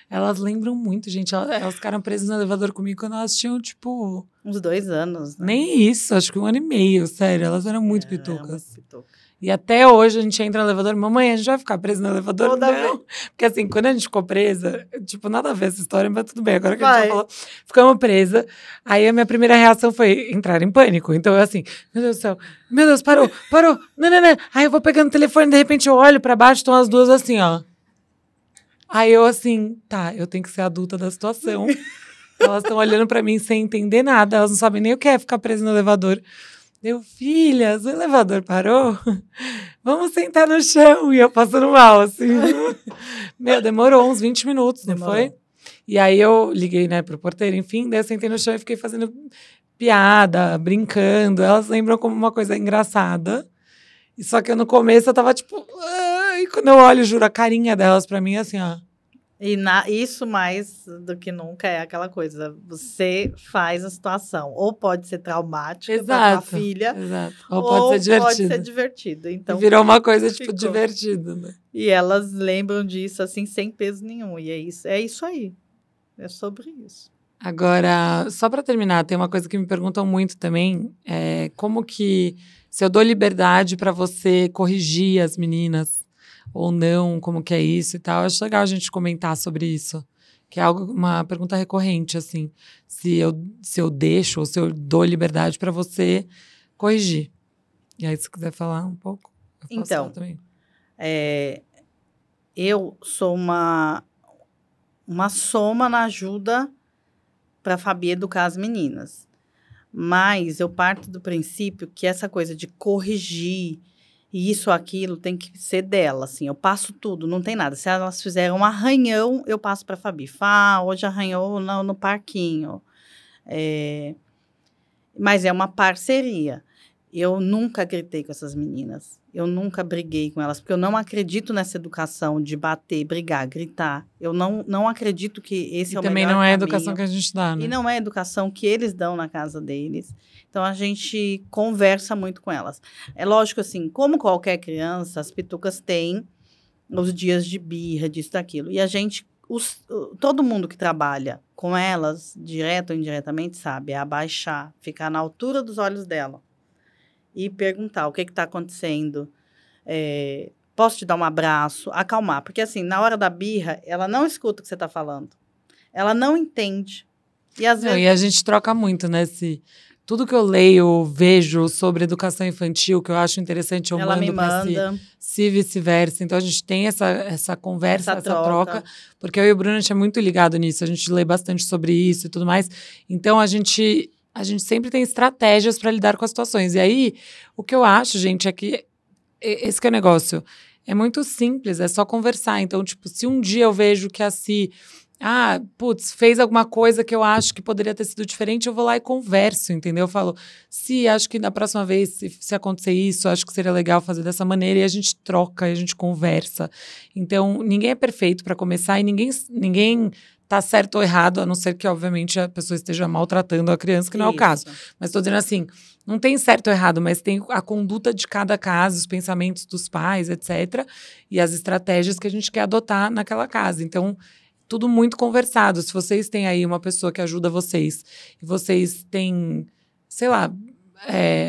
A: Elas lembram muito, gente. Elas ficaram presas no elevador comigo quando elas tinham, tipo...
B: Uns 2 anos, né?
A: Nem isso, acho que 1 ano e meio, sério. Elas eram muito pitucas.
B: Muito pituca.
A: E até hoje a gente entra no elevador. Mamãe, a gente vai ficar presa no elevador?
B: Toda
A: Não. Porque assim, quando a gente ficou presa, tipo, nada a ver essa história, mas tudo bem. Agora que a
B: Vai.
A: gente já falou, ficamos presa. Aí a minha primeira reação foi entrar em pânico. Então eu assim, meu Deus do céu, meu Deus, parou. Não. Aí eu vou pegando o telefone, de repente eu olho pra baixo, estão as duas assim, ó. Aí eu assim, tá, eu tenho que ser adulta da situação. Elas estão olhando pra mim sem entender nada, elas não sabem nem o que é ficar presa no elevador. Eu, filhas, o elevador parou? Vamos sentar no chão. E eu passando mal, assim. Meu, demorou uns 20 minutos, não foi? E aí eu liguei, né, pro porteiro, enfim. Daí eu sentei no chão e fiquei fazendo piada, brincando. Elas lembram como uma coisa engraçada. E só que no começo eu tava tipo... E quando eu olho, juro, a carinha delas pra mim, assim, ó.
B: E isso mais do que nunca é aquela coisa. Você faz a situação. Ou pode ser traumática para sua filha.
A: Exato. Ou pode ser divertido.
B: Pode ser divertido. Então,
A: e virou uma coisa, tipo,
B: ficou
A: divertida, né?
B: E elas lembram disso, assim, sem peso nenhum. E é isso aí. É sobre isso.
A: Agora, só para terminar, tem uma coisa que me perguntam muito também. Como que... Se eu dou liberdade para você corrigir as meninas ou não, como que é isso e tal. Acho legal a gente comentar sobre isso, que é uma pergunta recorrente, assim, se eu deixo ou se eu dou liberdade para você corrigir. E aí, se quiser falar um pouco, eu posso falar também.
B: Eu sou uma soma na ajuda para a Fabi educar as meninas, mas eu parto do princípio que essa coisa de corrigir e isso, aquilo, tem que ser dela, assim. Eu passo tudo, não tem nada. Se elas fizeram um arranhão, eu passo para a Fabi. Hoje arranhou no parquinho. Mas é uma parceria. Eu nunca gritei com essas meninas. Eu nunca briguei com elas, porque eu não acredito nessa educação de bater, brigar, gritar. Eu não acredito que esse é o melhor
A: também não é a
B: caminho.
A: educação que a gente dá, né?
B: E não é a educação que eles dão na casa deles. Então, a gente conversa muito com elas. É lógico, assim, como qualquer criança, as pitucas têm os dias de birra, disso, daquilo. E a gente, todo mundo que trabalha com elas, direto ou indiretamente, sabe, é abaixar, ficar na altura dos olhos dela. E perguntar o que está acontecendo, posso te dar um abraço, acalmar. Porque, assim, na hora da birra, ela não escuta o que você está falando. Ela não entende. E, às vezes...
A: E a gente troca muito, né? Tudo que eu leio, vejo sobre educação infantil, que eu acho interessante, eu mando pra se vice-versa. Então, a gente tem essa conversa, essa troca. Porque eu e o Bruno, a gente é muito ligado nisso. A gente lê bastante sobre isso e tudo mais. Então, a gente sempre tem estratégias para lidar com as situações. E aí, o que eu acho, gente, é que esse que é o negócio. É muito simples, é só conversar. Então, tipo, se um dia eu vejo que a Si, fez alguma coisa que eu acho que poderia ter sido diferente, eu vou lá e converso, entendeu? Eu falo, Si, acho que da próxima vez, se acontecer isso, acho que seria legal fazer dessa maneira. E a gente troca, e a gente conversa. Então, ninguém é perfeito para começar e ninguém tá certo ou errado, a não ser que, obviamente, a pessoa esteja maltratando a criança, que não é o caso. Mas estou dizendo assim, não tem certo ou errado, mas tem a conduta de cada caso, os pensamentos dos pais, etc. E as estratégias que a gente quer adotar naquela casa. Então, tudo muito conversado. Se vocês têm aí uma pessoa que ajuda vocês, e vocês têm, sei lá,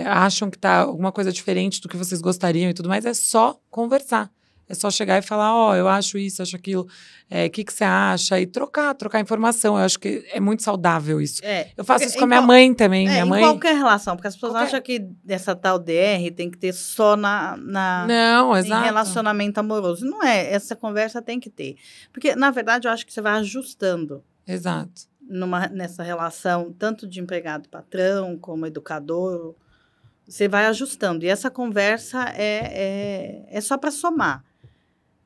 A: acham que tá alguma coisa diferente do que vocês gostariam e tudo mais, é só conversar. É só chegar e falar, eu acho isso, acho aquilo, o que você acha? E trocar informação. Eu acho que é muito saudável isso. Eu faço isso com a minha mãe também. Minha mãe...
B: Em qualquer relação, porque as pessoas acham que essa tal DR tem que ter só
A: Não, exato.
B: em relacionamento amoroso. Não é, essa conversa tem que ter. Porque, na verdade, eu acho que você vai ajustando.
A: Exato.
B: Nessa relação, tanto de empregado-patrão, como educador, você vai ajustando. E essa conversa é só para somar.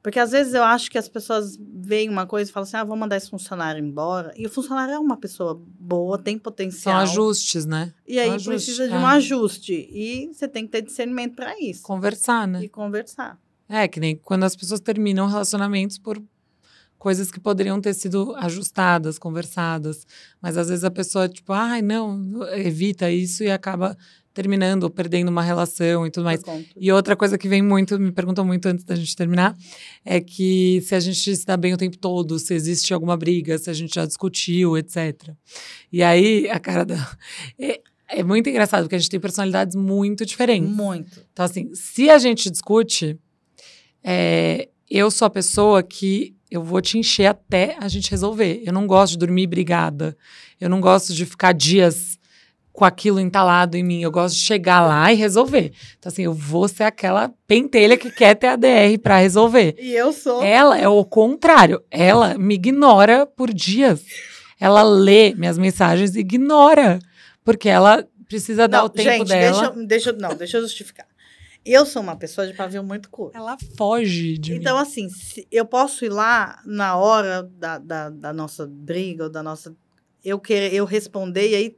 B: Porque, às vezes, eu acho que as pessoas veem uma coisa e falam assim, vou mandar esse funcionário embora. E o funcionário é uma pessoa boa, tem potencial.
A: São ajustes, né?
B: E aí precisa de um ajuste. E você tem que ter discernimento para isso.
A: Conversar, né?
B: E conversar.
A: Que nem quando as pessoas terminam relacionamentos por coisas que poderiam ter sido ajustadas, conversadas. Mas, às vezes, a pessoa, tipo, não, evita isso e acaba terminando ou perdendo uma relação e tudo mais. E outra coisa que me perguntam muito antes da gente terminar, é que se a gente se dá bem o tempo todo, se existe alguma briga, se a gente já discutiu, etc. E aí, a cara da... É muito engraçado, porque a gente tem personalidades muito diferentes.
B: Muito.
A: Então, assim, se a gente discute, eu sou a pessoa que eu vou te encher até a gente resolver. Eu não gosto de dormir brigada. Eu não gosto de ficar dias com aquilo entalado em mim. Eu gosto de chegar lá e resolver. Então, assim, eu vou ser aquela pentelha que quer ter a DR pra resolver.
B: E eu sou.
A: Ela é o contrário. Ela me ignora por dias. Ela lê minhas mensagens e ignora. Porque ela precisa dar o tempo dela.
B: Deixa eu justificar. Eu sou uma pessoa de pavio muito curto.
A: Ela foge de mim.
B: Então, assim, eu posso ir lá na hora da nossa briga, ou da nossa... Eu responder e aí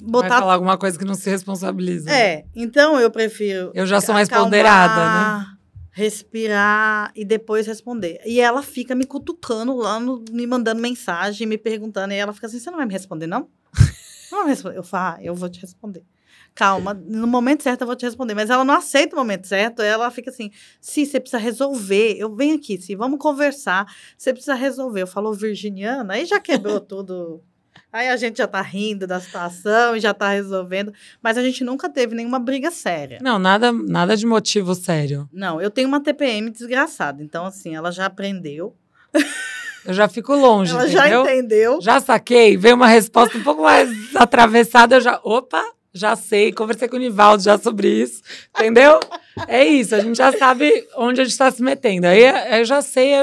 A: vai falar alguma coisa que não se responsabiliza.
B: Então eu prefiro...
A: Eu já sou mais ponderada, né?
B: Respirar e depois responder. E ela fica me cutucando lá, me mandando mensagem, me perguntando. E ela fica assim, você não vai me responder, não? Não vai me responder. Eu falo, eu vou te responder. Calma, no momento certo eu vou te responder. Mas ela não aceita o momento certo. Ela fica assim, Se, você precisa resolver. Eu venho aqui, Se, vamos conversar. Você precisa resolver. Eu falo, virginiana, aí já quebrou tudo... Aí a gente já tá rindo da situação e já tá resolvendo. Mas a gente nunca teve nenhuma briga séria.
A: Não, nada de motivo sério.
B: Não, eu tenho uma TPM desgraçada. Então, assim, ela já aprendeu.
A: Eu já fico longe,
B: ela
A: entendeu?
B: Já entendeu.
A: Já saquei. Veio uma resposta um pouco mais atravessada. Eu já... Já sei. Conversei com o Nivaldo já sobre isso. Entendeu? É isso. A gente já sabe onde a gente tá se metendo. Aí eu já sei...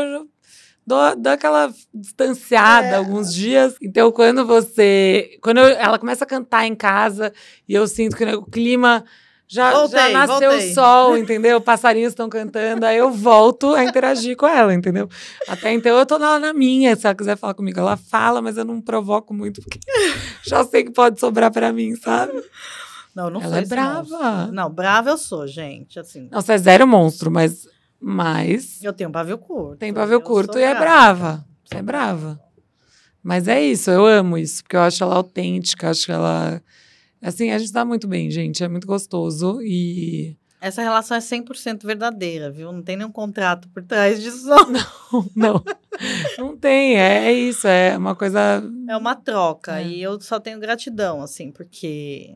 A: Dou aquela distanciada alguns dias. Então, quando ela começa a cantar em casa e eu sinto que o clima já nasceu o sol, entendeu? Passarinhos estão cantando, aí eu volto a interagir com ela, entendeu? Até então, eu tô lá na minha. Se ela quiser falar comigo, ela fala, mas eu não provoco muito, porque já sei que pode sobrar pra mim, sabe?
B: Não, não
A: Ela
B: sou
A: é
B: esse
A: brava.
B: monstro. Não, brava eu sou, gente, assim.
A: Não, você é zero monstro, mas
B: Eu tenho pavio curto.
A: tem pavio
B: eu
A: curto
B: sou
A: e é brava. Você
B: Sou
A: é brava. Mas é isso, eu amo isso, porque eu acho ela autêntica, acho que ela... Assim, a gente tá muito bem, gente, é muito gostoso e...
B: Essa relação é 100% verdadeira, viu? Não tem nenhum contrato por trás disso, não.
A: Não tem, é isso, é uma coisa...
B: É uma troca,
A: É.
B: e eu só tenho gratidão, assim, porque...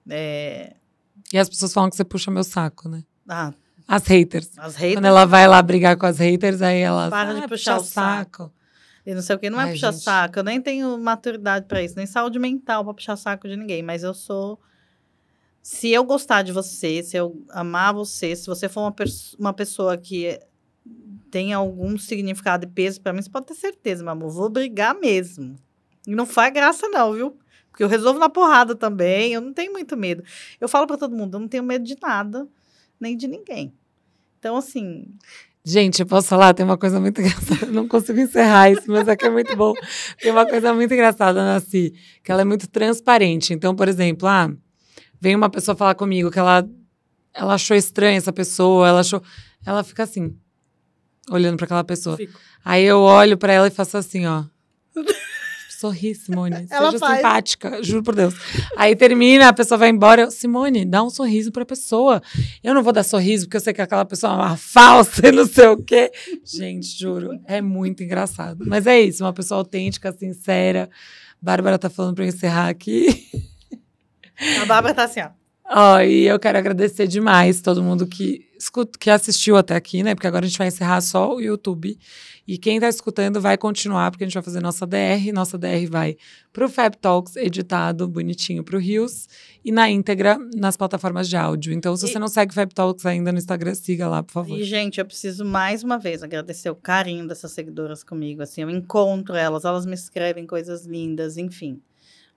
A: E as pessoas falam que você puxa meu saco, né?
B: Ah,
A: As haters.
B: as haters...
A: Quando ela vai lá brigar com as haters, aí ela...
B: Para de puxar o saco. E não sei o que, não é
A: Ai,
B: puxar
A: gente.
B: saco. Eu nem tenho maturidade pra isso, nem saúde mental pra puxar saco de ninguém. Mas eu sou... Se eu gostar de você, se eu amar você, se você for uma pessoa que tem algum significado e peso pra mim, você pode ter certeza, meu amor. Vou brigar mesmo. E não faz graça não, viu? Porque eu resolvo na porrada também. Eu não tenho muito medo. Eu falo pra todo mundo, eu não tenho medo de nada, nem de ninguém. Então, assim...
A: Gente, eu posso falar? Tem uma coisa muito engraçada. Eu não consigo encerrar isso, mas aqui é muito bom. Tem uma coisa muito engraçada, Naci, que ela é muito transparente. Então, por exemplo, vem uma pessoa falar comigo que ela achou estranha essa pessoa, ela fica assim, olhando para aquela pessoa.
B: Fico.
A: Aí eu olho para ela e faço assim, ó. Sorri, Simone.
B: Ela
A: Seja
B: faz.
A: simpática, juro por Deus. Aí termina, a pessoa vai embora. Simone, dá um sorriso pra pessoa. Eu não vou dar sorriso porque eu sei que aquela pessoa é uma falsa e não sei o quê. Gente, juro, é muito engraçado. Mas é isso, uma pessoa autêntica, sincera. Bárbara tá falando pra eu encerrar aqui.
B: A Bárbara tá assim, ó.
A: E eu quero agradecer demais todo mundo que assistiu até aqui, né? Porque agora a gente vai encerrar só o YouTube. E quem tá escutando vai continuar, porque a gente vai fazer nossa DR. Nossa DR vai pro Fab Talks, editado, bonitinho pro Rios. E na íntegra, nas plataformas de áudio. Então, se você não segue Fab Talks ainda no Instagram, siga lá, por favor.
B: E, gente, eu preciso mais uma vez agradecer o carinho dessas seguidoras comigo. Assim, eu encontro elas me escrevem coisas lindas, enfim.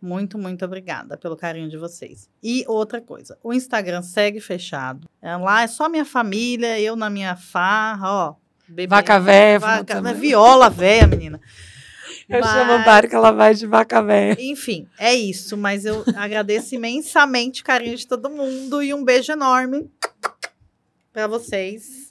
B: Muito, muito obrigada pelo carinho de vocês. E outra coisa, o Instagram segue fechado. Lá é só minha família, eu na minha farra, ó. Bebê,
A: Vaca véia.
B: Viola véia, menina.
A: Eu chamo a Bárbara que ela vai de vaca véia.
B: Enfim, é isso. Mas eu agradeço imensamente o carinho de todo mundo e um beijo enorme para vocês.